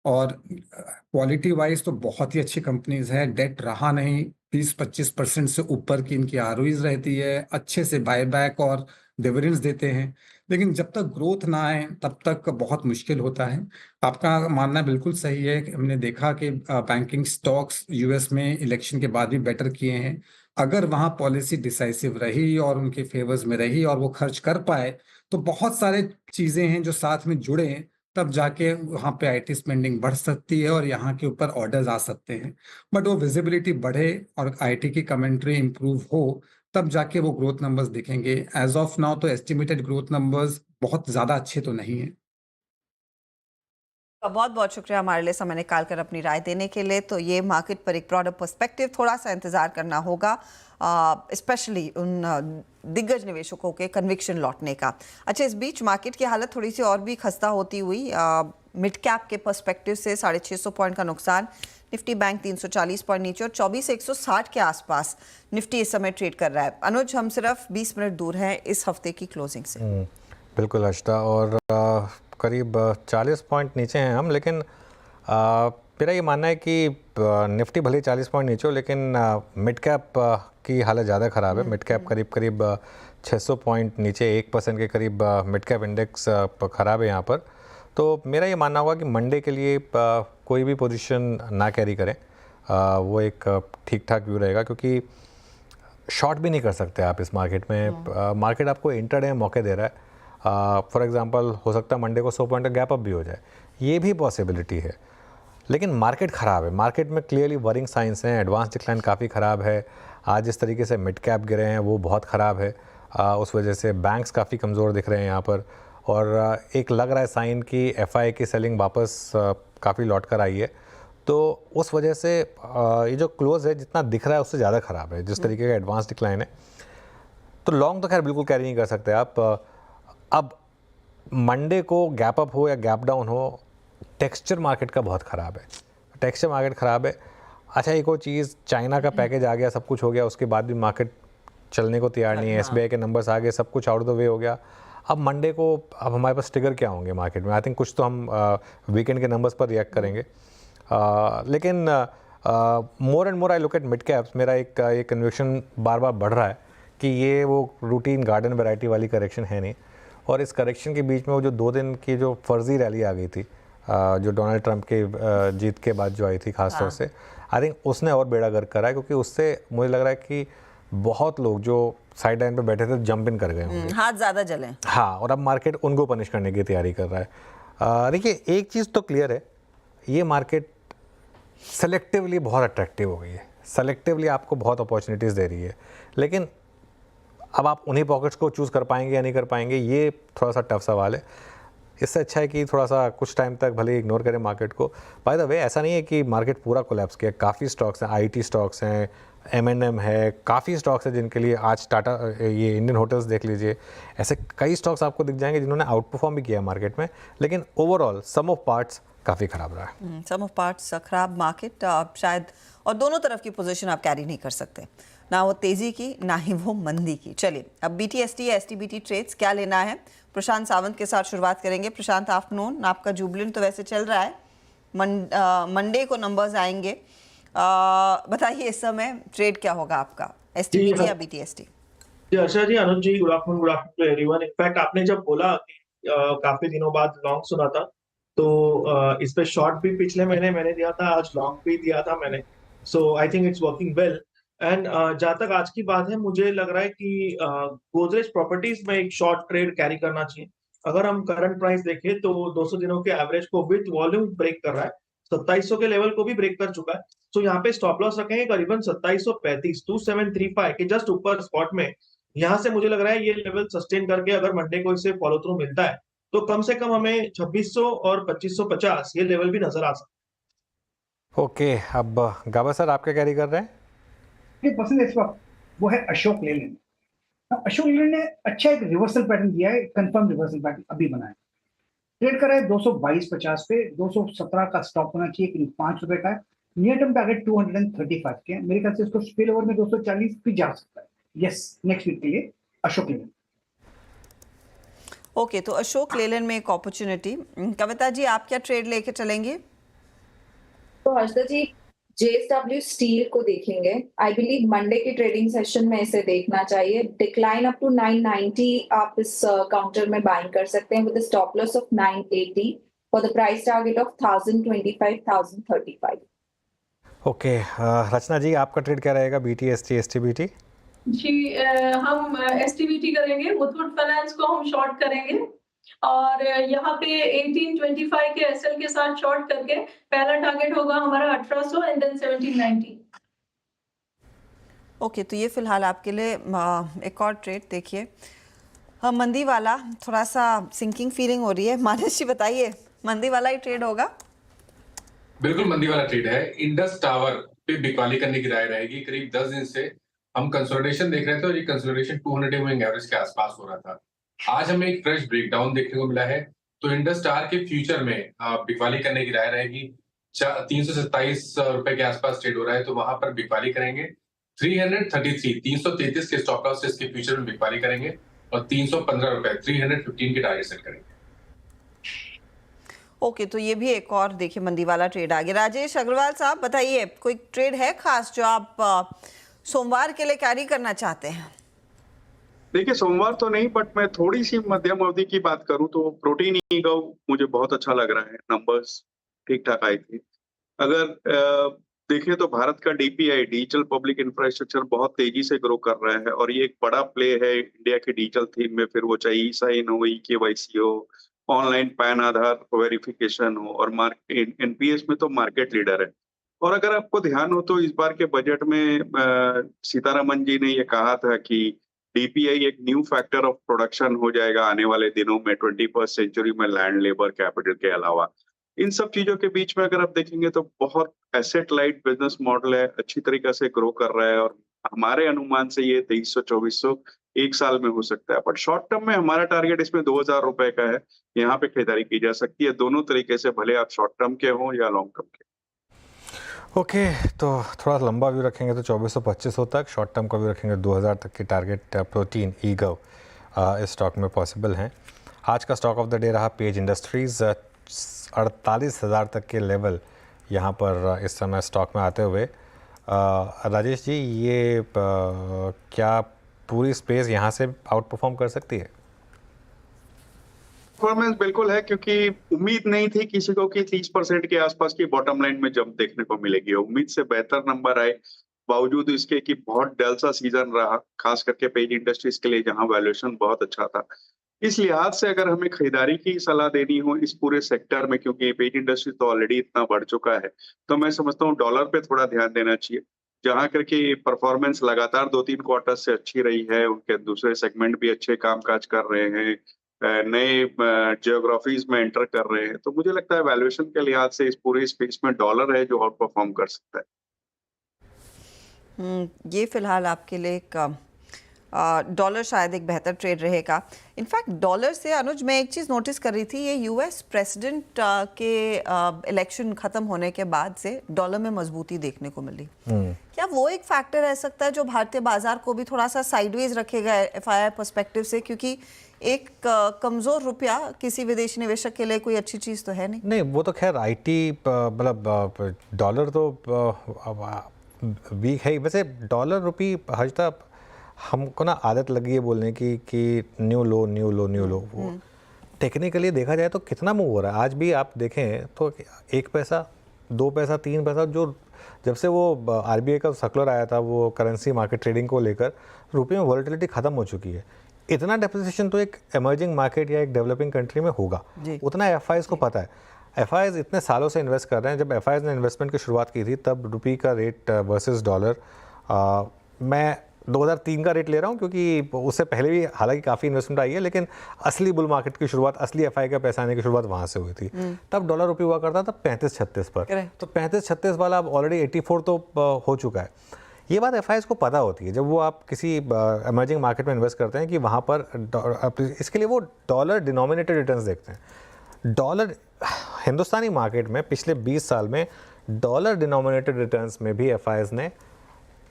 और क्वालिटी वाइज तो बहुत ही अच्छी कंपनीज है, डेट रहा नहीं, 20-25% से ऊपर की इनकी आरओईज रहती है, अच्छे से बायबैक और डिविडेंड्स देते हैं, लेकिन जब तक ग्रोथ ना आए तब तक बहुत मुश्किल होता है। आपका मानना बिल्कुल सही है कि हमने देखा कि बैंकिंग स्टॉक्स यूएस में इलेक्शन के बाद भी बेटर किए हैं। अगर वहाँ पॉलिसी डिसाइसिव रही और उनके फेवर्स में रही और वो खर्च कर पाए तो बहुत सारे चीजें हैं जो साथ में जुड़े हैं, तब जाके वहाँ पे आईटी स्पेंडिंग बढ़ सकती है और यहाँ के ऊपर ऑर्डर्स आ सकते हैं। बट वो विजिबिलिटी बढ़े और आईटी की कमेंट्री इंप्रूव हो तब जाके वो ग्रोथ नंबर्स दिखेंगे। एज ऑफ नाउ तो एस्टिमेटेड ग्रोथ नंबर्स बहुत ज्यादा अच्छे तो नहीं है। बहुत बहुत शुक्रिया हमारे लिए समय निकाल कर अपनी राय देने के लिए। तो ये मार्केट पर एक ब्रॉडर पर्सपेक्टिव, थोड़ा सा इंतजार करना होगा, स्पेशली उन दिग्गज निवेशकों के कन्विक्शन लौटने का। अच्छा, इस बीच मार्केट की हालत थोड़ी सी और भी खस्ता होती हुई मिड कैप के पर्सपेक्टिव से 650 पॉइंट का नुकसान, निफ्टी बैंक 340 पॉइंट नीचे और 24,160 के आसपास निफ्टी इस समय ट्रेड कर रहा है। अनुज, हम सिर्फ 20 मिनट दूर हैं इस हफ्ते की क्लोजिंग से। बिल्कुल अर्शिता, और करीब 40 पॉइंट नीचे हैं हम, लेकिन मेरा ये मानना है कि निफ्टी भले 40 पॉइंट नीचे हो, लेकिन मिड कैप की हालत ज़्यादा ख़राब है। मिड कैप करीब 600 पॉइंट नीचे, 1% के करीब मिड कैप इंडेक्स ख़राब है यहाँ पर। तो मेरा ये मानना होगा कि मंडे के लिए कोई भी पोजीशन ना कैरी करें, वो एक ठीक ठाक व्यू रहेगा, क्योंकि शॉर्ट भी नहीं कर सकते आप इस मार्केट में। मार्केट आपको इंटरडे मौके दे रहा है। फॉर एग्जांपल हो सकता है मंडे को 100 पॉइंट का गैप अप भी हो जाए, ये भी पॉसिबिलिटी है। लेकिन मार्केट ख़राब है, मार्केट में क्लियरली वरिंग साइंस हैं, एडवांस डिक्लाइन काफ़ी ख़राब है। आज जिस तरीके से मिड कैप गिरे हैं वो बहुत ख़राब है। उस वजह से बैंक्स काफ़ी कमज़ोर दिख रहे हैं यहाँ पर, और एक लग रहा है साइन कि एफआई की सेलिंग वापस काफ़ी लौट कर आई है। तो उस वजह से ये जो क्लोज है जितना दिख रहा है उससे ज़्यादा ख़राब है, जिस तरीके का एडवांस डिक्लाइन है। तो लॉन्ग तो खैर बिल्कुल कैरी नहीं कर सकते आप। अब मंडे को गैप अप हो या गैप डाउन हो, टेक्सचर मार्केट का बहुत ख़राब है, टेक्सचर मार्केट ख़राब है। अच्छा, एक और चीज़, चाइना का पैकेज आ गया, सब कुछ हो गया, उसके बाद भी मार्केट चलने को तैयार नहीं है। एसबीआई के नंबर्स आ गए, सब कुछ आउट द वे हो गया। अब मंडे को अब हमारे पास ट्रिगर क्या होंगे मार्केट में? आई थिंक कुछ तो हम वीकेंड के नंबर्स पर रिएक्ट करेंगे, लेकिन more and more I look at mid caps. मेरा एक कन्विक्शन बार बार बढ़ रहा है कि ये वो रूटीन गार्डन वैरायटी वाली करेक्शन है नहीं, और इस करेक्शन के बीच में वो जो 2 दिन की जो फर्जी रैली आ गई थी, जो डोनाल्ड ट्रंप के जीत के बाद जो आई थी खास तौर से, आई थिंक उसने और बेड़ा गर्क करा है, क्योंकि उससे मुझे लग रहा है कि बहुत लोग जो साइड लाइन पे बैठे थे जंप इन कर गए होंगे, हाथ ज़्यादा जले। हाँ, और अब मार्केट उनको पनिश करने की तैयारी कर रहा है। देखिए, एक चीज़ तो क्लियर है, ये मार्केट सेलेक्टिवली बहुत अट्रैक्टिव हो गई है, सेलेक्टिवली आपको बहुत अपॉर्चुनिटीज़ दे रही है, लेकिन अब आप उन्हीं पॉकेट्स को चूज़ कर पाएंगे या नहीं कर पाएंगे, ये थोड़ा सा टफ सवाल है। इससे अच्छा है कि थोड़ा सा कुछ टाइम तक भले इग्नोर करें मार्केट को। बाय द वे, ऐसा नहीं है कि मार्केट पूरा कोलैप्स किया, काफ़ी स्टॉक्स हैं, आईटी स्टॉक्स हैं, M&M है, काफ़ी स्टॉक्स हैं जिनके लिए आज टाटा, ये इंडियन होटल्स देख लीजिए, ऐसे कई स्टॉक्स आपको दिख जाएंगे जिन्होंने आउट परफॉर्म भी किया है मार्केट में, लेकिन ओवरऑल सम ऑफ पार्ट्स काफ़ी ख़राब रहा है। सम ऑफ पार्ट्स खराब मार्केट शायद, और दोनों तरफ की पोजीशन आप कैरी नहीं कर सकते, ना वो तेज़ी की ना ही वो मंदी की। चलिए, अब BTST या STBT ट्रेड्स क्या लेना है, प्रशांत सावंत के साथ शुरुआत करेंगे। प्रशांत, आफ्टरनून। आपका जुबलेंट तो वैसे चल रहा है, मंडे को नंबर्स आएंगे, बताइए इस समय ट्रेड क्या होगा आपका, STBT या BTST? Ji Arsha ji, Anuj ji, good afternoon to everyone. In fact आपने जब बोला कि काफी दिनों बाद लॉन्ग सुना था, तो इस पे शॉर्ट भी पिछले महीने मैंने दिया था, आज लॉन्ग भी दिया था मैंने। So I think it's working well. And जहां तक आज की बात है, मुझे लग रहा है कि गोदरेज प्रॉपर्टीज में एक शॉर्ट ट्रेड कैरी करना चाहिए। अगर हम करंट प्राइस देखें तो 200 दिनों के एवरेज को विद वॉल्यूम ब्रेक कर रहा है, 2700 के लेवल को भी ब्रेक कर चुका है। तो यहाँ पे स्टॉप लॉस रखेंगे करीबन 2735, 2735 के जस्ट ऊपर स्पॉट में। यहाँ से मुझे लग रहा है ये लेवल सस्टेन करके अगर मंडे को इसे फॉलो थ्रू मिलता है तो कम से कम हमें 2600 और 2550 ये लेवल भी नजर आ सकता है। ओके, अब गाबा सर आप क्या कैरी कर रहे हैं? मेरी पसंद इस वक्त वो है अशोक लेलैंड। अशोक लीलैंड ने अच्छा एक रिवर्सल पैटर्न दिया है, कंफर्म रिवर्सल पैटर्न अभी बना है। ट्रेड कर रहा है 222.50 पे, 217 का स्टॉप होना चाहिए, करीब ₹5 का है। नियर टर्म टारगेट 235 के मेरे ख्याल से इसको स्पिल ओवर में 240 भी जा सकता है। यस, नेक्स्ट वीक के लिए अशोक लीलैंड। ओके, तो अशोक लेलैंड में एक अपॉर्चुनिटी। कविता जी, आप क्या ट्रेड लेके चलेंगे? तो हर्षदा जी, JSW स्टील को देखेंगे। आई बिलीव मंडे की ट्रेडिंग सेशन में इसे देखना चाहिए। डिक्लाइन अप टू 990 आप इस काउंटर में बाइंग कर सकते हैं with stop loss of 980 for the price target of 1025-1035। Okay, Rachna ji आपका ट्रेड क्या रहेगा? BT, ST, ST, BT? जी, हम STBT करेंगे, मुथूट फाइनेंस को हम शॉर्ट करेंगे और यहाँ पे 1825 के SL के साथ शॉर्ट करके पहला टारगेट होगा हमारा 1800 एंड देन 1790। ओके, तो ये फिलहाल आपके लिए एक और ट्रेड देखिए। मंदी वाला, थोड़ा सा सिंकिंग फीलिंग हो रही है। मानस जी बताइए, मंदी वाला ही ट्रेड होगा? बिल्कुल मंदी वाला ट्रेड है। इंडस टावर पे बिकवाली करने की राय रहेगी। करीब 10 दिन से हम कंसोलिडेशन देख रहे थे और ये कंसोलिडेशन 200 मूविंग एवरेज के आसपास हो रहा था। आज हमें एक फ्रेश ब्रेकडाउन देखने को मिला है, तो इंडस टावर के फ्यूचर में बिकवाली करने की राय रहेगी। 327 रुपए के आसपास ट्रेड हो रहा है, तो वहां पर बिकवाली करेंगे। 333 के स्टॉप लॉस से इसके फ्यूचर में बिकवाली करेंगे और 315 रुपए 315 के टारगेट सेट करेंगे। ओके, तो ये भी एक और देखिए मंदी वाला ट्रेड आ गया। राजेश अग्रवाल साहब बताइए, कोई ट्रेड है खास जो आप सोमवार के लिए कैरी करना चाहते हैं? देखिए, सोमवार तो नहीं, बट मैं थोड़ी सी मध्यम अवधि की बात करूं तो प्रोटीन ईगव मुझे बहुत अच्छा लग रहा है। नंबर्स ठीक ठाक आए थे। अगर देखें तो भारत का DPI, डिजिटल पब्लिक इंफ्रास्ट्रक्चर, बहुत तेजी से ग्रो कर रहा है और ये एक बड़ा प्ले है इंडिया के डिजिटल थीम में। फिर वो चाहे ई-साइन हो, eKYC हो, ऑनलाइन पैन आधार वेरिफिकेशन हो, और NPS में तो मार्केट लीडर है। और अगर आपको ध्यान हो तो इस बार के बजट में सीतारमन जी ने ये कहा था कि DPI एक न्यू फैक्टर ऑफ प्रोडक्शन हो जाएगा आने वाले दिनों में 21st सेंचुरी में, लैंड, लेबर, कैपिटल के अलावा। इन सब चीजों के बीच में अगर आप देखेंगे तो बहुत एसेट लाइट बिजनेस मॉडल है, अच्छी तरीके से ग्रो कर रहा है और हमारे अनुमान से ये 2300-2400 एक साल में हो सकता है। बट शॉर्ट टर्म में हमारा टारगेट इसमें 2000 रुपए का है। यहाँ पे खरीदारी की जा सकती है दोनों तरीके से, भले आप शॉर्ट टर्म के हों या लॉन्ग टर्म के। ओके, तो थोड़ा लंबा व्यू रखेंगे तो 2400-2500 तक, शॉर्ट टर्म का व्यू रखेंगे 2000 तक के टारगेट प्रोटीन ईगव इस स्टॉक में पॉसिबल हैं। आज का स्टॉक ऑफ द डे रहा पेज इंडस्ट्रीज़। 48,000 तक के लेवल यहाँ पर इस समय स्टॉक में आते हुए। राजेश जी, ये क्या पूरी स्पेस यहाँ से आउट परफॉर्म कर सकती है? परफॉर्मेंस बिल्कुल है, क्योंकि उम्मीद नहीं थी किसी को कि 30% के आसपास की बॉटम लाइन में जंप देखने को मिलेगी। उम्मीद से बेहतर नंबर आए, बावजूद इसके कि बहुत डल सा सीजन रहा, खास करके पेज इंडस्ट्रीज के लिए जहां वैल्यूएशन बहुत अच्छा था। इस लिहाज से अगर हमें खरीदारी की सलाह देनी हो इस पूरे सेक्टर में, क्योंकि पेज इंडस्ट्री तो ऑलरेडी इतना बढ़ चुका है, तो मैं समझता हूँ डॉलर पे थोड़ा ध्यान देना चाहिए। जहां करके परफॉर्मेंस लगातार 2-3 क्वार्टर से अच्छी रही है, उनके दूसरे सेगमेंट भी अच्छे कामकाज कर रहे हैं, नए जियोग्राफीज में एंटर कर रहे हैं, तो मुझे लगता है वैल्यूएशन के लिहाज से इस पूरे स्पेस में डॉलर है जो आउट परफॉर्म कर सकता है। ये फिलहाल आपके लिए एक डॉलर शायद एक बेहतर ट्रेड रहेगा। इनफैक्ट डॉलर से अनुज, मैं एक चीज़ नोटिस कर रही थी, ये US प्रेसिडेंट के इलेक्शन ख़त्म होने के बाद से डॉलर में मजबूती देखने को मिली। क्या वो एक फैक्टर रह सकता है जो भारतीय बाजार को भी थोड़ा सा साइडवेज रखेगा FII पर्सपेक्टिव से? क्योंकि एक कमज़ोर रुपया किसी विदेशी निवेशक के लिए कोई अच्छी चीज़ तो है नहीं। नहीं, वो तो खैर IT मतलब डॉलर तो वीक है। वैसे डॉलर रुपी हजता हमको ना आदत लगी है बोलने की कि न्यू लो न्यू लो न्यू लो। वो टेक्निकली देखा जाए तो कितना मूव हो रहा है। आज भी आप देखें तो 1 पैसा 2 पैसा 3 पैसा, जो जब से वो RBI का सर्कुलर आया था वो करेंसी मार्केट ट्रेडिंग को लेकर, रुपये में वॉलेटिलिटी ख़त्म हो चुकी है। इतना डेप्रिसिएशन तो एक इमर्जिंग मार्केट या एक डेवलपिंग कंट्री में होगा, उतना FIs को पता है। FIs इतने सालों से इन्वेस्ट कर रहे हैं। जब FIs ने इन्वेस्टमेंट की शुरुआत की थी तब रुपये का रेट वर्सेस डॉलर, मैं 2003 का रेट ले रहा हूँ क्योंकि उससे पहले भी हालांकि काफ़ी इन्वेस्टमेंट आई है, लेकिन असली बुल मार्केट की शुरुआत, असली FI का पैसा आने की शुरुआत वहाँ से हुई थी। तब डॉलर रुपये हुआ करता था 35-36 पर, तो 35-36 वाला अब ऑलरेडी 84 तो हो चुका है। ये बात एफ को पता होती है जब वो आप किसी इमर्जिंग मार्केट में इन्वेस्ट करते हैं कि वहाँ पर इसके लिए वो डॉलर डिनोमिनेटेड रिटर्न्स देखते हैं। डॉलर हिंदुस्तानी मार्केट में पिछले 20 साल में डॉलर डिनोमिनेटेड रिटर्न्स में भी एफ ने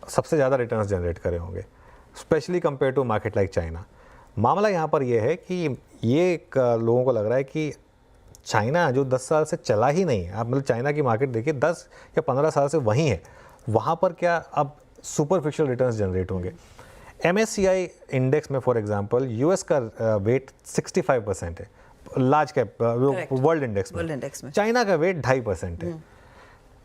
सबसे ज़्यादा रिटर्न्स जनरेट करे होंगे, specially compare to market like China. मामला यहाँ पर यह है कि ये लोगों को लग रहा है कि चाइना जो 10 साल से चला ही नहीं है, आप मतलब चाइना की मार्केट देखिए 10 या 15 साल से वहीं है, वहाँ पर क्या अब सुपरफिशियल रिटर्न्स जनरेट होंगे। MSCI इंडेक्स में फॉर एग्जांपल यूएस का वेट 65% है लार्ज कैप वर्ल्ड इंडेक्स में, चाइना का वेट 2.5% है।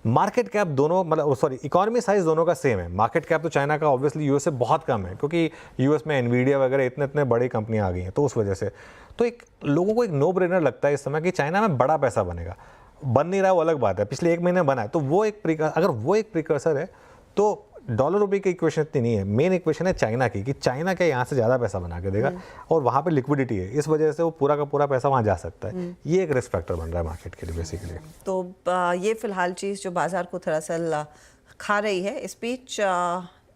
मार्केट कैप दोनों मतलब सॉरी इकोनॉमी साइज दोनों का सेम है। मार्केट कैप तो चाइना का ऑब्वियसली यूएस से बहुत कम है क्योंकि यूएस में एनवीडिया वगैरह इतने बड़ी कंपनियां आ गई हैं, तो उस वजह से तो एक लोगों को एक नो ब्रेनर लगता है इस समय कि चाइना में बड़ा पैसा बनेगा। बन नहीं रहा वो अलग बात है, पिछले 1 महीने बना है, तो वो अगर वो एक प्रिकर्सर है तो डॉलर रुपये की इक्वेशन इतनी नहीं है। मेन इक्वेशन है चाइना की कि चाइना क्या यहाँ से ज़्यादा पैसा बना के देगा और वहाँ पे लिक्विडिटी है, इस वजह से वो पूरा का पूरा पैसा वहाँ जा सकता है। ये एक रिस्क फैक्टर बन रहा है मार्केट के लिए बेसिकली। तो ये फिलहाल चीज़ जो बाजार को दरअसल खा रही है। इस बीच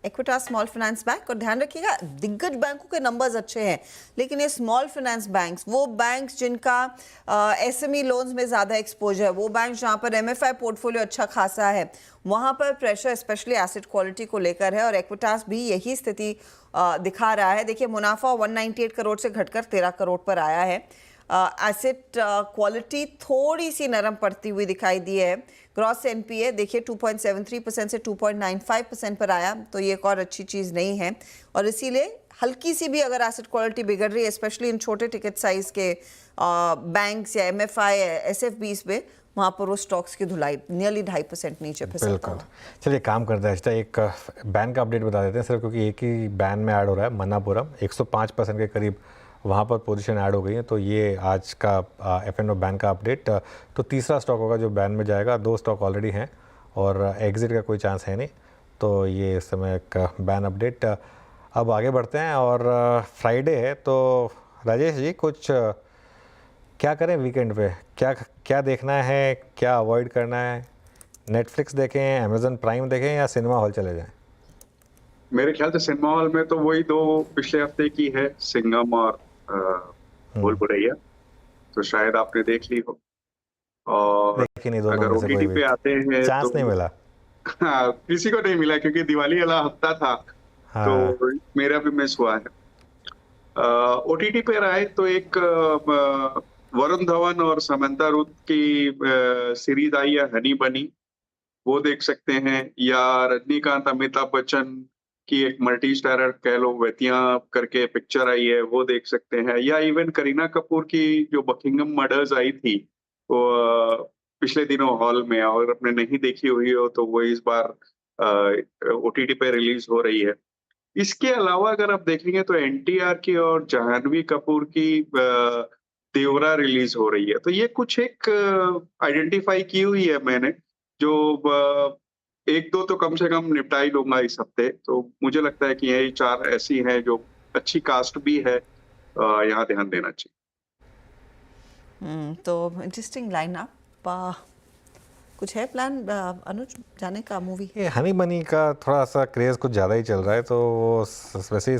इक्विटास स्मॉल फाइनेंस बैंक, और ध्यान रखिएगा दिग्गज बैंकों के नंबर्स अच्छे हैं, लेकिन ये स्मॉल फाइनेंस बैंक्स, वो बैंक्स जिनका SME लोन्स में ज़्यादा एक्सपोजर है, वो बैंक जहाँ पर MFI पोर्टफोलियो अच्छा खासा है, वहाँ पर प्रेशर स्पेशली एसेट क्वालिटी को लेकर है और इक्विटास भी यही स्थिति दिखा रहा है। देखिए मुनाफा 198 करोड़ से घटकर 13 करोड़ पर आया है। एसेट क्वालिटी थोड़ी सी नरम पड़ती हुई दिखाई दी है। ग्रॉस NPA देखिए 2.73% से 2.95% पर आया, तो ये एक और अच्छी चीज़ नहीं है और इसीलिए हल्की सी भी अगर एसेट क्वालिटी बिगड़ रही है, स्पेशली इन छोटे टिकट साइज के बैंक्स या MFI SFBs में, वहाँ पर वो स्टॉक्स की धुलाई नियरली 2.5% नीचे फिसलता है। चलिए काम करते हैं, एक बैन का अपडेट बता देते हैं सिर्फ, क्योंकि एक ही बैन में ऐड हो रहा है मन्नापुरम, 105% के करीब वहाँ पर पोजीशन ऐड हो गई है। तो ये आज का F&O बैंक का अपडेट। तो तीसरा स्टॉक होगा जो बैन में जाएगा, 2 स्टॉक ऑलरेडी हैं और एग्जिट का कोई चांस है नहीं। तो ये इस समय का बैन अपडेट। अब आगे बढ़ते हैं और फ्राइडे है, तो राजेश जी कुछ क्या करें वीकेंड पे, क्या देखना है, क्या अवॉइड करना है? नेटफ्लिक्स देखें, अमेजन प्राइम देखें या सिनेमा हॉल चले जाएं? मेरे ख्याल से सिनेमा हॉल में तो वही 2 पिछले हफ्ते की है, सिंघम और भूल भुलैया, तो शायद आपने देख ली हो। और अगर OTT पे आते हैं चांस तो नहीं मिला। हाँ, किसी को नहीं मिला क्योंकि दिवाली वाला हफ्ता था। हाँ। तो मेरा भी मिस हुआ है। OTT पे आए तो एक वरुण धवन और समंता रुथ की सीरीज आई है हनी बनी, वो देख सकते हैं, या रजनीकांत अमिताभ बच्चन की एक मल्टी स्टारर कह लो वेतियां करके पिक्चर आई है, वो देख सकते हैं, या इवन करीना कपूर की जो बकिंगम मर्डर्स आई थी वो पिछले दिनों हॉल में, और आपने नहीं देखी हुई हो तो वो इस बार OTT पे रिलीज हो रही है। इसके अलावा अगर आप देखेंगे तो NTR की और जाह्नवी कपूर की देवरा रिलीज हो रही है। तो ये कुछ एक आइडेंटिफाई की हुई है मैंने, जो 1-2 तो कम से कम निपटा ही लूंगा इस हफ्ते। तो मुझे लगता है कि यही 4 ऐसी हैं जो अच्छी कास्ट भी है, यहाँ ध्यान देना चाहिए। तो इंटरेस्टिंग लाइन अप। कुछ है प्लान अनुज जाने का मूवी? ये हनी बनी का थोड़ा सा क्रेज़ कुछ ज़्यादा ही चल रहा है, तो वो वैसे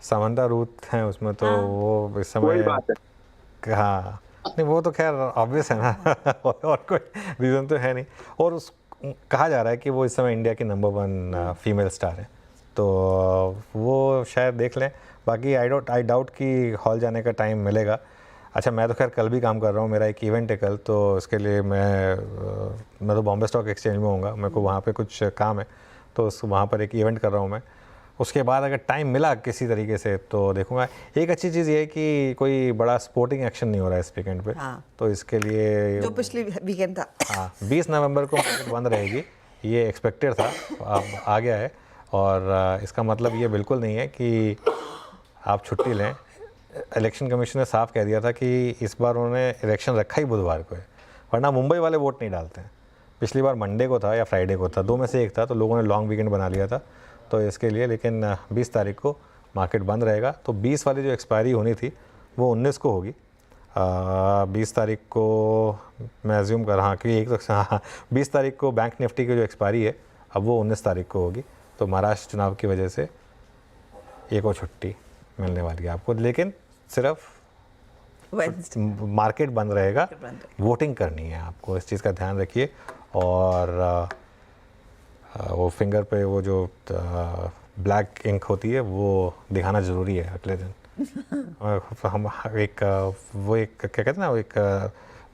समंता रूथ हैं उसमें, तो वो इस समय बात है। हाँ नहीं, वो तो खैर ऑब्वियस है ना और कोई रीज़न तो है नहीं। और कहा जा रहा है कि वो इस समय इंडिया की नंबर 1 फीमेल स्टार है, तो वो शायद देख लें। बाकी आई डाउट कि हॉल जाने का टाइम मिलेगा। अच्छा, मैं तो खैर कल भी काम कर रहा हूँ, मेरा एक इवेंट है कल, तो इसके लिए मैं तो बॉम्बे स्टॉक एक्सचेंज में हूँगा, मेरे को वहाँ पे कुछ काम है, तो वहाँ पर एक इवेंट कर रहा हूँ मैं। उसके बाद अगर टाइम मिला किसी तरीके से तो देखूंगा। एक अच्छी चीज़ ये है कि कोई बड़ा स्पोर्टिंग एक्शन नहीं हो रहा है इस वीकेंड पे। हाँ। तो इसके लिए जो पिछली वीकेंड था, हाँ 20 नवंबर को मार्केट बंद रहेगी, ये एक्सपेक्टेड था, अब आ गया है। और इसका मतलब ये बिल्कुल नहीं है कि आप छुट्टी लें। इलेक्शन कमीशन ने साफ कह दिया था कि इस बार उन्होंने इलेक्शन रखा ही बुधवार को है, वरना मुंबई वाले वोट नहीं डालते हैं। पिछली बार मंडे को था या फ्राइडे को था, 2 में से एक था, तो लोगों ने लॉन्ग वीकेंड बना लिया था तो इसके लिए। लेकिन 20 तारीख को मार्केट बंद रहेगा, तो 20 वाली जो एक्सपायरी होनी थी वो 19 को होगी। 20 तारीख को मैं एज्यूम कर रहा कि एक तो हाँ 20 तारीख को बैंक निफ्टी की जो एक्सपायरी है अब वो 19 तारीख को होगी, तो महाराष्ट्र चुनाव की वजह से एक और छुट्टी मिलने वाली है आपको, लेकिन सिर्फ मार्केट बंद रहेगा, वोटिंग करनी है आपको, इस चीज़ का ध्यान रखिए। और वो फिंगर पे वो जो ब्लैक इंक होती है वो दिखाना ज़रूरी है अगले दिन। हम एक वो एक क्या कहते हैं ना, वो एक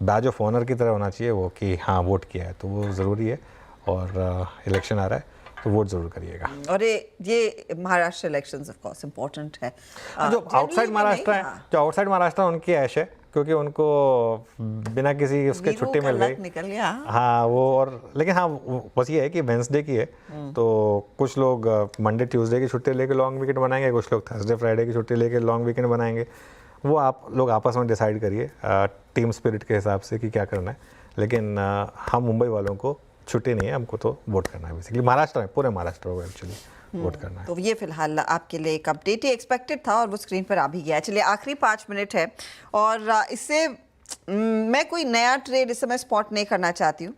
बैज ऑफ ऑनर की तरह होना चाहिए वो, कि हाँ वोट किया है, तो वो ज़रूरी है। और इलेक्शन आ रहा है तो वोट जरूर करिएगा। और ये Maharashtra elections of course important है। जो आउटसाइड महाराष्ट्र है, जो आउटसाइड महाराष्ट्र उनकी ऐश है, क्योंकि उनको बिना किसी उसके छुट्टी मिल गई, निकल गया। हाँ वो, और लेकिन हाँ बस ये है कि वेंसडे की है, तो कुछ लोग मंडे ट्यूसडे की छुट्टी लेके लॉन्ग वीकेंड बनाएंगे, कुछ लोग थर्सडे फ्राइडे की छुट्टी लेके लॉन्ग वीकेंड बनाएंगे। वो आप लोग आपस में डिसाइड करिए टीम स्पिरिट के हिसाब से कि क्या करना है। लेकिन हम मुंबई वालों को छुट्टी नहीं है, हमको तो वोट करना है बेसिकली। महाराष्ट्र में, पूरे महाराष्ट्र को एक्चुअली वोट करना है। तो ये फिलहाल आपके लिए एक अपडेट ही एक्सपेक्टेड था और वो स्क्रीन पर आ भी गया। चलिए आखिरी 5 मिनट है और इससे मैं कोई नया ट्रेड इस समय स्पॉट नहीं करना चाहती हूँ,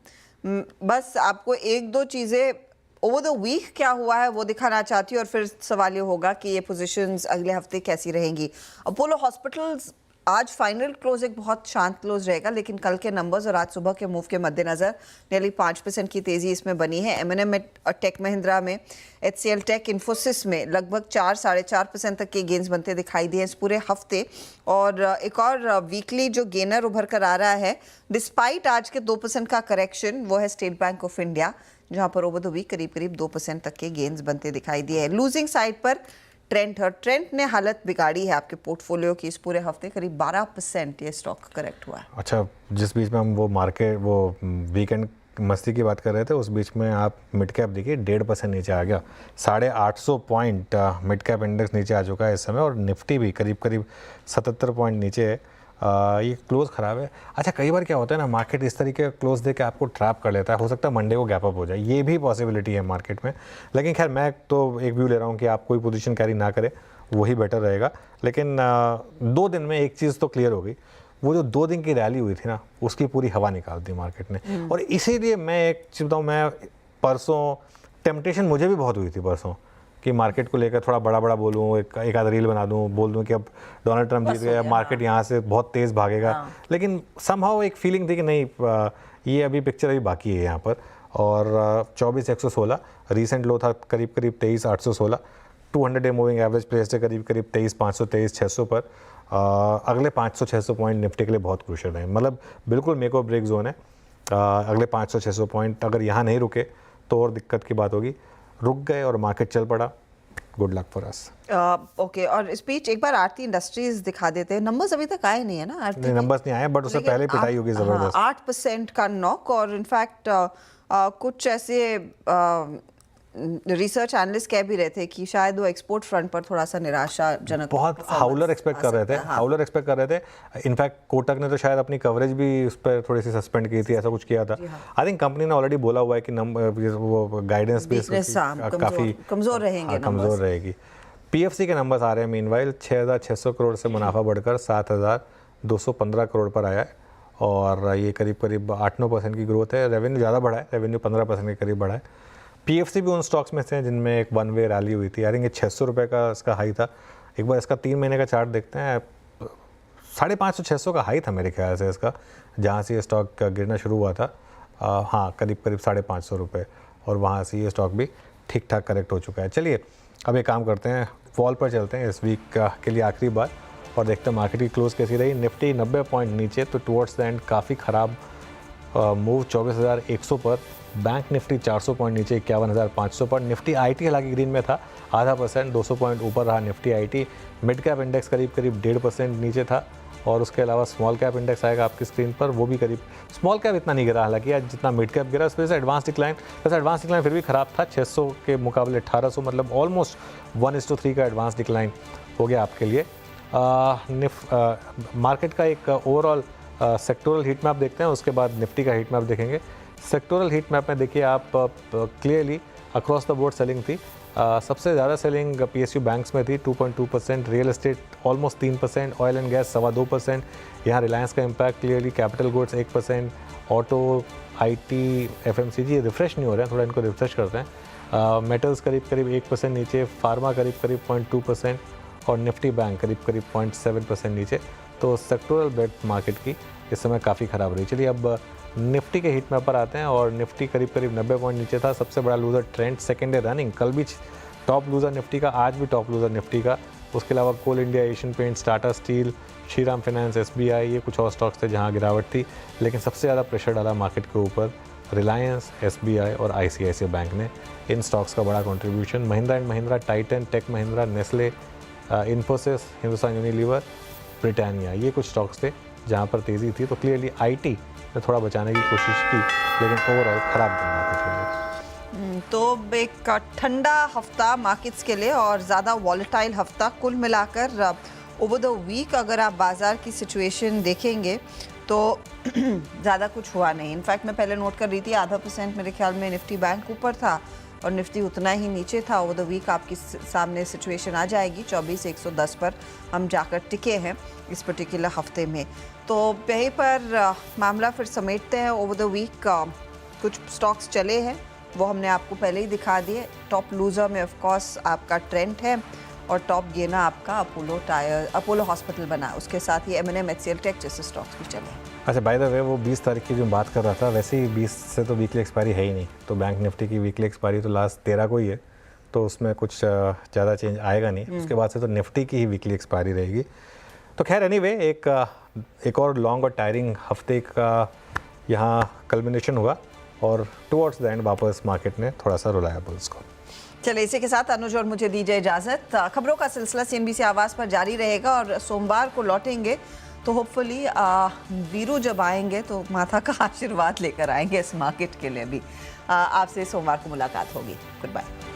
बस आपको 1-2 चीज़ें ओवर द वीक क्या हुआ है वो दिखाना चाहती हूँ, और फिर सवाल ये होगा कि ये पोजीशंस अगले हफ्ते कैसी रहेंगी। अपोलो हॉस्पिटल्स आज फाइनल क्लोज एक बहुत शांत क्लोज रहेगा, लेकिन कल के नंबर्स और आज सुबह के मूव के मद्देनजर नियरली 5% की तेजी इसमें बनी है। M&M टेक महिंद्रा में, HCL टेक, इन्फोसिस में लगभग 4-4.5% तक के गेंस बनते दिखाई दिए इस पूरे हफ्ते। और एक और वीकली जो गेनर उभर कर आ रहा है डिस्पाइट आज के 2% का करेक्शन, वो है स्टेट बैंक ऑफ इंडिया, जहां पर ओवर द वीक करीब 2% तक के गेंस बनते दिखाई दिए हैं। लूजिंग साइड पर ट्रेंट ने हालत बिगाड़ी है आपके पोर्टफोलियो की। इस पूरे हफ्ते करीब 12% ये स्टॉक करेक्ट हुआ है। अच्छा, जिस बीच में हम वो मार्केट वो वीकेंड मस्ती की बात कर रहे थे, उस बीच में आप मिड कैप देखिए 1.5% नीचे आ गया, 850 पॉइंट मिड कैप इंडेक्स नीचे आ चुका है इस समय, और निफ्टी भी करीब 77 पॉइंट नीचे है। ये क्लोज ख़राब है। अच्छा, कई बार क्या होता है ना, मार्केट इस तरीके का क्लोज दे के आपको ट्रैप कर लेता है, हो सकता है मंडे को गैप अप हो जाए, ये भी पॉसिबिलिटी है मार्केट में। लेकिन खैर मैं तो एक व्यू ले रहा हूँ कि आप कोई पोजीशन कैरी ना करें, वही बेटर रहेगा। लेकिन 2 दिन में एक चीज़ तो क्लियर हो गई, वो जो 2 दिन की रैली हुई थी ना, उसकी पूरी हवा निकाल दी मार्केट ने। और इसीलिए मैं एक चीज़ बताऊँ, मैं परसों टेम्पटेशन मुझे भी बहुत हुई थी परसों कि मार्केट को लेकर थोड़ा बड़ा बोलूँ, एक आध रील बना दूँ, बोल दूँ कि अब डोनाल्ड ट्रंप जीत गए, अब मार्केट यहाँ से बहुत तेज़ भागेगा। लेकिन समहाउ एक फीलिंग थी कि नहीं, ये अभी पिक्चर अभी बाकी है यहाँ पर। और 24,116 रीसेंट लो था, करीब 23,816, 200 डे मूविंग एवरेज प्लेस है करीब 23,500 23,600 पर। अगले 500-600 पॉइंट निफ्टी के लिए बहुत क्रूशियल है, मतलब बिल्कुल मेक और ब्रेक जोन है। अगले 500-600 पॉइंट अगर यहाँ नहीं रुके तो और दिक्कत की बात होगी। रुक गए और मार्केट चल पड़ा, good luck for us. Okay, और इस बीच एक बार आरती इंडस्ट्रीज दिखा देते हैं। नंबर्स अभी तक आए नहीं है ना आरती? नहीं, नंबर्स नहीं आए, बट उससे पहले पिटाई होगी जबरदस्त। 8% का नॉक, और इनफैक्ट कुछ ऐसे रिसर्च एनालिस्ट कह भी रहे थे कि शायद वो एक्सपोर्ट फ्रंट पर थोड़ा सा निराशाजनक, बहुत हाउलर एक्सपेक्ट कर रहे थे, हाउलर एक्सपेक्ट कर रहे थे। इनफैक्ट कोटक ने तो शायद अपनी कवरेज भी उस पर थोड़ी सी सस्पेंड की थी, ऐसा कुछ किया था। आई थिंक कंपनी ने ऑलरेडी बोला हुआ है कि वो गाइडेंस भी काफ़ी कमजोर रहेगी। PFC के नंबर्स आ रहे हैं मीनवाइल, 6,600 करोड़ से मुनाफा बढ़कर 7,215 करोड़ पर आया है, और ये करीब 8-9% की ग्रोथ है। रेवेन्यू ज़्यादा बढ़ा है, रेवेन्यू 15% के करीब बढ़ा है। PFC भी उन स्टॉक्स में से जिनमें एक 1 वे रैली हुई थी। आई थिंक ये 600 रुपये का इसका हाई था। एक बार इसका 3 महीने का चार्ट देखते हैं, 550-600 का हाई था मेरे ख्याल से इसका, जहाँ से ये स्टॉक गिरना शुरू हुआ था। हाँ, करीब 550 रुपये, और वहाँ से ये स्टॉक भी ठीक ठाक करेक्ट हो चुका है। चलिए अब एक काम करते हैं, फॉल पर चलते हैं इस वीक के लिए आखिरी बार, और देखते हैं मार्केट की क्लोज कैसी रही। निफ्टी 90 पॉइंट नीचे, तो टुवर्ड्स द एंड काफ़ी ख़राब मूव 24,100 पर। बैंक निफ्टी 400 पॉइंट नीचे 51,500 पर। निफ्टी IT हालांकि ग्रीन में था, 0.5%, 200 पॉइंट ऊपर रहा Nifty IT। Mid cap index करीब 1.5% नीचे था, और उसके अलावा स्मॉल कैप इंडेक्स आएगा आपकी स्क्रीन पर, वो भी करीब, स्मॉल कैप इतना नहीं गिरा हालांकि आज जितना मिड कैप गिरा। उस वजह से एडवांस डिक्लाइन फिर भी ख़राब था, 600 के मुकाबले 1800, मतलब ऑलमोस्ट 1:3 का एडवांस डिक्लाइन हो गया आपके लिए। मार्केट का एक ओवरऑल सेक्टोरल हीट मैप देखते हैं, उसके बाद निफ्टी का हीट मैप देखेंगे। सेक्टोरल हीट मैप में देखिए आप, clearly across the board selling थी। सबसे ज़्यादा सेलिंग PSU बैंक्स में थी 2.2%, real estate almost 3%, oil and gas 2.25%, यहाँ रिलायंस का impact clearly, capital goods 1%, auto, IT, FMCG refresh नहीं हो रहे हैं, थोड़ा इनको रिफ्रेश करते हैं। मेटल्स करीब 1% नीचे, फार्मा करीब 0.2% और निफ्टी बैंक करीब 0.7% नीचे। तो सेक्टोरल बेट मार्केट की इस समय काफ़ी ख़राब रही। चलिए अब निफ्टी के हीट मैप पर आते हैं और निफ्टी करीब 90 पॉइंट नीचे था। सबसे बड़ा loser trend second day running, कल भी टॉप लूज़र निफ्टी का, आज भी टॉप लूज़र निफ्टी का। उसके अलावा कोल इंडिया, एशियन पेंट्स, टाटा स्टील, श्रीराम फाइनेंस, SBI, ये कुछ और स्टॉक्स थे जहां गिरावट थी। लेकिन सबसे ज़्यादा प्रेशर डाला मार्केट के ऊपर रिलायंस, SBI और ICICI बैंक ने। इन स्टॉक्स का बड़ा contribution Mahindra and Mahindra, Titan, Tech Mahindra, Nestle, Infosys, Hindustan Unilever, Britannia, ये कुछ स्टॉक्स थे जहाँ पर तेज़ी थी। तो क्लियरली IT ने थोड़ा बचाने की कोशिश की, लेकिन ओवरऑल ख़राब दिन मार्केट के लिए। तो एक ठंडा हफ्ता मार्केट्स के लिए और ज़्यादा वॉलेटाइल हफ्ता कुल मिलाकर ओवर द वीक अगर आप बाज़ार की सिचुएशन देखेंगे तो ज़्यादा कुछ हुआ नहीं। इनफैक्ट मैं पहले नोट कर रही थी 0.5% मेरे ख्याल में निफ्टी बैंक ऊपर था और निफ्टी उतना ही नीचे था। ओवर द वीक आपके सामने सिचुएशन आ जाएगी 24,110 पर हम जाकर टिके हैं इस पर्टिकुलर हफ्ते में। तो यहीं पर मामला फिर समेटते हैं। ओवर द वीक कुछ स्टॉक्स चले हैं, वो हमने आपको पहले ही दिखा दिए। टॉप लूज़र में ऑफ कोर्स आपका ट्रेंट है और टॉप गेना आपका अपोलो हॉस्पिटल बना। उसके साथ ही M&M, HCL टेक जैसे स्टॉक्स भी चले। अच्छा, बाय द वे वो 20 तारीख की जो बात कर रहा था, वैसे ही 20 से तो वीकली एक्सपायरी है ही नहीं। तो बैंक निफ्टी की वीकली एक्सपायरी तो लास्ट 13 को ही है, तो उसमें कुछ ज़्यादा चेंज आएगा नहीं। उसके बाद से तो निफ्टी की ही वीकली एक्सपायरी रहेगी। तो खैर एनीवे एक और लॉन्ग और टायरिंग हफ्ते का यहाँ कल्मिनेशन हुआ और टुवर्ड्स द एंड वापस मार्केट ने थोड़ा सा रुलाया बुल्स को। चलिए इसी के साथ अनुज और मुझे दीजिए इजाज़त। खबरों का सिलसिला CNBC आवाज़ पर जारी रहेगा और सोमवार को लौटेंगे तो होपफुली वीरू जब आएंगे तो माता का आशीर्वाद लेकर आएंगे इस मार्केट के लिए भी। आपसे सोमवार को मुलाकात होगी। Good bye.